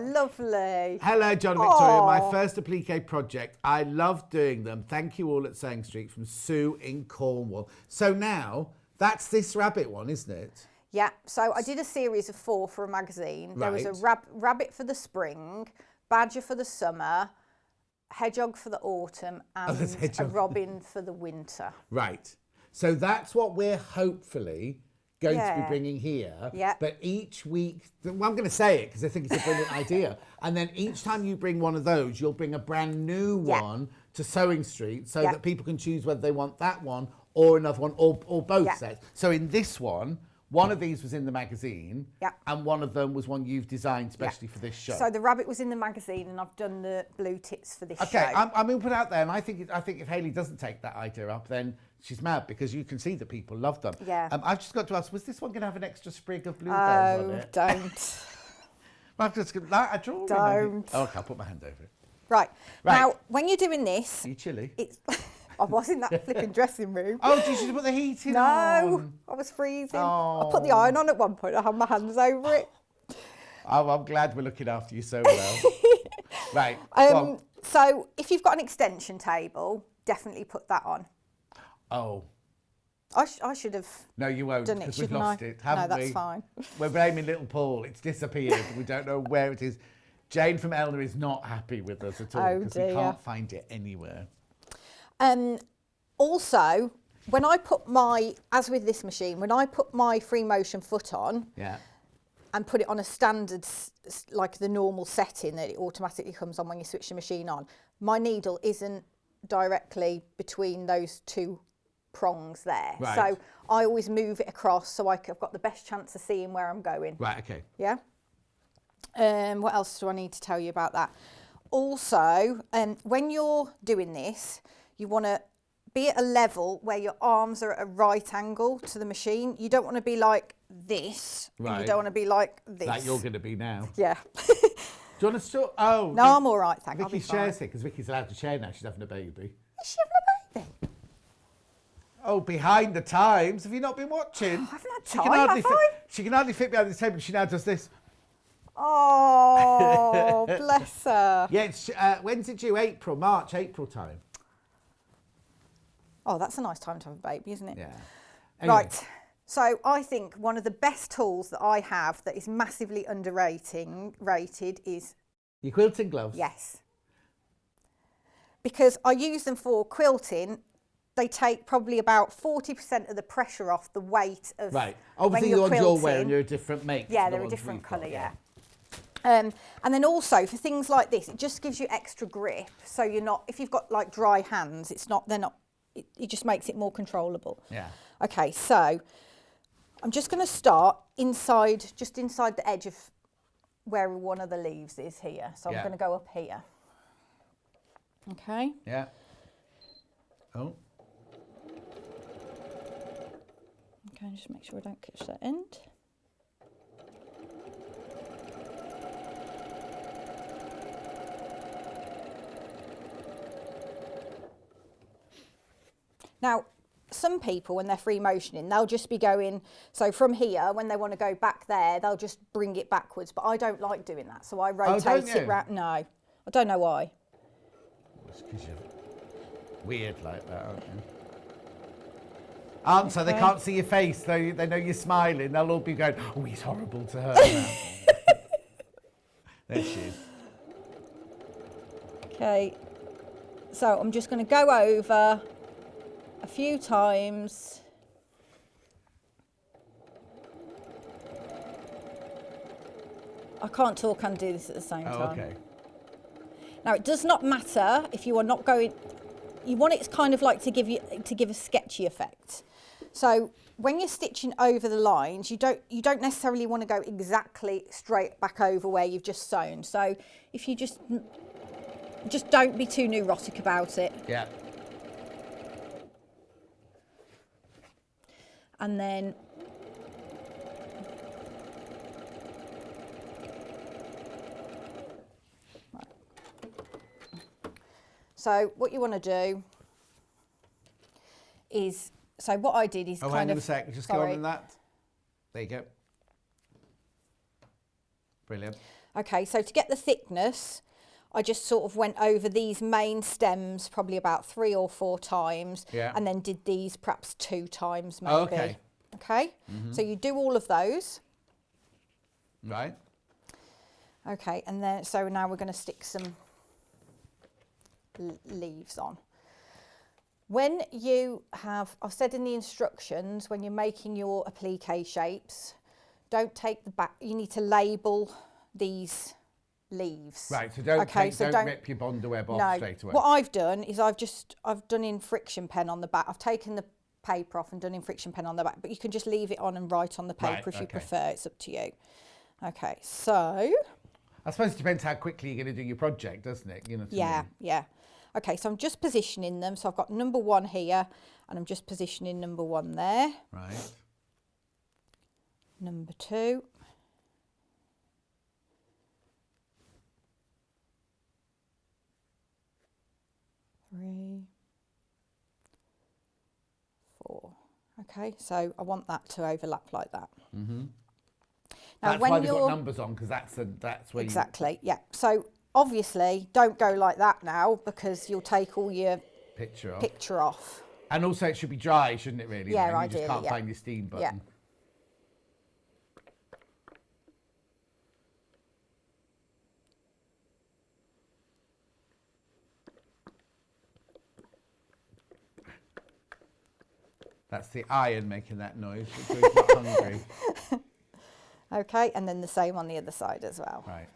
look! Lovely. Hello, John and Victoria. My first applique project. I love doing them. Thank you all at Sewing Street from Sue in Cornwall. So now, that's this rabbit one, isn't it? Yeah, so I did a series of 4 for a magazine. There was a rabbit for the spring, badger for the summer, hedgehog for the autumn, and a robin for the winter. Right. So that's what we're hopefully going to be bringing here. Yeah. But each week, well, I'm going to say it because I think it's a brilliant idea. And then each time you bring one of those, you'll bring a brand new one to Sewing Street so that people can choose whether they want that one or another one or both sets. So in this one of these was in the magazine, and one of them was one you've designed specially for this show. So the rabbit was in the magazine, and I've done the blue tits for this show. Okay, I'm going to put it out there, and I think if Hayley doesn't take that idea up, then she's mad, because you can see that people love them. Yeah. I've just got to ask, was this one going to have an extra sprig of bluebells on it? Don't. I've just got that drawing. Don't. Oh, okay, I'll put my hand over it. Right. Now, when you're doing this... Are you chilly? I was in that flipping dressing room. Oh, did you put the heating on? No, I was freezing. I put the iron on at one point. I had my hands over it. Oh, I'm glad we're looking after you so well. Right. So if you've got an extension table, definitely put that on. Oh. I should have. No, you won't, done it, because we've lost it, haven't we? No, that's fine. We're blaming little Paul. It's disappeared. We don't know where it is. Jane from Eleanor is not happy with us at all, because we can't find it anywhere. Also, when I put as with this machine, when I put my free motion foot on and put it on a standard, like the normal setting that it automatically comes on when you switch the machine on, my needle isn't directly between those 2 prongs there. Right. So I always move it across so I've got the best chance of seeing where I'm going. Right, okay. Yeah? What else do I need to tell you about that? Also, when you're doing this, you want to be at a level where your arms are at a right angle to the machine. You don't want to be like this. Right. You don't want to be like this. Like you're going to be now. Yeah. Do you want to still... Oh. No, I'm all right, thank you. Vicky shares it, because Vicky's allowed to share now. She's having a baby. Is she having a baby? Oh, behind the times. Have you not been watching? I haven't had time, She can hardly fit behind this table. She now does this. Oh, bless her. Yeah, it's, when's it due? March, April time. Oh, that's a nice time to have a baby, isn't it? Yeah. Anyway. Right. So I think one of the best tools that I have that is massively rated is... Your quilting gloves? Yes. Because I use them for quilting. They take probably about 40% of the pressure off the weight of... Right. Obviously, the ones you're wearing are a different make. Yeah, they're a different colour, yeah. And then also for things like this, it just gives you extra grip. So you're not... If you've got like dry hands, it just makes it more controllable. Yeah. Okay, so I'm just going to start just inside the edge of where one of the leaves is here. So I'm going to go up here. Okay. Yeah. Oh. Okay, just make sure I don't catch that end. Now, some people, when they're free motioning, they'll just be going, so from here, when they want to go back there, they'll just bring it backwards. But I don't like doing that, so I rotate it round. No, I don't know why. It's because weird like that, aren't you? Answer, they can't see your face, though they know you're smiling. They'll all be going, oh, he's horrible to her now. There she is. Okay, so I'm just going to go over a few times. I can't talk and do this at the same time. Okay. Now, it does not matter if you are not going. You want it kind of like to give a sketchy effect. So when you're stitching over the lines, you don't necessarily want to go exactly straight back over where you've just sewn. So if you just don't be too neurotic about it. Yeah. And then so what you want to do is, so what I did is hang on a sec, just go on in that. There you go. Brilliant. Okay, so to get the thickness, I just sort of went over these main stems probably about 3 or 4 times, and then did these perhaps 2 times maybe. Oh, okay. Okay, so you do all of those. Right. Okay, and then so now we're going to stick some leaves on. When you have, I've said in the instructions, when you're making your applique shapes, don't take the back, you need to label these leaves. Right, so don't rip your Bondaweb off straight away. What I've done is I've done in friction pen on the back. I've taken the paper off and done in friction pen on the back, but you can just leave it on and write on the paper if you prefer. It's up to you. Okay, so I suppose it depends how quickly you're going to do your project, doesn't it? You know what I mean? Yeah. Okay, so I'm just positioning them. So I've got number 1 here, and I'm just positioning number 1 there. Right. Number 2. Three, 4. Okay, so I want that to overlap like that. Mm-hmm. Now, that's when why they've got numbers on, because that's where exactly, yeah. So obviously, don't go like that now, because you'll take all your picture off. And also, it should be dry, shouldn't it? Really? Yeah, ideally. You just can't find your steam button. Yeah. That's the iron making that noise, so he's not hungry. Okay, and then the same on the other side as well. Right.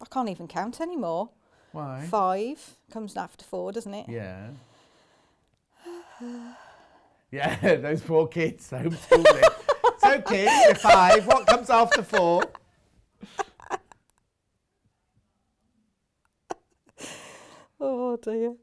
I can't even count anymore. Why? 5 comes after 4, doesn't it? Yeah. Yeah, those poor kids homeschooling. So kids, you're 5. What comes after 4? Oh dear.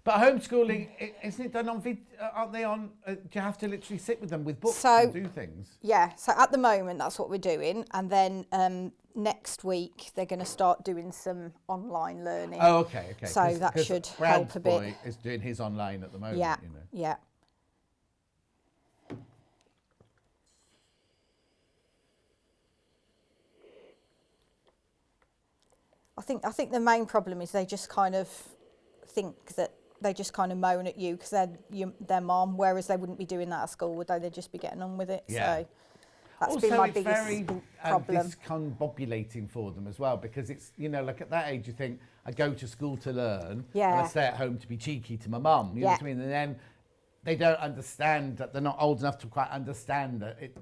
But homeschooling, isn't it done on video? Aren't they on? Do you have to literally sit with them with books So, and do things? Yeah, so at the moment that's what we're doing, and then next week they're going to start doing some online learning. Oh, okay. So that should help a bit. Boy is doing his online at the moment. Yeah, you know. yeah. I think the main problem is they just kind of think that they just kind of moan at you because they're their mom, whereas they wouldn't be doing that at school, would they? They'd just be getting on with it. Yeah. So that's also, been my it's biggest very problem. discombobulating for them as well, because it's, you know, like at that age you think, I go to school to learn, Yeah. and I stay at home to be cheeky to my mum. You know what I mean? And then they don't understand that they're not old enough to quite understand that it,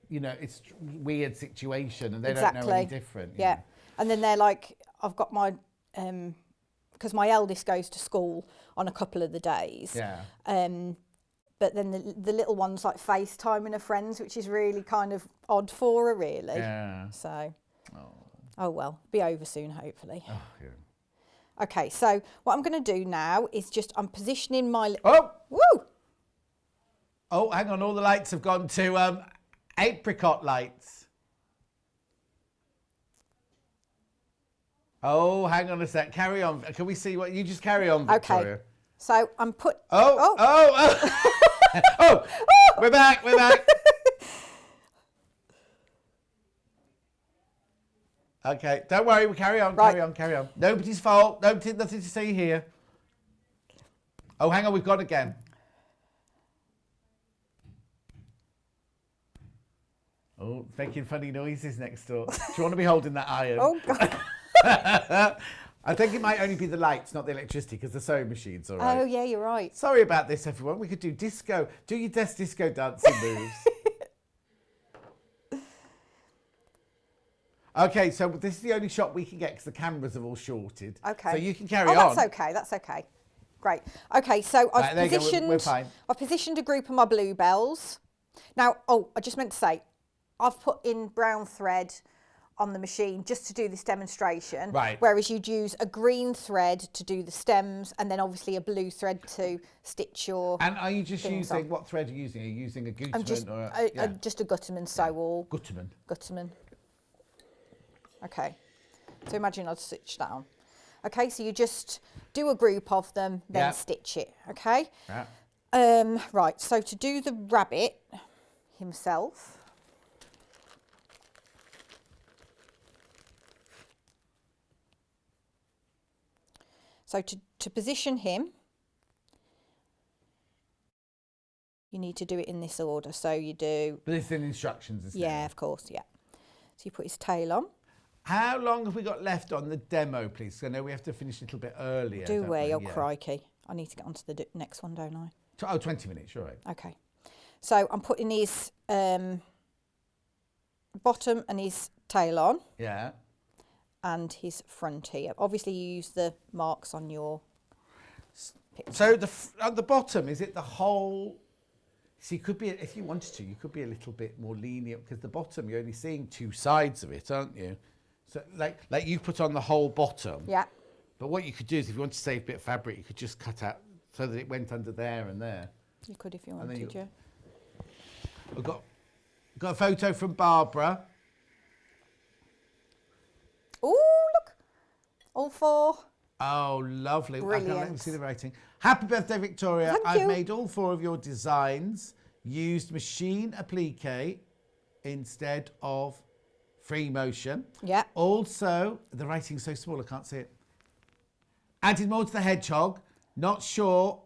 you know, it's a weird situation and they don't know any different. Yeah. And then they're like, I've got my, because my eldest goes to school on a couple of the days. Yeah. But then the little one's like FaceTiming her friends, which is really kind of odd for her, really. Yeah. So, oh well, be over soon, hopefully. Oh, yeah. Okay, so what I'm going to do now is just, I'm positioning my... Oh! Woo! Oh, hang on, all the lights have gone to apricot lights. Oh, hang on a sec. Carry on. Can we see what you just carry on, Victoria? Okay. So I'm put. Oh, we're back. Okay, don't worry, we'll carry on, Right. carry on. Nobody's fault, nothing to see here. Oh, hang on, we've got again. Oh, making funny noises next door. Do you want to be holding that iron? Oh, God. I think it might only be the lights, not the electricity, because the sewing machine's all right. Oh, yeah, you're right. Sorry about this, everyone. We could do disco. Do your disco dancing moves. Okay, so this is the only shot we can get because the cameras have all shorted. Okay. So you can carry on. Oh, that's okay. That's okay. Great. Okay, so Right, I've there you go, positioned. we're fine. I've positioned a group of my bluebells. Now, I just meant to say, I've put in brown thread on the machine just to do this demonstration. Right. Whereas you'd use a green thread to do the stems, and then obviously a blue thread to stitch your. And are you just things using, on. what thread are you using? Are you using a Gutermann I'm just or just a Gutterman sew-all. Gutermann. Gutterman. Okay. So imagine I'd stitch that on. Okay, so you just do a group of them, then Yeah. stitch it. Okay. Yeah. Right. So to do the rabbit himself. So to position him, you need to do it in this order. So you do. But this is in instructions, isn't it? Yeah, of course. Yeah. So you put his tail on. How long have we got left on the demo, please? 'Cause I know we have to finish a little bit earlier. Do don't we? Oh, Yeah. crikey. I need to get on to the next one, don't I? Oh, 20 minutes, you're right. Okay. So I'm putting his bottom and his tail on Yeah. and his front here. Obviously, you use the marks on your picture. So at the bottom, is it the whole? See, you could be, if you wanted to, you could be a little bit more lenient because the bottom, you're only seeing two sides of it, aren't you? So like you put on the whole bottom. Yeah. But what you could do is, if you want to save a bit of fabric, you could just cut out so that it went under there and there. You could if you And then wanted, yeah. We've got a photo from Barbara. Oh, look. All four. Oh, lovely. I can't let me Brilliant. see the writing. Happy birthday, Victoria. Thank I've you. made all four of your designs, used machine applique instead of free motion. Yeah. Also, the writing's so small I can't see it. Added more to the hedgehog. Not sure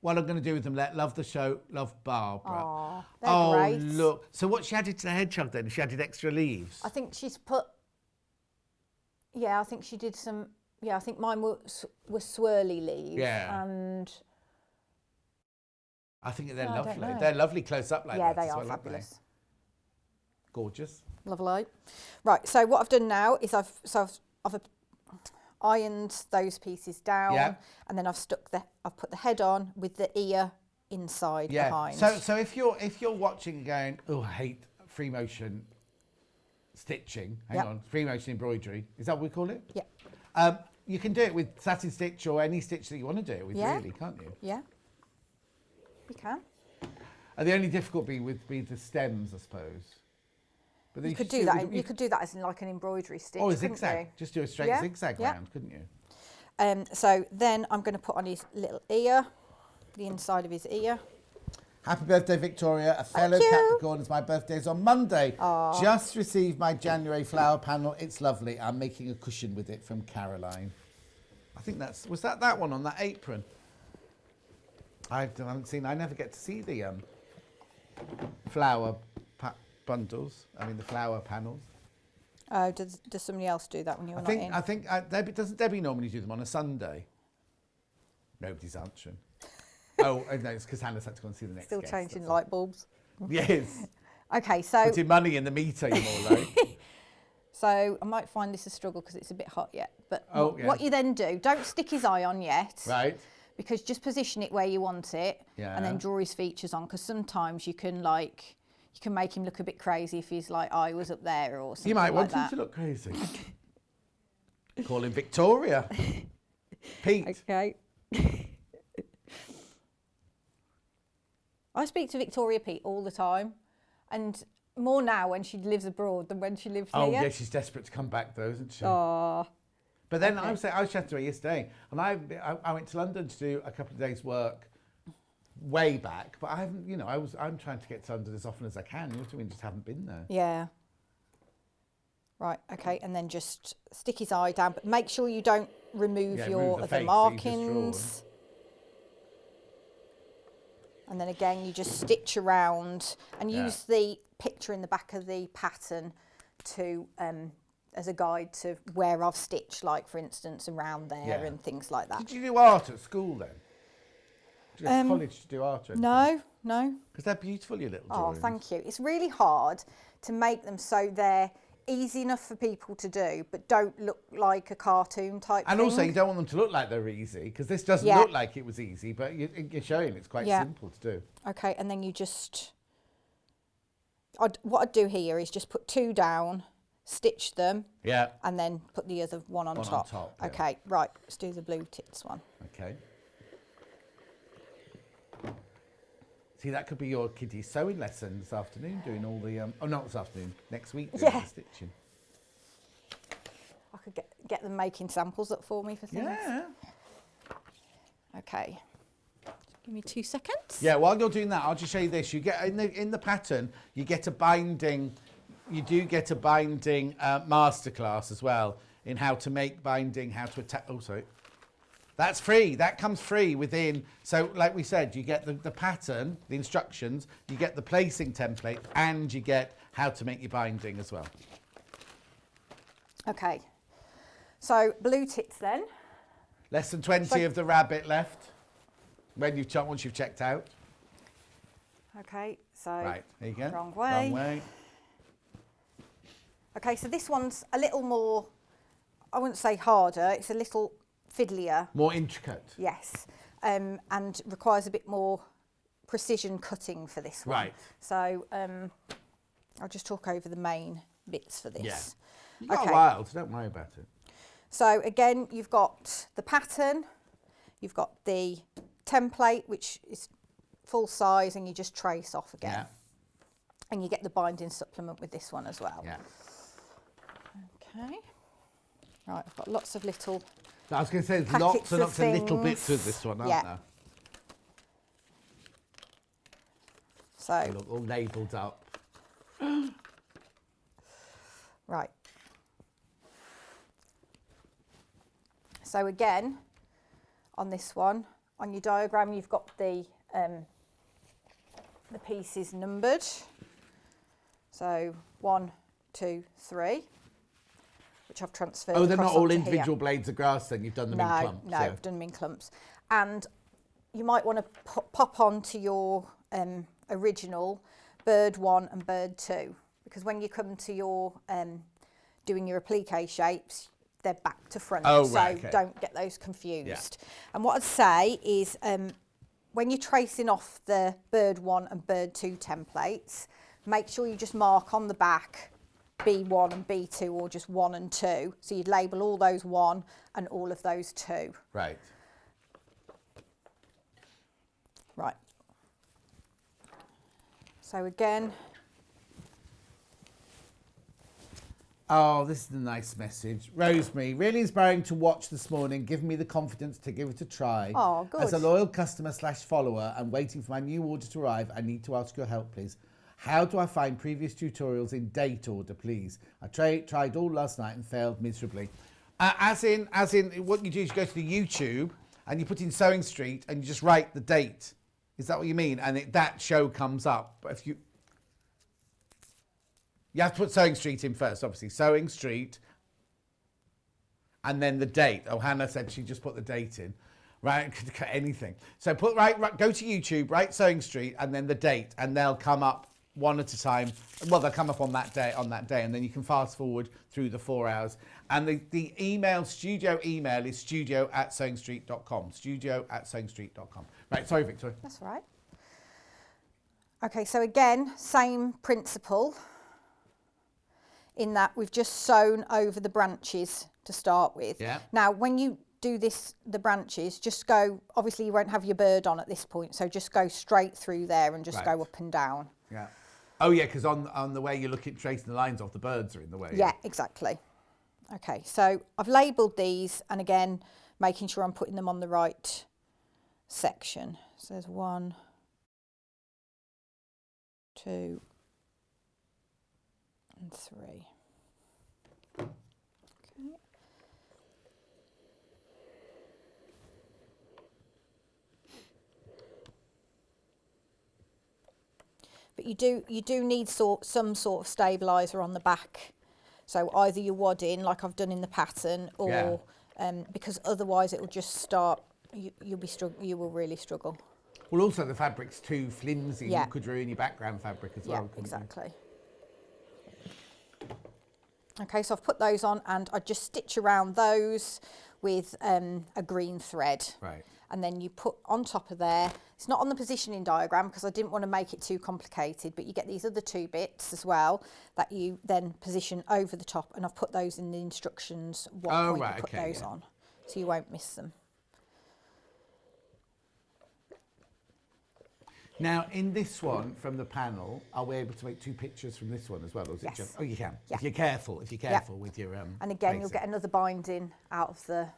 what I'm going to do with them. Love the show. Love Barbara. Aw, they're oh, great. look. So what she added to the hedgehog then? She added extra leaves. I think she's put. Yeah, I think she did some. Yeah, I think mine were swirly leaves. Yeah. And I think they're I don't lovely. know. They're lovely close up like yeah, that. they as are well, aren't they? fabulous. Gorgeous. Lovely. Right, so what I've done now is I've ironed those pieces down, Yeah. and then I've put the head on with the ear inside behind. So if you're watching and going, oh, I hate free motion stitching. Hang Yep. on, free motion embroidery. Is that what we call it? Yeah. You can do it with satin stitch or any stitch that you want to do it with, Yeah. really, can't you? Yeah. You can. And the only difficulty would be the stems, I suppose. But then You could do that. You could do that as in like an embroidery stitch. Or a couldn't zigzag. you? Just do a straight Yeah, zigzag yeah. round, couldn't you? So then I'm going to put on his little ear, the inside of his ear. Happy birthday, Victoria. A fellow you. Capricorn, as my birthday is on Monday. Aw. Just received my January flower panel. It's lovely. I'm making a cushion with it from Caroline. I think was that one on that apron? I haven't seen, I never get to see the flower bundles. I mean, the flower panels. Oh, does somebody else do that when you're not in? I think doesn't Debbie normally do them on a Sunday? Nobody's answering. Oh, no, it's because Hannah's had to go and see the next Still guest, changing that's all. light bulbs. Yes. Okay, so Putting money in the meter, you more like. so I might find this a struggle because it's a bit hot yet. But Oh, yeah. what you then do, don't stick his eye on yet. Right. Because just position it where you want it, and then Yeah. draw his features on. Because sometimes you can make him look a bit crazy if his eye was up there or something. You might like want that. him to look crazy. Call him Victoria. Pete. Okay. I speak to Victoria Pete all the time, and more now when she lives abroad than when she lived Oh, here. yeah, she's desperate to come back, though, isn't she? Oh. But then okay. I was chatting to her yesterday, and I went to London to do a couple of days' work way back, but I haven't, I'm trying to get to London as often as I can. You know what I mean? Just haven't been there. Yeah. Right, okay, and then just stick his eye down, but make sure you don't remove Yeah, your remove the other face that you've markings. And then again, you just stitch around and use the picture in the back of the pattern to as a guide to where I've stitched, like for instance, around there and things like that. Did you do art at school then? Did you go to college to do art? No. Because they're beautiful, your little drawings. Oh, thank you. It's really hard to make them so they're easy enough for people to do, but don't look like a cartoon type thing. And also, you don't want them to look like they're easy, because this doesn't look like it was easy, but you're showing it's quite simple to do. Okay, and then you just... what I'd do here is just put 2 down, stitch them, and then put the other one on top. Okay, right, let's do the blue tits one. Okay. See, that could be your kiddie sewing lesson this afternoon, doing all the... oh, not this afternoon, next week, doing the stitching. I could get them making samples up for me for things. Yeah. Okay. Give me 2 seconds. Yeah, while you're doing that, I'll just show you this. You get in the pattern, you get a binding... You do get a binding masterclass as well in how to make binding, how to attach... Oh, sorry. That's free. That comes free within. So, like we said, you get the pattern, the instructions, you get the placing template, and you get how to make your binding as well. Okay. So, blue tits then. Less than 20 of the rabbit left once you've checked out. Okay, so right, there you go. Wrong way. Wrong way. Okay, so this one's a little more, I wouldn't say harder, it's a little fiddlier. More intricate. Yes, and requires a bit more precision cutting for this one. Right. So I'll just talk over the main bits for this. Yeah. You've got a while, so don't worry about it. So again, you've got the pattern, you've got the template, which is full size, and you just trace off again. Yeah. And you get the binding supplement with this one as well. Yeah. Okay. Right, I've got lots of little... I was going to say, there's lots and lots of little bits with this one, aren't there? So... They look all labelled up. Right. So again, on this one, on your diagram, you've got the pieces numbered. So 1, 2, 3, which I've transferred. Oh, they're not all onto individual here. blades of grass then? You've done them in clumps? No, I've done them in clumps. And you might want to pop onto your original bird 1 and bird 2, because when you come to your doing your applique shapes, they're back to front, so don't get those confused. Yeah. And what I'd say is when you're tracing off the bird 1 and bird 2 templates, make sure you just mark on the back B1 and B2, or just 1 and 2. So you'd label all those 1 and all of those 2. Right. Right. So again... Oh, this is a nice message. Rosemary, really inspiring to watch this morning, giving me the confidence to give it a try. Oh, good. As a loyal customer / follower and waiting for my new order to arrive, I need to ask your help, please. How do I find previous tutorials in date order, please? I tried all last night and failed miserably. As in, what you do is you go to the YouTube and you put in Sewing Street and you just write the date. Is that what you mean? And that show comes up. But if you have to put Sewing Street in first, obviously. Sewing Street, and then the date. Oh, Hannah said she just put the date in. Right, could cut anything. So go to YouTube, write Sewing Street, and then the date, and they'll come up one at a time. Well, they'll come up on that day, and then you can fast forward through the 4 hours. And the studio email is studio@sewingstreet.com. Studio@sewingstreet.com. Right, sorry, Victoria. That's all right. Okay, so again, same principle. In that we've just sewn over the branches to start with. Yeah. Now, when you do the branches, just go, obviously you won't have your bird on at this point, so just go straight through there and just go up and down. Yeah. Oh yeah, because on the way you look at tracing the lines off, the birds are in the way. Yeah, exactly. Okay, so I've labelled these, and again, making sure I'm putting them on the right section. So there's 1, 2, and 3. but you do need some sort of stabiliser on the back. So either you wad in like I've done in the pattern, or because otherwise it will just start. You will really struggle. Well, also the fabric's too flimsy. Yeah. You could ruin your background fabric as well. Yeah, exactly. Okay, so I've put those on, and I just stitch around those with a green thread. Right. And then you put on top of there, it's not on the positioning diagram because I didn't want to make it too complicated, but you get these other 2 bits as well that you then position over the top, and I've put those in the instructions what point you put those on, so you won't miss them. Now, in this one from the panel, are we able to make 2 pictures from this one as well? Or is it just, oh, you can. Yeah. If you're careful with your and again, you'll get another binding out of the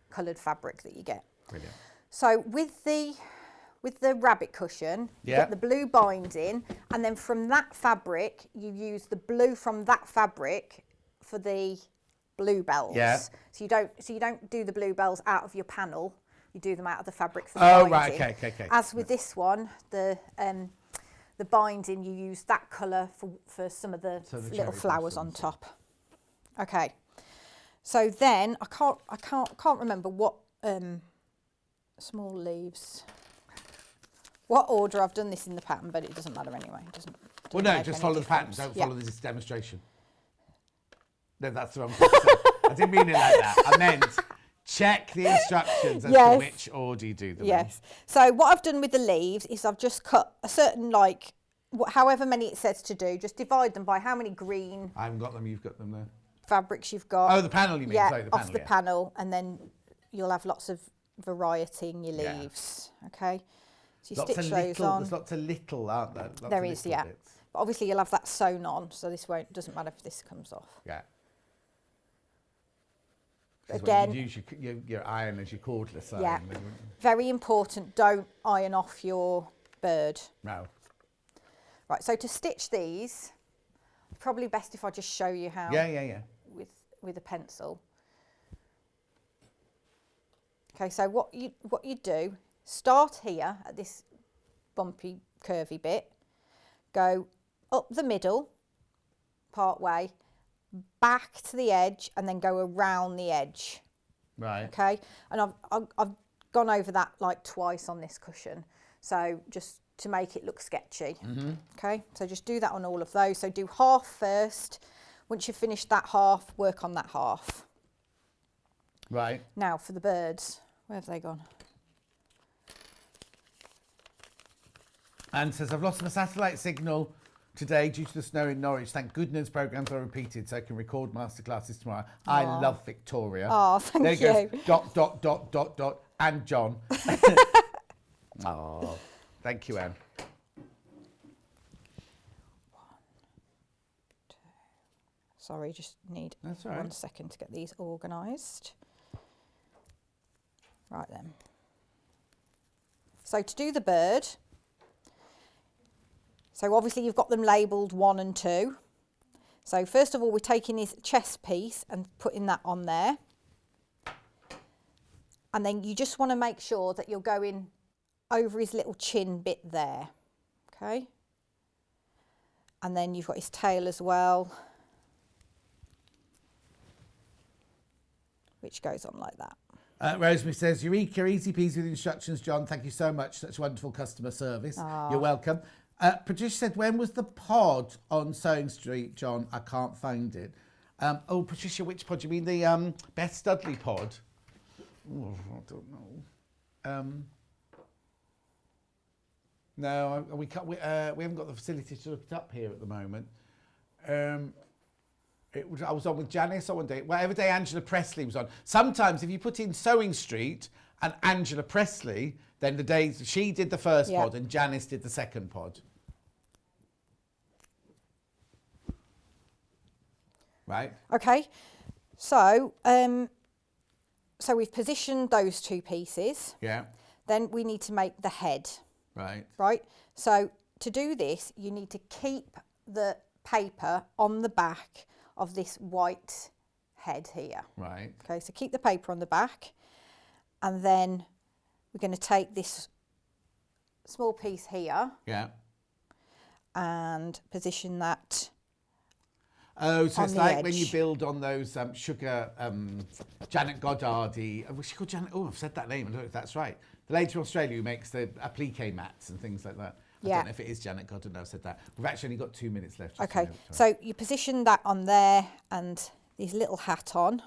coloured fabric that you get. Brilliant. So with the rabbit cushion, you get the blue binding, and then from that fabric, you use the blue from that fabric for the bluebells. Yeah. So you don't do the bluebells out of your panel. You do them out of the fabric for the binding. Right, okay. As with this one, the binding, you use that colour for some of the little flowers on top. Okay. So then I can't remember what small leaves. What order I've done this in the pattern, but it doesn't matter anyway. It doesn't. Well, no, just follow the pattern. Don't follow this demonstration. No, that's the wrong thing to say. I didn't mean it like that. I meant check the instructions as to which order you do them. Yes. So what I've done with the leaves is I've just cut a certain, like, however many it says to do, just divide them by how many green. I haven't got them, you've got them there. Fabrics you've got. Oh, the panel you mean? Yeah, Sorry, the panel, off the panel, and then you'll have lots of variety in your leaves. Okay. So you stitch those on. There's lots of little, aren't there? There is, yeah. Bits. But obviously you'll have that sewn on, so this doesn't matter if this comes off. Yeah. Again, you use your iron as your cordless iron. Yeah. Very important, don't iron off your bird. No. Right, so to stitch these, probably best if I just show you how. Yeah. With a pencil. Okay, so what you do, start here at this bumpy, curvy bit, go up the middle, part way, back to the edge, and then go around the edge. Right. Okay, and I've gone over that like twice on this cushion, so just to make it look sketchy. Mm-hmm. Okay, so just do that on all of those. So do half first. Once you've finished that half, work on that half. Right. Now for the birds, where have they gone? Anne says, I've lost my satellite signal today due to the snow in Norwich. Thank goodness programmes are repeated so I can record masterclasses tomorrow. I love Victoria. Oh, thank you. There goes ... and John. Oh, thank you, Anne. 1, 2. Sorry, just need That's all right. 1 second to get these organised. Right then. So to do the bird, so obviously you've got them labelled 1 and 2. So first of all, we're taking his chest piece and putting that on there. And then you just want to make sure that you're going over his little chin bit there. Okay. And then you've got his tail as well, which goes on like that. Rosemary says, Eureka, easy peasy with instructions, John. Thank you so much. Such wonderful customer service. You're welcome. Patricia said, when was the pod on Sewing Street, John? I can't find it. Oh, Patricia, which pod? You mean the Beth Studley pod? Oh, I don't know. No, we haven't got the facility to look it up here at the moment. I was on with Janice on one day. Whatever day Angela Presley was on. Sometimes if you put in Sewing Street and Angela Presley, then the days she did the first pod and Janice did the second pod. Right. Okay. So, so we've positioned those 2 pieces. Yeah. Then we need to make the head. Right. Right. So to do this, you need to keep the paper on the back of this white head here. Right. Okay, so keep the paper on the back, and then we're going to take this small piece here. Yeah. and position that. Oh, so it's like when you edge. build on those sugar, Janet Goddardy. Was she called Janet? Oh, I've said that name. I don't know if that's right. The lady from Australia who makes the applique mats and things like that. I Yeah. don't know if it is Janet Goddard. No, I've said that. We've actually only got 2 minutes left. just Okay, so you know. so you position that on there and this little hat on,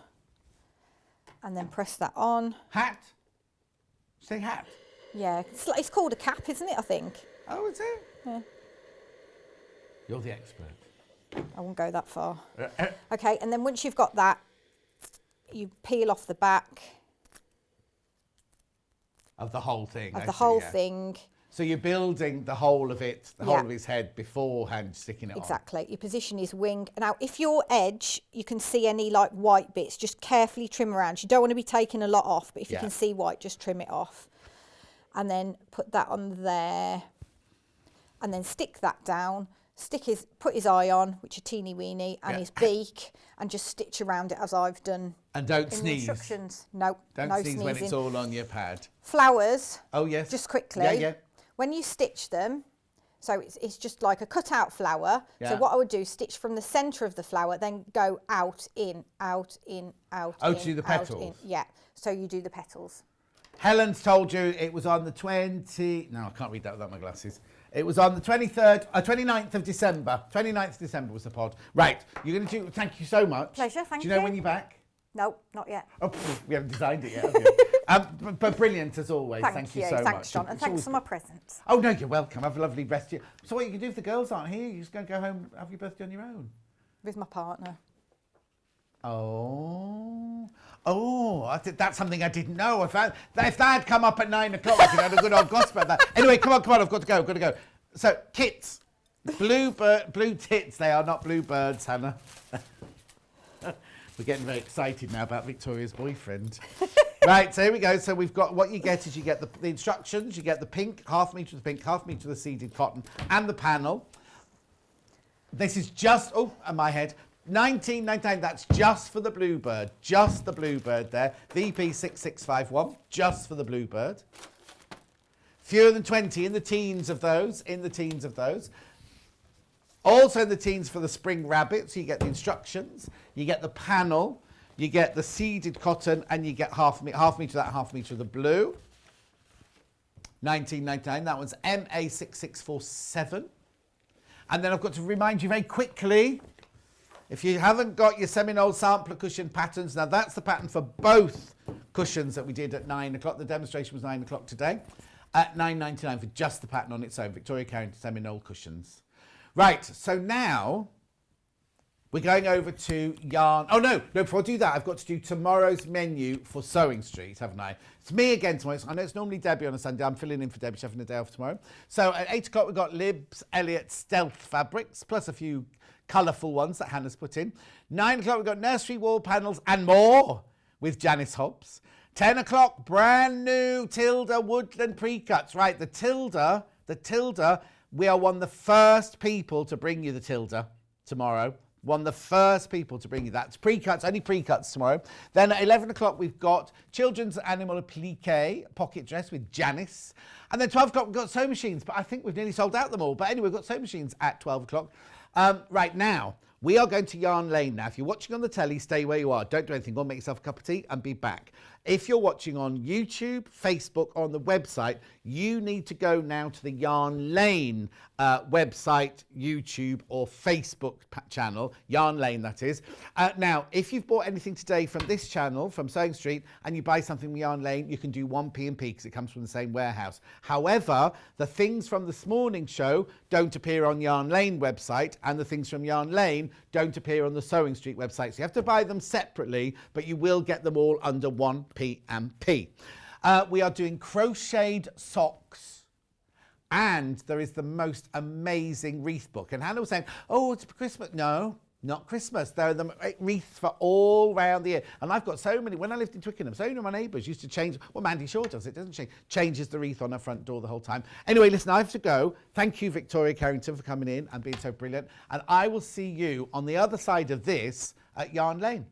and then press that on. Hat? Say hat. Yeah, it's called a cap, isn't it, I think? Oh, is it? Yeah. You're the expert. I won't go that far. Okay, and then once you've got that, you peel off the back Of the whole thing. of I the see, whole yeah. thing. So you're building the whole of it, the whole Yeah. of his head beforehand, sticking it on. Exactly. You position his wing. Now, if your edge, you can see any like white bits, just carefully trim around. You don't want to be taking a lot off, but if you Yeah. can see white, just trim it off. And then put that on there. And then stick that down. Put his eye on, which are teeny weeny, and Yeah. his beak, and just stitch around it as I've done And don't in the sneeze. instructions. No, Don't no sneeze sneezing. when it's all on your pad. Flowers. Oh, yes. Just quickly. Yeah. When you stitch them, so it's just like a cut-out flower. Yeah. So what I would do, stitch from the centre of the flower, then go out, in, out, in, out, Oh, in, to do the out, petals? in. Yeah, so you do the petals. Helen's told you it was on the 20... No, I can't read that without my glasses. It was on the 29th of December. 29th of December was the pod. Right, you're going to do... Thank you so much. Pleasure, thank Do you know you. when you're back? No, not yet. Oh, we haven't designed it yet, have you? But brilliant as always. Thank you so much. Thanks, John, and It's thanks always for my presents. Oh, no, you're welcome. Have a lovely rest of your... So what you can do if the girls aren't here, you're just going to go home, have your birthday on your own. With my partner. That's something I didn't know. If that had come up at 9 o'clock, we could have had a good old gossip about that. Anyway, come on, I've got to go. So, kits. Blue tits, they are not bluebirds, Hannah. We're getting very excited now about Victoria's boyfriend. Right, so here we go. So we've got, what you get is you get the instructions, you get the pink, half metre of the pink, half metre of the seeded cotton, and the panel. This is just, and my head, $19.99, that's just for the bluebird. Just the bluebird there. VP6651, just for the bluebird. Fewer than 20 in the teens of those, Also in the teens for the spring rabbit, so you get the instructions, you get the panel, you get the seeded cotton, and you get half metre of that, half metre of the blue. $19.99, that one's MA6647. And then I've got to remind you very quickly, if you haven't got your Seminole sampler cushion patterns, now that's the pattern for both cushions that we did at 9 o'clock. The demonstration was 9 o'clock today. At $9.99 for just the pattern on its own. Victoria Carrington Seminole cushions. Right, so now we're going over to yarn. Oh, no, before I do that, I've got to do tomorrow's menu for Sewing Street, haven't I? It's me again tomorrow. I know it's normally Debbie on a Sunday. I'm filling in for Debbie. She's having a day off tomorrow. So at 8 o'clock, we've got Libs Elliott Stealth Fabrics, plus a few colourful ones that Hannah's put in. 9 o'clock, we've got Nursery Wall Panels and more with Janice Hobbs. 10 o'clock, brand new Tilda Woodland pre-cuts. Right, the Tilda, we are one of the first people to bring you the Tilda tomorrow. One of the first people to bring you that. It's pre-cuts, only pre-cuts tomorrow. Then at 11 o'clock, we've got Children's Animal Applique pocket dress with Janice. And then 12 o'clock, we've got sewing machines, but I think we've nearly sold out them all. But anyway, we've got sewing machines at 12 o'clock. Right now, we are going to Yarn Lane now. If you're watching on the telly, stay where you are. Don't do anything. Go and make yourself a cup of tea and be back. If you're watching on YouTube, Facebook, or on the website, you need to go now to the Yarn Lane website, YouTube, or Facebook channel. Yarn Lane, that is. Now, if you've bought anything today from this channel, from Sewing Street, and you buy something from Yarn Lane, you can do 1p&p because it comes from the same warehouse. However, the things from this morning's show don't appear on Yarn Lane website, and the things from Yarn Lane don't appear on the Sewing Street website. So you have to buy them separately, but you will get them all under 1p&p. We are doing crocheted socks, and there is the most amazing wreath book. And Hannah was saying, oh, it's Christmas. No, not Christmas. There are the wreaths for all round the year. And I've got so many. When I lived in Twickenham, so many of my neighbours used to change. Well, Mandy Shaw does it, doesn't she? Changes the wreath on her front door the whole time. Anyway, listen, I have to go. Thank you, Victoria Carrington, for coming in and being so brilliant. And I will see you on the other side of this at Yarn Lane.